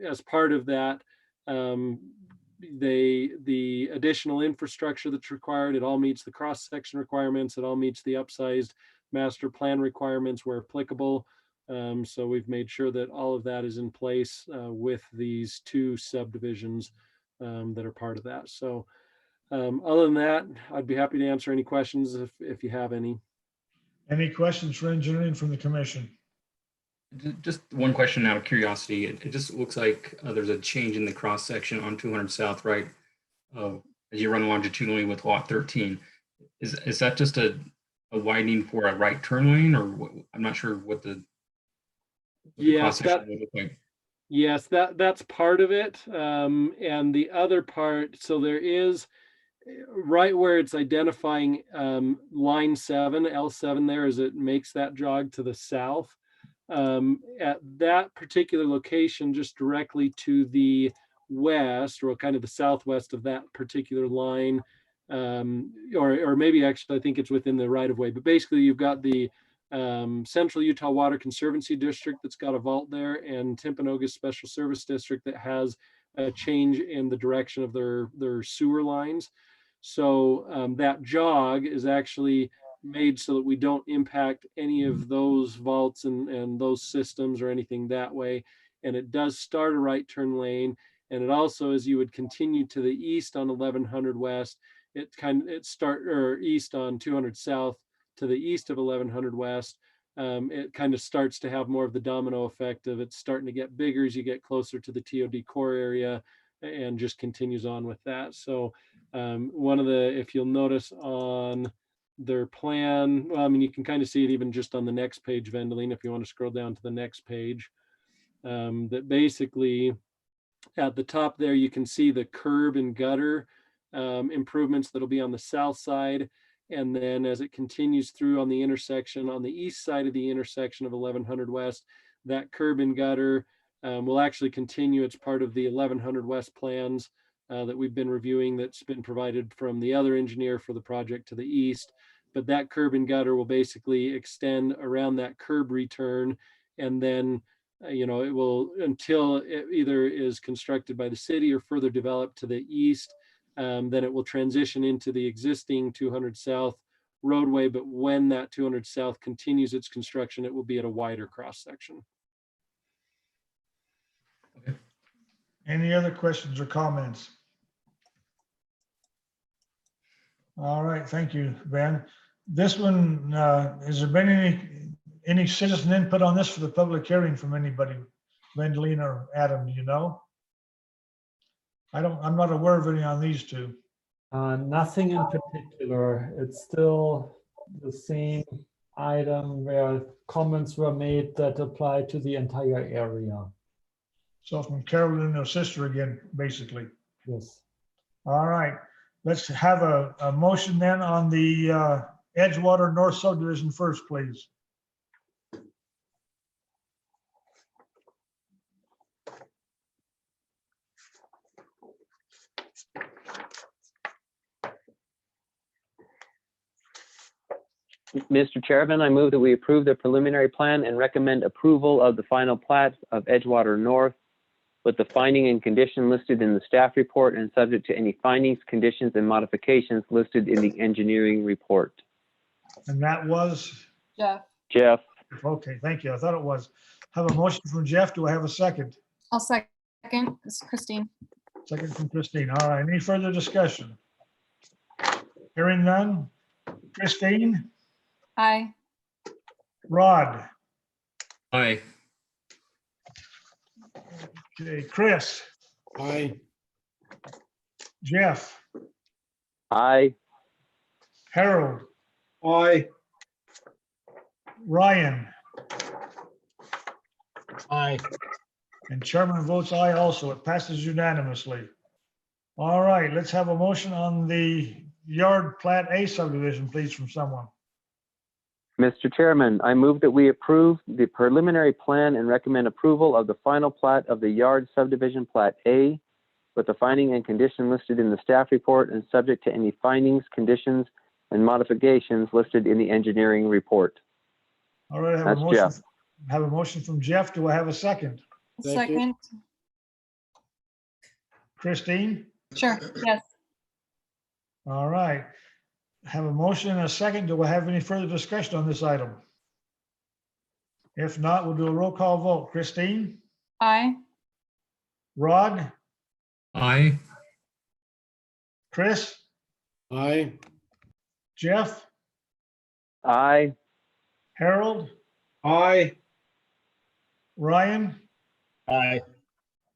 as part of that, the additional infrastructure that's required, it all meets the cross-section requirements, it all meets the upsized master plan requirements where applicable. So we've made sure that all of that is in place with these two subdivisions that are part of that. So other than that, I'd be happy to answer any questions if you have any. Any questions for engineering from the commission? Just one question out of curiosity. It just looks like there's a change in the cross section on 200 South, right? As you run longitudinally with lot 13. Is that just a widening for a right turn lane, or what? I'm not sure what the cross section would look like. Yes, that's part of it. And the other part, so there is right where it's identifying line 7, L7 there as it makes that jog to the south. At that particular location, just directly to the west, or kind of the southwest of that particular line, or maybe actually I think it's within the right of way, but basically you've got the Central Utah Water Conservancy District that's got a vault there, and Timpanogos Special Service District that has a change in the direction of their sewer lines. So that jog is actually made so that we don't impact any of those vaults and those systems or anything that way. And it does start a right turn lane. And it also, as you would continue to the east on 1100 West, east on 200 South to the east of 1100 West, it kind of starts to have more of the domino effect of it's starting to get bigger as you get closer to the TOD core area, and just continues on with that. So if you'll notice on their plan, well, I mean, you can kind of see it even just on the next page, Vendeline, if you want to scroll down to the next page, that basically at the top there, you can see the curb and gutter improvements that'll be on the south side. And then as it continues through on the intersection, on the east side of the intersection of 1100 West, that curb and gutter will actually continue. It's part of the 1100 West plans that we've been reviewing, that's been provided from the other engineer for the project to the east. But that curb and gutter will basically extend around that curb return, and then it will, until it either is constructed by the city or further developed to the east, then it will transition into the existing 200 South roadway. But when that 200 South continues its construction, it will be at a wider cross section. Any other questions or comments? All right, thank you, Ben. This one, has there been any citizen input on this for the public hearing from anybody? Vendeline or Adam, do you know? I'm not aware of any on these two. Nothing in particular. It's still the same item where comments were made that apply to the entire area. So from Carolyn, her sister again, basically. Yes. All right, let's have a motion then on the Edgewater North subdivision first, please. Mr. Chairman, I move that we approve the preliminary plan and recommend approval of the final plat of Edgewater North with the finding and condition listed in the staff report and subject to any findings, conditions, and modifications listed in the engineering report. And that was? Jeff. Okay, thank you. I thought it was. Have a motion from Jeff. Do I have a second? I'll second. This is Christine. Second from Christine. All right, any further discussion? Hearing none. Christine? Aye. Rod? Aye. Okay, Chris? Aye. Jeff? Aye. Harold? Aye. Ryan? Aye. And chairman votes aye also. It passes unanimously. All right, let's have a motion on the Yard Plat A subdivision, please, from someone. Mr. Chairman, I move that we approve the preliminary plan and recommend approval of the final plat of the Yard Subdivision Plat A with the finding and condition listed in the staff report and subject to any findings, conditions, and modifications listed in the engineering report. All right, That's Jeff. Have a motion from Jeff. Do I have a second? Second. Christine? Sure, yes. All right. Have a motion and a second. Do I have any further discussion on this item? If not, we'll do a roll call vote. Christine? Aye. Rod? Aye. Chris? Aye. Jeff? Aye. Harold? Aye. Ryan? Aye.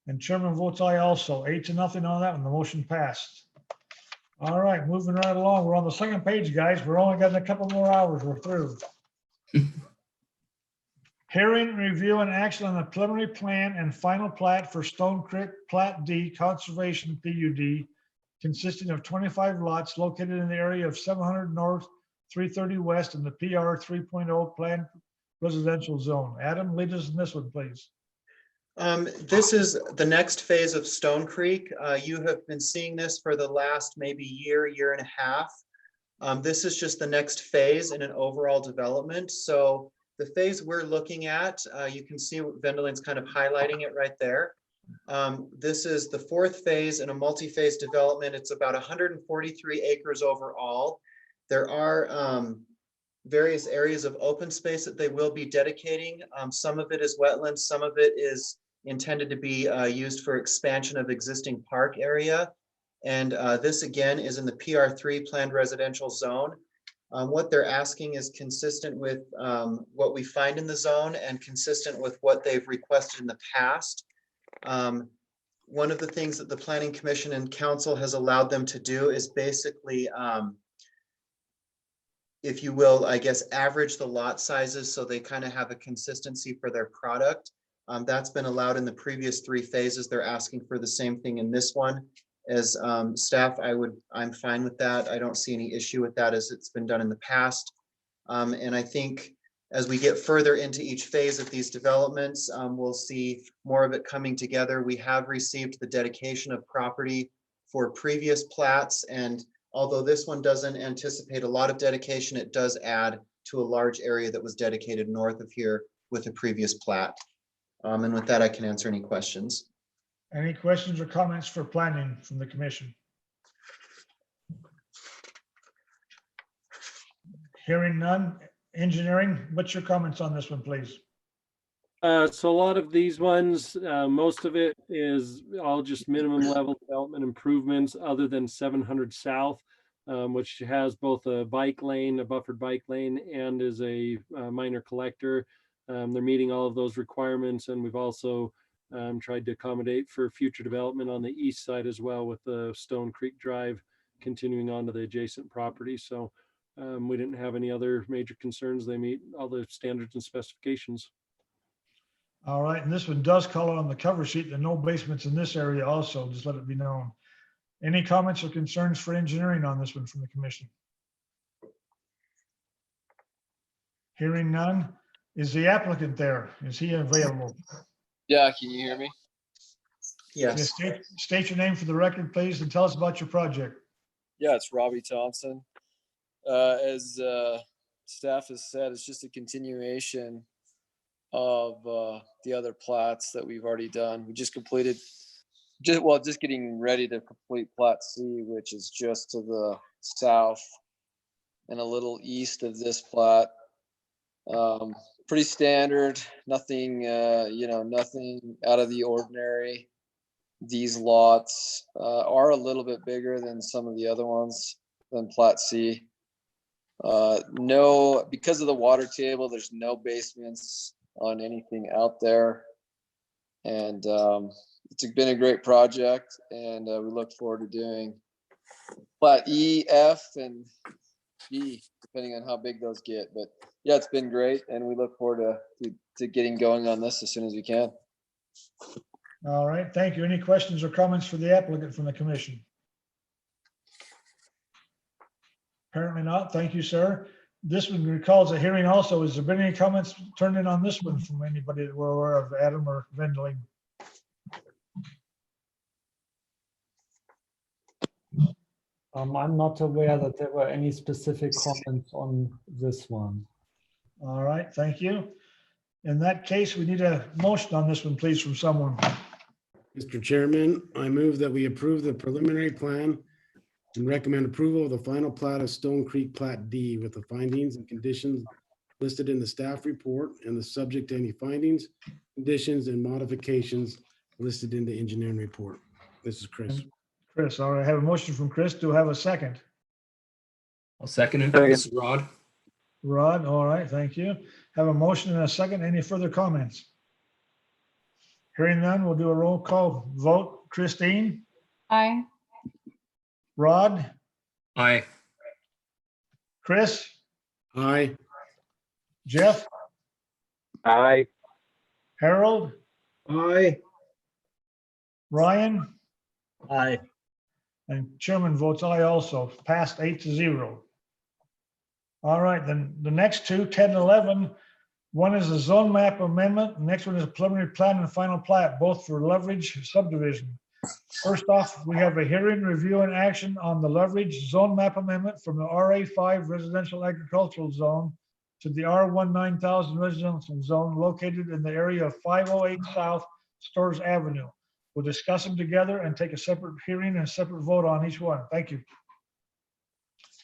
And chairman votes aye also. 8-0 on that one. The motion passed. All right, moving right along. We're on the second page, guys. We're only got a couple more hours. We're through. Hearing, review, and action on the preliminary plan and final plat for Stone Creek Plat D Conservation PUD, consisting of 25 lots located in the area of 700 North, 330 West, in the PR 3.0 planned residential zone. Adam, lead us in this one, please. This is the next phase of Stone Creek. You have been seeing this for the last maybe year and a half. This is just the next phase in an overall development. So the phase we're looking at, you can see Vendeline's kind of highlighting it right there. This is the fourth phase in a multi-phase development. It's about 143 acres overall. There are various areas of open space that they will be dedicating. Some of it is wetlands, some of it is intended to be used for expansion of existing park area. And this again is in the PR3 planned residential zone. What they're asking is consistent with what we find in the zone and consistent with what they've requested in the past. One of the things that the Planning Commission and Council has allowed them to do is basically, if you will, I guess, average the lot sizes so they kind of have a consistency for their product. That's been allowed in the previous 3 phases. They're asking for the same thing in this one. As staff, I'm fine with that. I don't see any issue with that as it's been done in the past. And I think as we get further into each phase of these developments, we'll see more of it coming together. We have received the dedication of property for previous plats, and although this one doesn't anticipate a lot of dedication, it does add to a large area that was dedicated north of here with a previous plat. And with that, I can answer any questions. Any questions or comments for planning from the commission? Hearing none. Engineering, what's your comments on this one, please? So a lot of these ones, most of it is all just minimum level development improvements other than 700 South, which has both a bike lane, a buffered bike lane, and is a minor collector. They're meeting all of those requirements, and we've also tried to accommodate for future development on the east side as well with the Stone Creek Drive continuing on to the adjacent property. So we didn't have any other major concerns. They meet all the standards and specifications. All right, and this one does call on the cover sheet that no basements in this area also, just let it be known. Any comments or concerns for engineering on this one from the commission? Hearing none. Is the applicant there? Is he available? Yeah, can you hear me? Yes. State your name for the record, please, and tell us about your project. Yeah, it's Robbie Thompson. As staff has said, it's just a continuation of the other plats that we've already done. We just completed, just getting ready to complete Plat C, which is just to the south and a little east of this plat. Pretty standard, nothing, nothing out of the ordinary. These lots are a little bit bigger than some of the other ones than Plat C. No, because of the water table, there's no basements on anything out there. And it's been a great project, and we look forward to doing Plat E, F, and G, depending on how big those get. But yeah, it's been great, and we look forward to getting going on this as soon as we can. All right, thank you. Any questions or comments for the applicant from the commission? Apparently not. Thank you, sir. This one recalls a hearing also. Has there been any comments turned in on this one from anybody that we're aware of, Adam or Vendling? I'm not aware that there were any specific comments on this one. All right, thank you. In that case, we need a motion on this one, please, from someone. Mr. Chairman, I move that we approve the preliminary plan and recommend approval of the final plat of Stone Creek Plat D with the findings and conditions listed in the staff report and the subject to any findings, conditions, and modifications listed in the engineering report. This is Chris. Chris, all right, I have a motion from Chris. Do I have a second? I'll second it. This is Rod. Rod, all right, thank you. Have a motion and a second. Any further comments? Hearing none, we'll do a roll call vote. Christine? Aye. Rod? Aye. Chris? Aye. Jeff? Aye. Harold? Aye. Ryan? Aye. And chairman votes aye also, passed 8-0. All right, then the next two, 10 and 11, one is a zone map amendment. The next one is a preliminary plan and final plat, both for Leverage subdivision. First off, we have a hearing, review, and action on the Leverage zone map amendment from the RA5 residential agricultural zone to the R1 9000 residential zone located in the area of 508 South Stores Avenue. We'll discuss them together and take a separate hearing and a separate vote on each one. Thank you.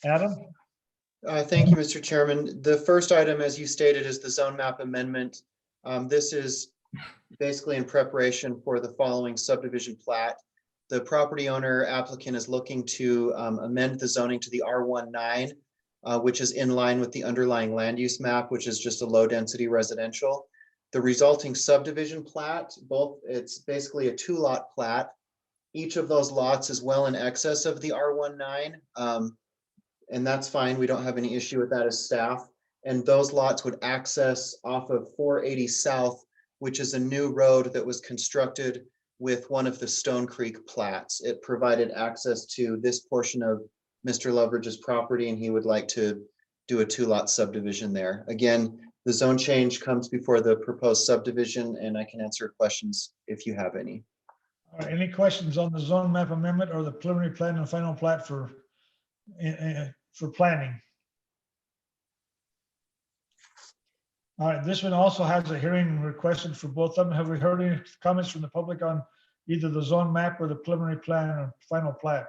Adam? Thank you, Mr. Chairman. The first item, as you stated, is the zone map amendment. This is basically in preparation for the following subdivision plat. The property owner applicant is looking to amend the zoning to the R19, which is in line with the underlying land use map, which is just a low density residential. The resulting subdivision plat, it's basically a 2-lot plat. Each of those lots is well in excess of the R19. And that's fine. We don't have any issue with that as staff. And those lots would access off of 480 South, which is a new road that was constructed with one of the Stone Creek plats. It provided access to this portion of Mr. Loveridge's property, and he would like to do a 2-lot subdivision there. Again, the zone change comes before the proposed subdivision, and I can answer questions if you have any. All right, any questions on the zone map amendment or the preliminary plan and final plat for planning? All right, this one also has a hearing requested for both of them. Have we heard any comments from the public on either the zone map or the preliminary plan or final plat?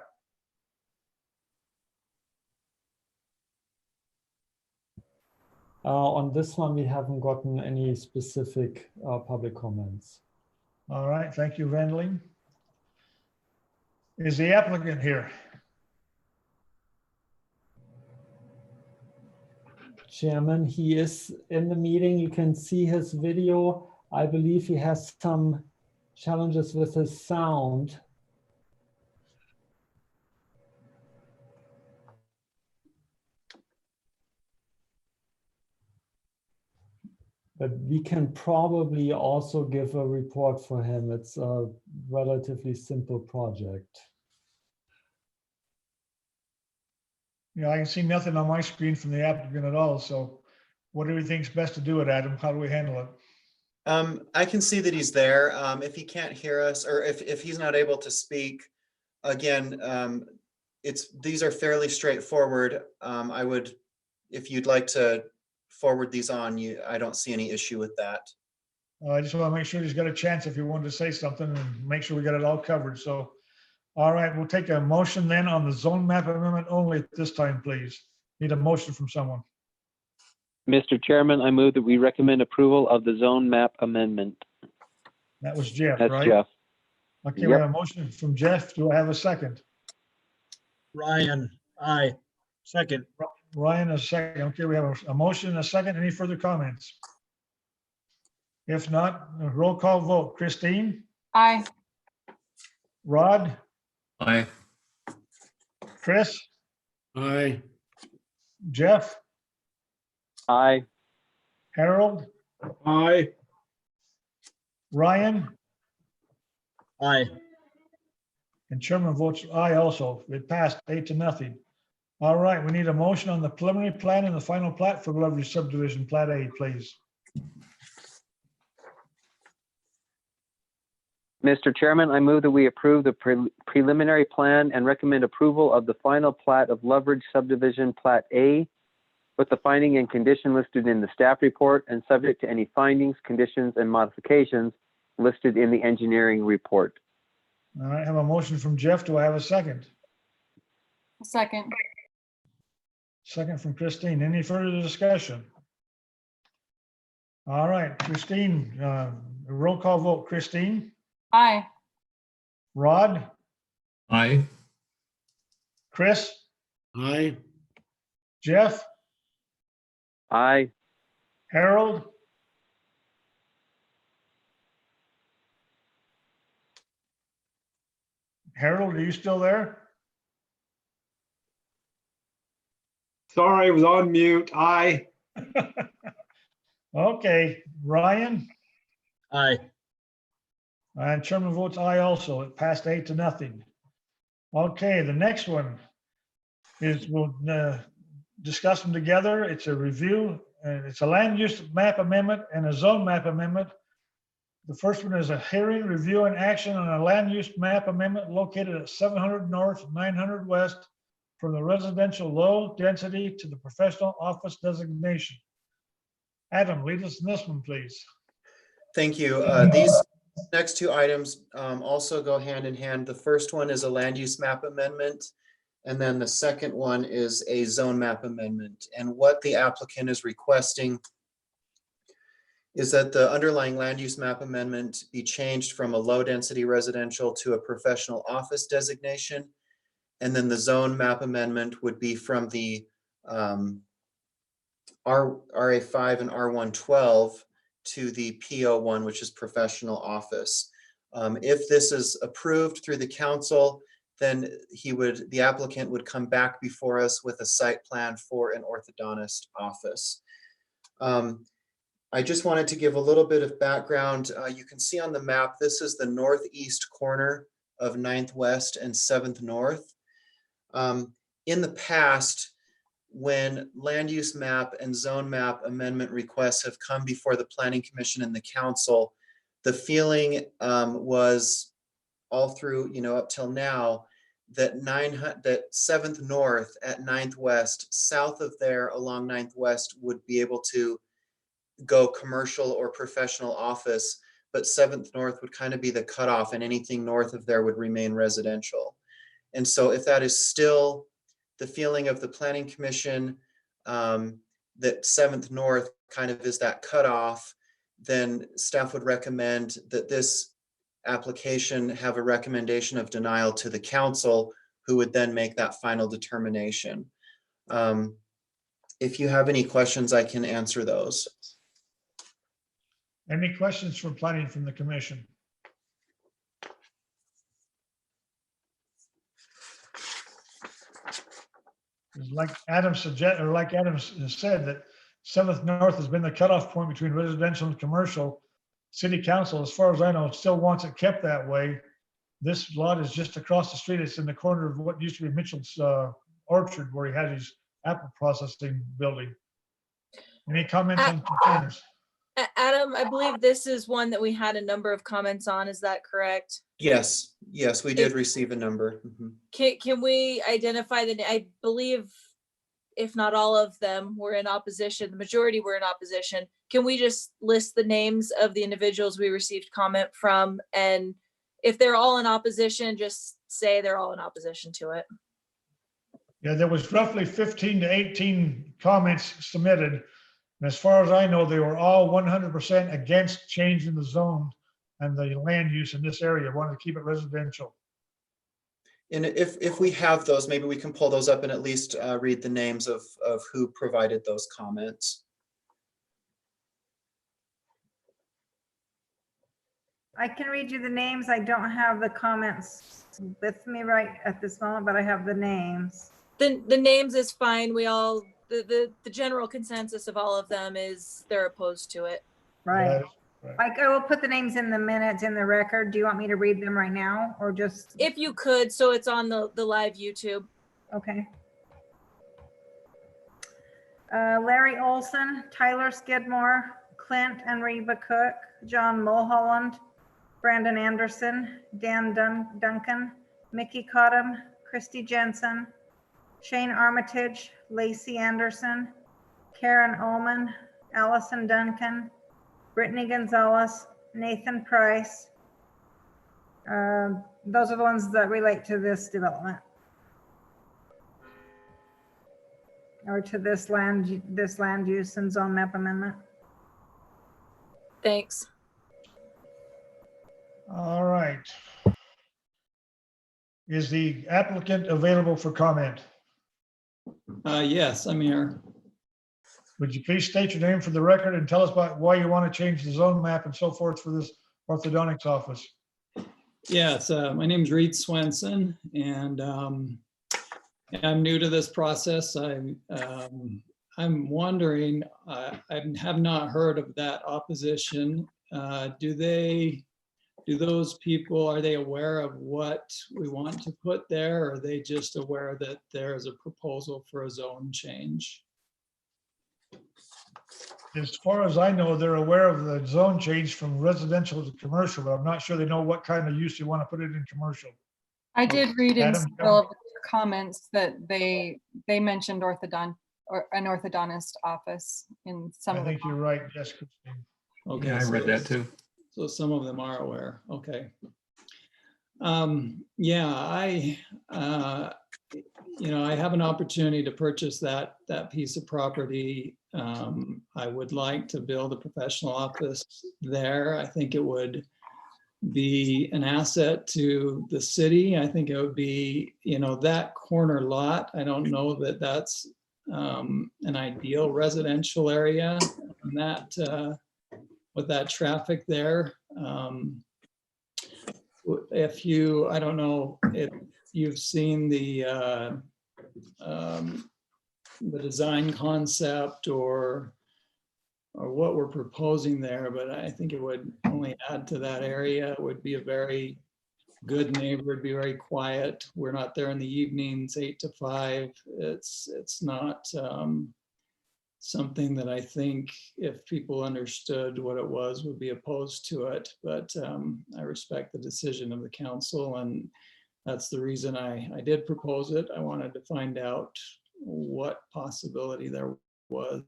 On this one, we haven't gotten any specific public comments. All right, thank you, Vandeline. Is the applicant here? Chairman, he is in the meeting. You can see his video. I believe he has some challenges with his sound. But we can probably also give a report for him. It's a relatively simple project. Yeah, I can see nothing on my screen from the applicant at all. So what do we think is best to do it, Adam? How do we handle it? I can see that he's there. If he can't hear us, or if he's not able to speak, again, these are fairly straightforward. I would, if you'd like to forward these on, I don't see any issue with that. I just want to make sure he's got a chance if he wanted to say something and make sure we got it all covered. So, all right, we'll take a motion then on the zone map amendment only at this time, please. Need a motion from someone. Mr. Chairman, I move that we recommend approval of the zone map amendment. That was Jeff, That's right? Jeff. Okay, we have a motion from Jeff. Do I have a second? Ryan, aye. Second. Ryan, a second. Okay, we have a motion and a second. Any further comments? If not, a roll call vote. Christine? Aye. Rod? Aye. Chris? Aye. Jeff? Aye. Harold? Aye. Ryan? Aye. And Chairman votes aye also. It passed 8-0. All right, we need a motion on the preliminary plan and the final plat for Loveridge subdivision, plat A, please. Mr. Chairman, I move that we approve the preliminary plan and recommend approval of the final plat of Loveridge subdivision, plat A, with the finding and condition listed in the staff report and subject to any findings, conditions, and modifications listed in the engineering report. All right, I have a motion from Jeff. Do I have a second? Second. Second from Christine. Any further discussion? All right, Christine, roll call vote. Christine? Aye. Rod? Aye. Chris? Aye. Jeff? Aye. Harold? Harold, are you still there? Sorry, I was on mute. Aye. Okay, Ryan? Aye. And Chairman votes aye also. It passed 8-0. Okay, the next one is we'll discuss them together. It's a review, and it's a land use map amendment and a zone map amendment. The first one is a hearing, review, and action on a land use map amendment located at 700 North, 900 West, from the residential low density to the professional office designation. Adam, lead us in this one, please. Thank you. These next two items also go hand in hand. The first one is a land use map amendment, And then the second one is a zone map amendment. And what the applicant is requesting is that the underlying land use map amendment be changed from a low density residential to a professional office designation. And then the zone map amendment would be from the RA5 and R112 to the PO1, which is professional office. If this is approved through the council, then the applicant would come back before us with a site plan for an orthodontist office. I just wanted to give a little bit of background. You can see on the map, this is the northeast corner of 9th West and 7th North. In the past, when land use map and zone map amendment requests have come before the Planning Commission and the council, the feeling was all through, up till now, that 7th North at 9th West, south of there along 9th West would be able to go commercial or professional office, but 7th North would kind of be the cutoff, and anything north of there would remain residential. And so if that is still the feeling of the Planning Commission, that 7th North kind of is that cutoff, then staff would recommend that this application have a recommendation of denial to the council, who would then make that final determination. If you have any questions, I can answer those. Any questions for planning from the commission? Like Adam said, that 7th North has been the cutoff point between residential and commercial. City Council, as far as I know, still wants it kept that way. This lot is just across the street. It's in the corner of what used to be Mitchell's orchard, where he had his apple processing building. Any comments on concerns? Adam, I believe this is one that we had a number of comments on. Is that correct? Yes, we did receive a number. Can we identify I believe, if not all of them were in opposition, the majority were in opposition. Can we just list the names of the individuals we received comment from? And if they're all in opposition, just say they're all in opposition to it. Yeah, there was roughly 15 to 18 comments submitted. And as far as I know, they were all 100% against changing the zone and the land use in this area, wanted to keep it residential. And if we have those, maybe we can pull those up and at least read the names of who provided those comments. I can read you the names. I don't have the comments with me right at this moment, but I have the names. The names is fine. We all, the general consensus of all of them is they're opposed to it. Right. Like, I will put the names in the minutes in the record. Do you want me to read them right now or just? If you could, so it's on the live YouTube. Okay. Larry Olson, Tyler Skidmore, Clint and Reba Cook, John Mulholland, Brandon Anderson, Dan Duncan, Mickey Cottam, Christy Jensen, Shane Armitage, Lacey Anderson, Karen Ullman, Allison Duncan, Brittany Gonzalez, Nathan Price. Those are the ones that relate to this development. Or to this land use and zone map amendment. Thanks. All right. Is the applicant available for comment? Yes, I'm here. Would you please state your name for the record and tell us about why you want to change the zone map and so forth for this orthodontics office? Yes, my name is Reed Swenson, and I'm new to this process. I'm wondering, I have not heard of that opposition. Do those people, are they aware of what we want to put there? Or are they just aware that there's a proposal for a zone change? As far as I know, they're aware of the zone change from residential to commercial, but I'm not sure they know what kind of use you want to put it in commercial. I did read in Adam, several of the comments that they mentioned an orthodontist office in some of the. I think you're right, yes, Christine. Okay, Yeah, I read that too. So some of them are aware. Okay. Yeah, you know, I have an opportunity to purchase that piece of property. I would like to build a professional office there. I think it would be an asset to the city. I think it would be, you know, that corner lot. I don't know that that's an ideal residential area, and that with that traffic there. If you, I don't know if you've seen the design concept or what we're proposing there, but I think it would only add to that area. It would be a very good neighborhood, be very quiet. We're not there in the evenings, 8 to 5. It's not something that I think if people understood what it was would be opposed to it. But I respect the decision of the council, and that's the reason I did propose it. I wanted to find out what possibility there was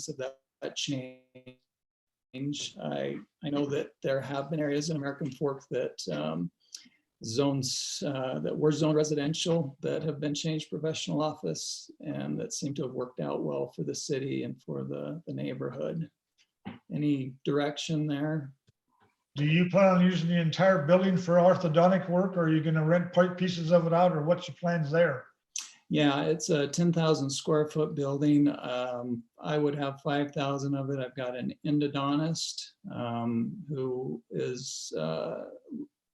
of that change. I know that there have been areas in American Fork that zones that were zoned residential that have been changed professional office, and that seem to have worked out well for the city and for the neighborhood. Any direction there? Do you plan on using the entire building for orthodontic work, or are you going to rent pieces of it out, or what's your plans there? Yeah, it's a 10,000 square foot building. I would have 5,000 of it. I've got an endodontist who is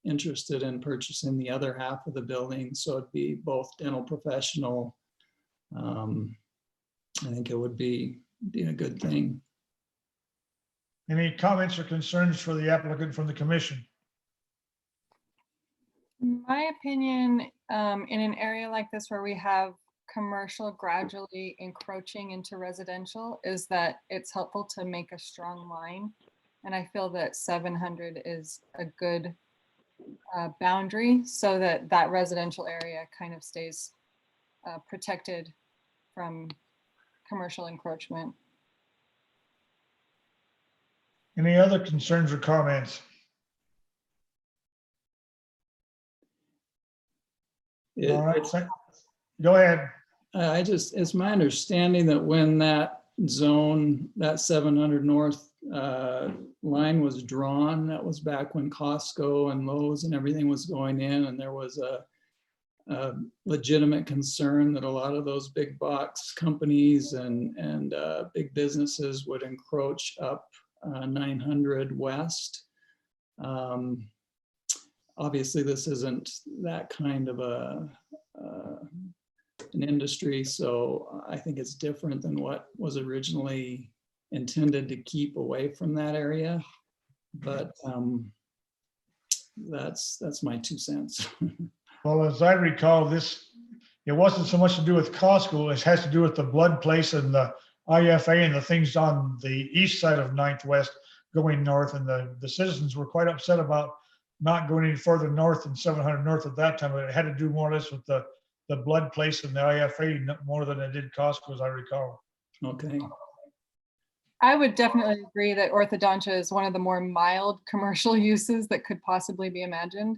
interested in purchasing the other half of the building. So it'd be both dental professional. I think it would be a good thing. Any comments or concerns for the applicant from the commission? My opinion, in an area like this where we have commercial gradually encroaching into residential, is that it's helpful to make a strong line. And I feel that 700 is a good boundary so that that residential area kind of stays protected from commercial encroachment. Any other concerns or comments? All right, go ahead. It's my understanding that when that zone, that 700 North line was drawn, that was back when Costco and Lowe's and everything was going in, and there was a legitimate concern that a lot of those big box companies and big businesses would encroach up 900 West. Obviously, this isn't that kind of an industry, so I think it's different than what was originally intended to keep away from that area. But that's my 2 cents. Well, as I recall, it wasn't so much to do with Costco. It has to do with the blood place and the IFA and the things on the east side of 9th West going north. And the citizens were quite upset about not going any further north than 700 North at that time. But it had to do more or less with the blood place and the IFA more than it did Costco, as I recall. Okay. I would definitely agree that orthodontia is one of the more mild commercial uses that could possibly be imagined.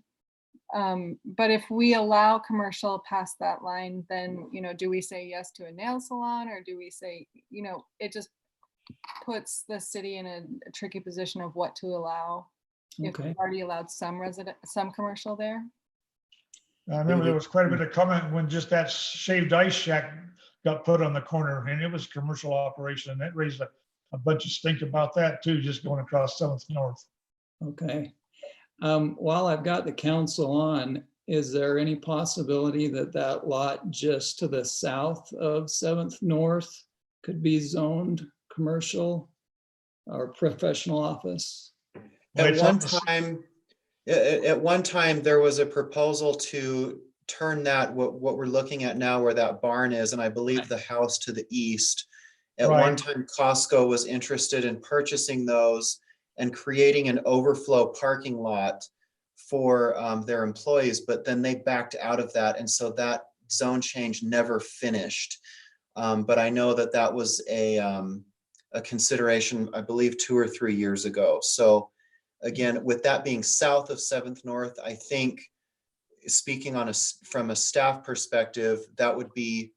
But if we allow commercial past that line, then, do we say yes to a nail salon, or do we say, it just puts the city in a tricky position of what to allow. If we've already allowed some commercial there. I remember there was quite a bit of comment when just that shaved ice shack got put on the corner, and it was a commercial operation, and it raised a bunch of stink about that too, just going across 7th North. Okay. While I've got the council on, is there any possibility that lot just to the south of 7th North could be zoned commercial or professional office? At one time, there was a proposal to turn that, what we're looking at now, where that barn is, and I believe the house to the east. At one time, Costco was interested in purchasing those and creating an overflow parking lot for their employees, but then they backed out of that, and so that zone change never finished. But I know that was a consideration, I believe, 2 or 3 years ago. So again, with that being south of 7th North, I think speaking from a staff perspective, that would be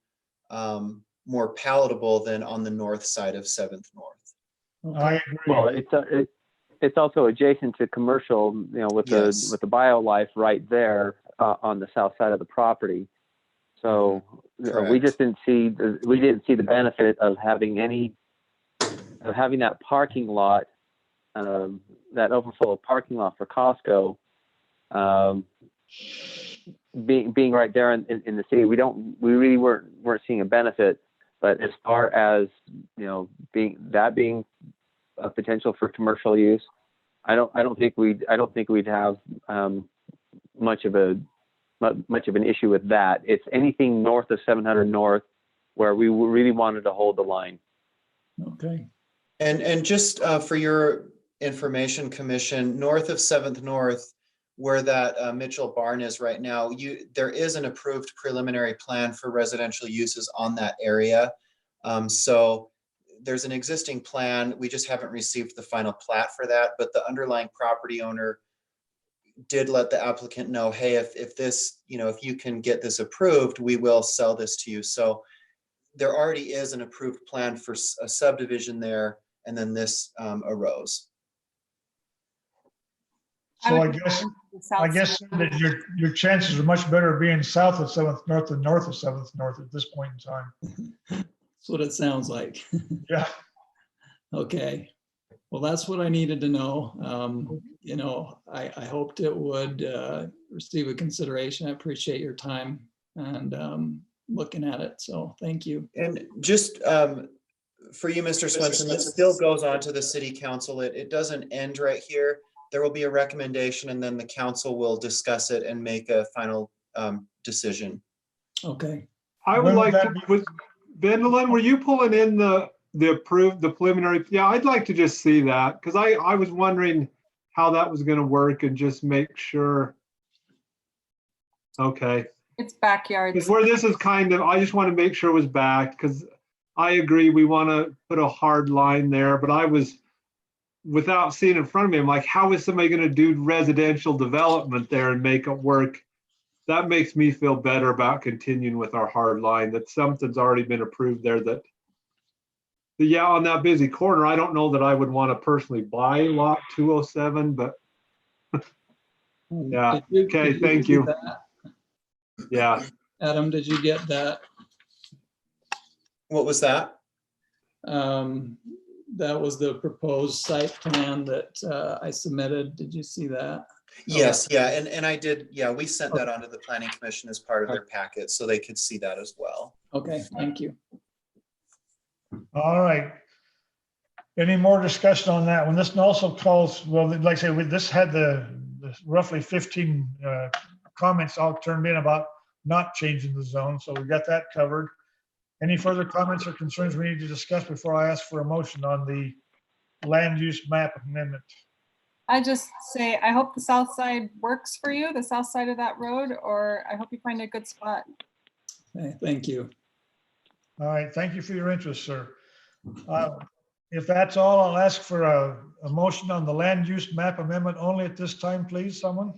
more palatable than on the north side of 7th North. I agree. Well, it's also adjacent to commercial, you know, with Yes. the BioLife right there on the south side of the property. So we just didn't see the benefit of having that parking lot, that overflow parking lot for Costco, being right there in the city. We really weren't seeing a benefit. But as far as, you know, being a potential for commercial use, I don't think we'd have much of an issue with that. It's anything north of 700 North where we really wanted to hold the line. Okay. And just for your information, Commission, north of 7th North, where that Mitchell barn is right now, there is an approved preliminary plan for residential uses on that area. So there's an existing plan. We just haven't received the final plat for that, but the underlying property owner did let the applicant know, hey, if this, you know, if you can get this approved, we will sell this to you. So there already is an approved plan for a subdivision there, and then this arose. So I guess that your chances are much better being south of 7th North than north of 7th North at this point in time. That's what it sounds like. Yeah. Okay. Well, that's what I needed to know. You know, I hoped it would receive a consideration. I appreciate your time and looking at it. So thank you. And just for you, Mr. Swenson, this still goes on to the city council. It doesn't end right here. There will be a recommendation, and then the council will discuss it and make a final decision. Okay. I would like to, Vandelin, were you pulling in the preliminary? Yeah, I'd like to just see that, because I was wondering how that was going to work and just make sure. Okay. It's backyard. Because where this is kind of, I just want to make sure it was backed, because I agree we want to put a hard line there, but I was, without seeing in front of me, I'm like, how is somebody going to do residential development there and make it work? That makes me feel better about continuing with our hard line, that something's already been approved there that, yeah, on that busy corner, I don't know that I would want to personally buy lot 207, but yeah, okay, thank you. Yeah. Adam, did you get that? What was that? That was the proposed site plan that I submitted. Did you see that? Yes, yeah, and I did, yeah, we sent that onto the Planning Commission as part of their packet, so they could see that as well. Okay, thank you. All right. Any more discussion on that one? This also calls, well, like I say, this had the roughly 15 comments all turned in about not changing the zone, so we got that covered. Any further comments or concerns we need to discuss before I ask for a motion on the land use map amendment? I just say, I hope the south side works for you, the south side of that road, or I hope you find a good spot. Okay, thank you. All right, thank you for your interest, sir. If that's all, I'll ask for a motion on the land use map amendment only at this time, please, someone.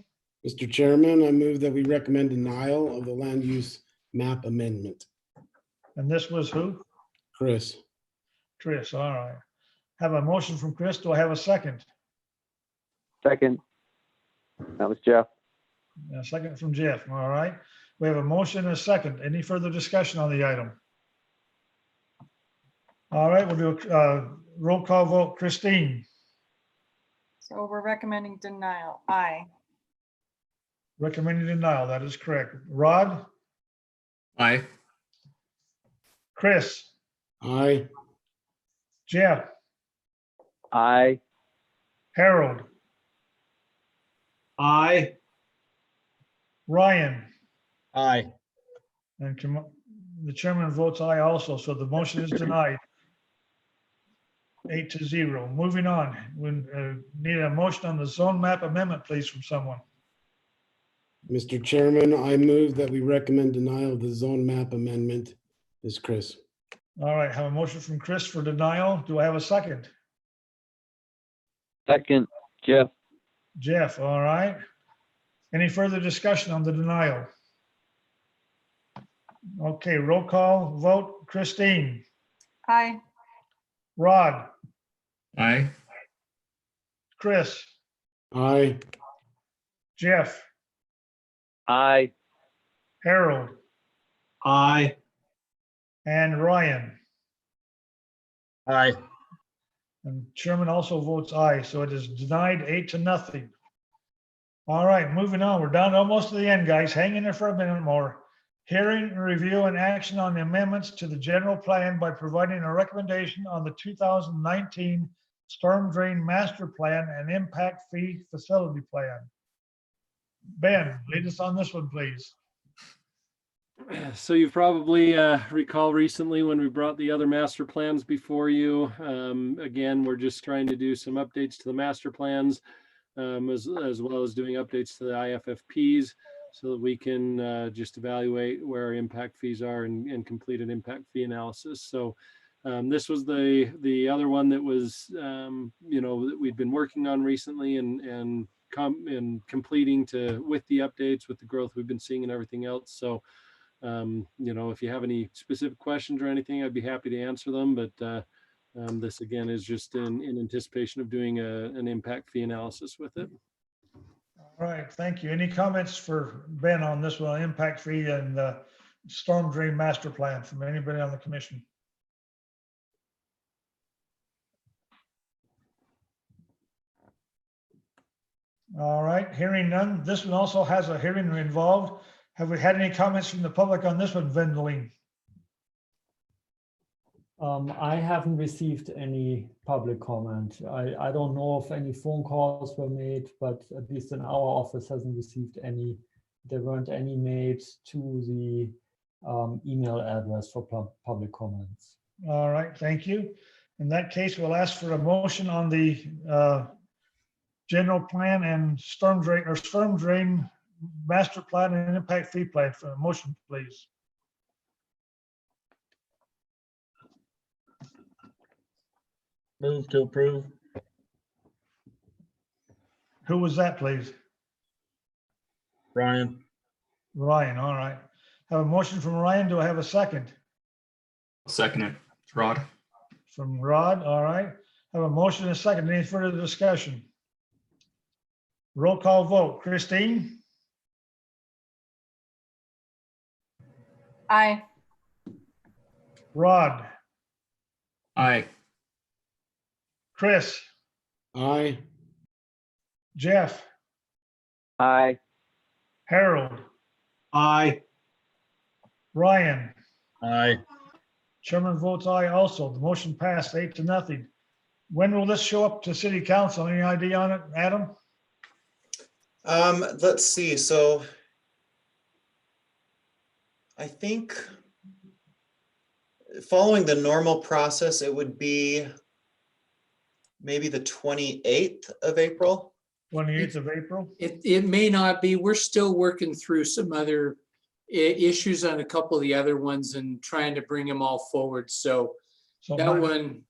Mr. Chairman, I move that we recommend denial of the land use map amendment. And this was who? Chris. Chris, all right. Have a motion from Chris. Do I have a second? Second. That was Jeff. A second from Jeff. All right. We have a motion and a second. Any further discussion on the item? All right, we'll do a roll call vote. Christine. So we're recommending denial. Aye. Recommending denial. That is correct. Rod? Aye. Chris? Aye. Jeff? Aye. Harold? Aye. Ryan? Aye. And the chairman votes aye also, so the motion is denied. 8-0. Moving on, we need a motion on the zone map amendment, please, from someone. Mr. Chairman, I move that we recommend denial of the zone map amendment. This is Chris. All right, have a motion from Chris for denial. Do I have a second? Second, Jeff. Jeff, all right. Any further discussion on the denial? Okay, roll call vote. Christine, Aye. Rod, Aye. Chris, Aye. Jeff, Aye. Harold, Aye. and Ryan. Aye. And Chairman also votes aye, so it is denied 8-0. All right, moving on. We're down almost to the end, guys. Hang in there for a minute more. Hearing, review, and action on the amendments to the general plan by providing a recommendation on the 2019 storm drain master plan and impact fee facility plan. Ben, lead us on this one, please. So you've probably recall recently when we brought the other master plans before you. Again, we're just trying to do some updates to the master plans, as well as doing updates to the IFFPs, so that we can just evaluate where our impact fees are and complete an impact fee analysis. So this was the other one that was that we'd been working on recently and completing with the updates, with the growth we've been seeing and everything else. So if you have any specific questions or anything, I'd be happy to answer them. But this again is just in anticipation of doing an impact fee analysis with it. All right, thank you. Any comments for Ben on this one, impact fee and storm drain master plan from anybody on the commission? All right, hearing none. This one also has a hearing involved. Have we had any comments from the public on this one, Vendeline? I haven't received any public comment. I don't know if any phone calls were made, but at least in our office hasn't received any. There weren't any made to the email address for public comments. All right, thank you. In that case, we'll ask for a motion on the general plan and storm drain master plan and impact fee plan. For a motion, please. Move to approve. Who was that, please? Ryan. Ryan, all right. Have a motion from Ryan. Do I have a second? Second it. It's Rod. From Rod, all right. Have a motion and a second. Any further discussion? Roll call vote. Christine? Aye. Rod? Aye. Chris? Aye. Jeff? Aye. Harold? Aye. Ryan? Aye. Chairman votes aye also. The motion passed 8-0. When will this show up to city council? Any idea on it, Adam? Let's see. So I think following the normal process, it would be maybe the 28th of April. 28th of April? It may not be. We're still working through some other issues on a couple of the other ones and trying to bring them all forward. So that one,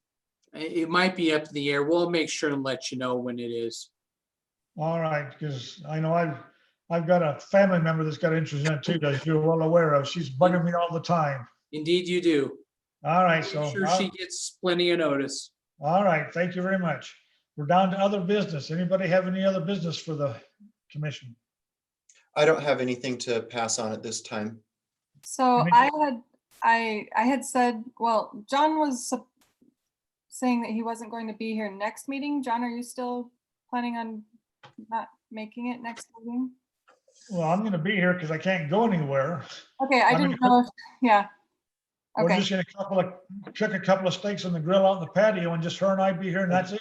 it might be up in the air. We'll make sure and let you know when it is. All right, because I know I've got a family member that's got interest in it too, that you're well aware of. She's bugging me all the time. Indeed you do. All right, I'm so. sure she gets plenty of notice. All right, thank you very much. We're down to other business. Anybody have any other business for the commission? I don't have anything to pass on at this time. So I had said, well, John was saying that he wasn't going to be here next meeting. John, are you still planning on not making it next meeting? Well, I'm gonna be here because I can't go anywhere. Okay, I didn't know if, yeah. We're Okay, just gonna cook a couple of steaks on the grill out in the patio and just her and I be here and that's it.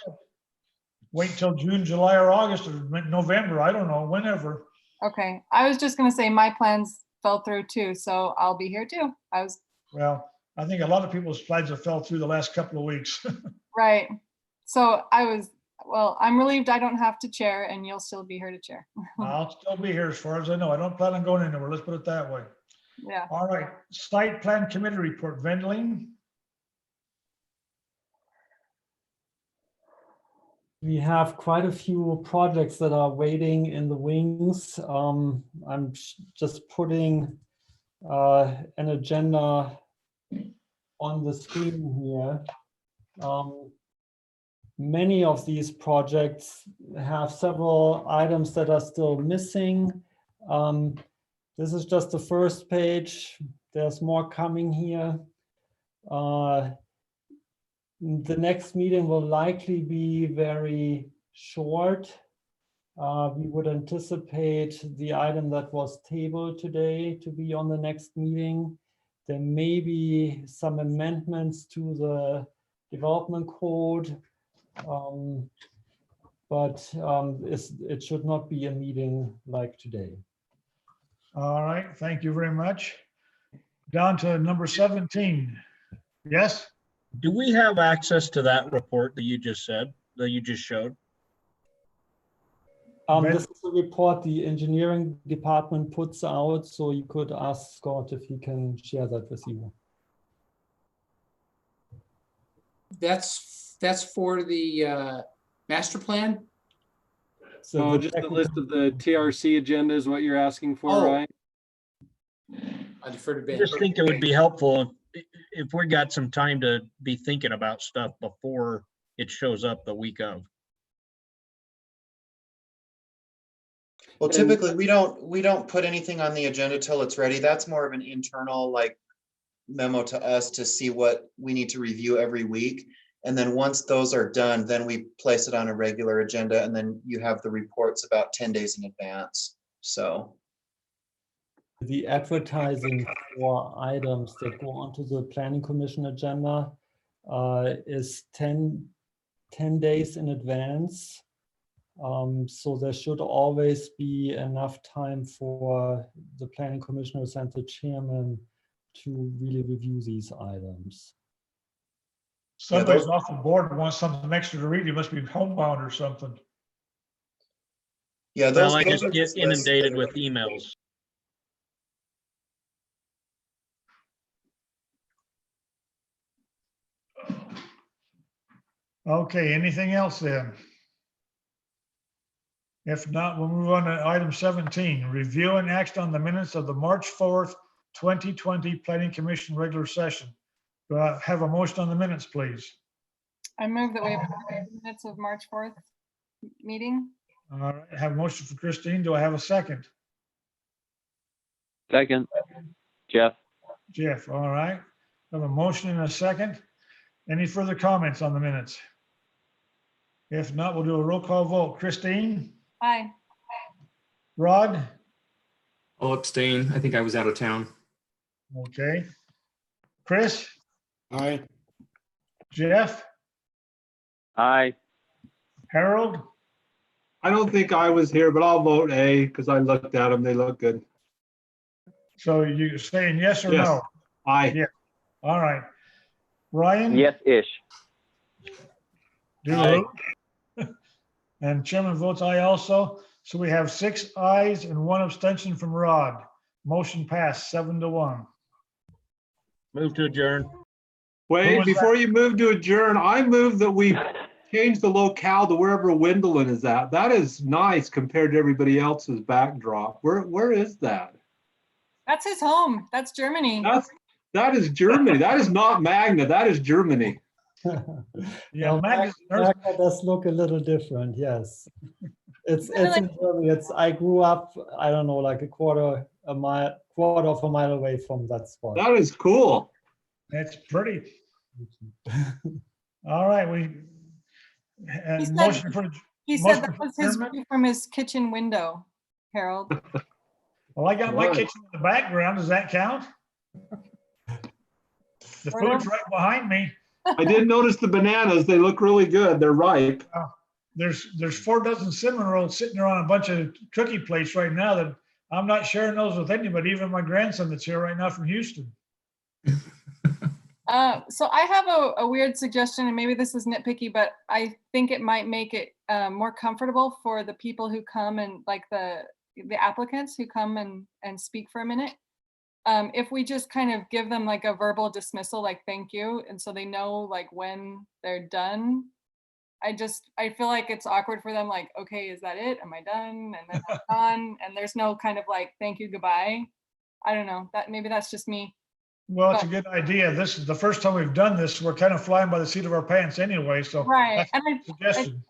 Wait till June, July, or August, or November, I don't know, whenever. okay. I was just gonna say my plans fell through too, so I'll be here too. Well, I think a lot of people's plans have fell through the last couple of weeks. Right. So well, I'm relieved I don't have to chair and you'll still be here to chair. I'll still be here as far as I know. I don't plan on going anywhere. Let's put it that way. Yeah. All right, site plan committee report, Vendeline. We have quite a few projects that are waiting in the wings. I'm just putting an agenda on the screen here. Many of these projects have several items that are still missing. This is just the first page. There's more coming here. The next meeting will likely be very short. We would anticipate the item that was tabled today to be on the next meeting. There may be some amendments to the development code, but it should not be a meeting like today. All right, thank you very much. Down to number 17. Yes? Do we have access to that report that you just said, that you just showed? This is a report the engineering department puts out, so you could ask Scott if he can share that with you. That's for the master plan? So just the list of the TRC agenda is what you're asking for, Oh. right? I defer to Ben. I just think it would be helpful if we got some time to be thinking about stuff before it shows up the week of. Well, typically we don't put anything on the agenda till it's ready. That's more of an internal like memo to us to see what we need to review every week. And then once those are done, then we place it on a regular agenda, and then you have the reports about 10 days in advance. So the advertising for items that go onto the planning commission agenda is 10 days in advance. So there should always be enough time for the planning commissioners and the chairman to really review these items. Somebody's off the board and wants something extra to read. You must be homebound or something. yeah, Well, those I those just are get just lists inundated that- with emails. Okay, anything else then? If not, we'll move on to item 17, review and act on the minutes of the March 4th, 2020 Planning Commission regular session. Do I have a motion on the minutes, please? I move that we approve the minutes of March 4th meeting. All right, I have a motion for Christine. Do I have a second? Second, Jeff. Jeff, all right. I have a motion and a second. Any further comments on the minutes? If not, we'll do a roll call vote. Christine? Aye. Rod? I'll abstain. I think I was out of town. Okay. Chris? Aye. Jeff? Aye. Harold? I don't think I was here, but I'll vote A because I looked at them. They look good. So you saying yes or Yes. no? Aye. Yeah. All right. Ryan? Yes-ish. Do and chairman votes aye also. So we have 6 ayes and 1 abstention from Rod. Motion passed 7-1. Move to adjourn. Who Wait, was before that? you move to adjourn, I move that we change the locale to wherever Wendelin is at. That is nice compared to everybody else's backdrop. Where is that? That's his home. That's Germany. That is Germany. That is not Magna. That is Germany. Yeah, Well, Magnus- Magna does look a little different, yes. It's Really? in Germany. I grew up, I don't know, like quarter of a mile away from that spot. That is cool. That's pretty. All right, He said- motion for. He motion said that for was his adjournment? view from his kitchen window, Harold. Well, I got my Right. kitchen in the background. Does that count? The Or food's no. right behind me. I did notice the bananas. They look really good. They're ripe. There's 4 dozen cinnamon rolls sitting there on a bunch of cookie plates right now that I'm not sharing those with anybody, even my grandson that's here right now from Houston. So I have a weird suggestion, and maybe this is nitpicky, but I think it might make it more comfortable for the people who come and like the applicants who come and speak for a minute. If we just kind of give them like a verbal dismissal, like thank you, and so they know like when they're done, I feel like it's awkward for them, like, okay, is that it? Am I done? And then I'm done. And there's no kind of like, thank you, goodbye. I don't know, that maybe that's just me. Well, it's a But- good idea. This is the first time we've done this. We're kind of flying by the seat of our pants anyway, so. Right, that's and a suggestion.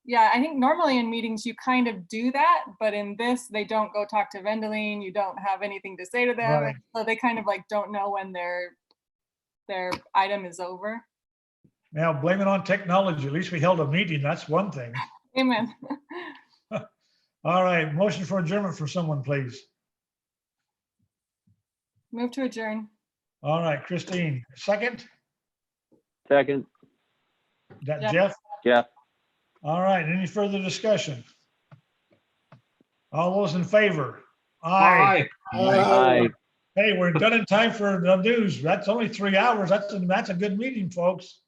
yeah, I think normally in meetings you kind of do that, but in this, they don't go talk to Vendaline, you don't have anything to say to them. Right. So they kind of like don't know when their item is over. Now, blame it on technology. At least we held a meeting. That's one thing. Amen. All right, motion for adjournment for someone, please. Move to adjourn. All right, Christine, second. Second, Is that Jeff. Jeff? Jeff. All right, any further discussion? All those in favor? Aye. Aye. Hey, we're done in time for the news. That's only 3 hours. That's a good meeting, folks.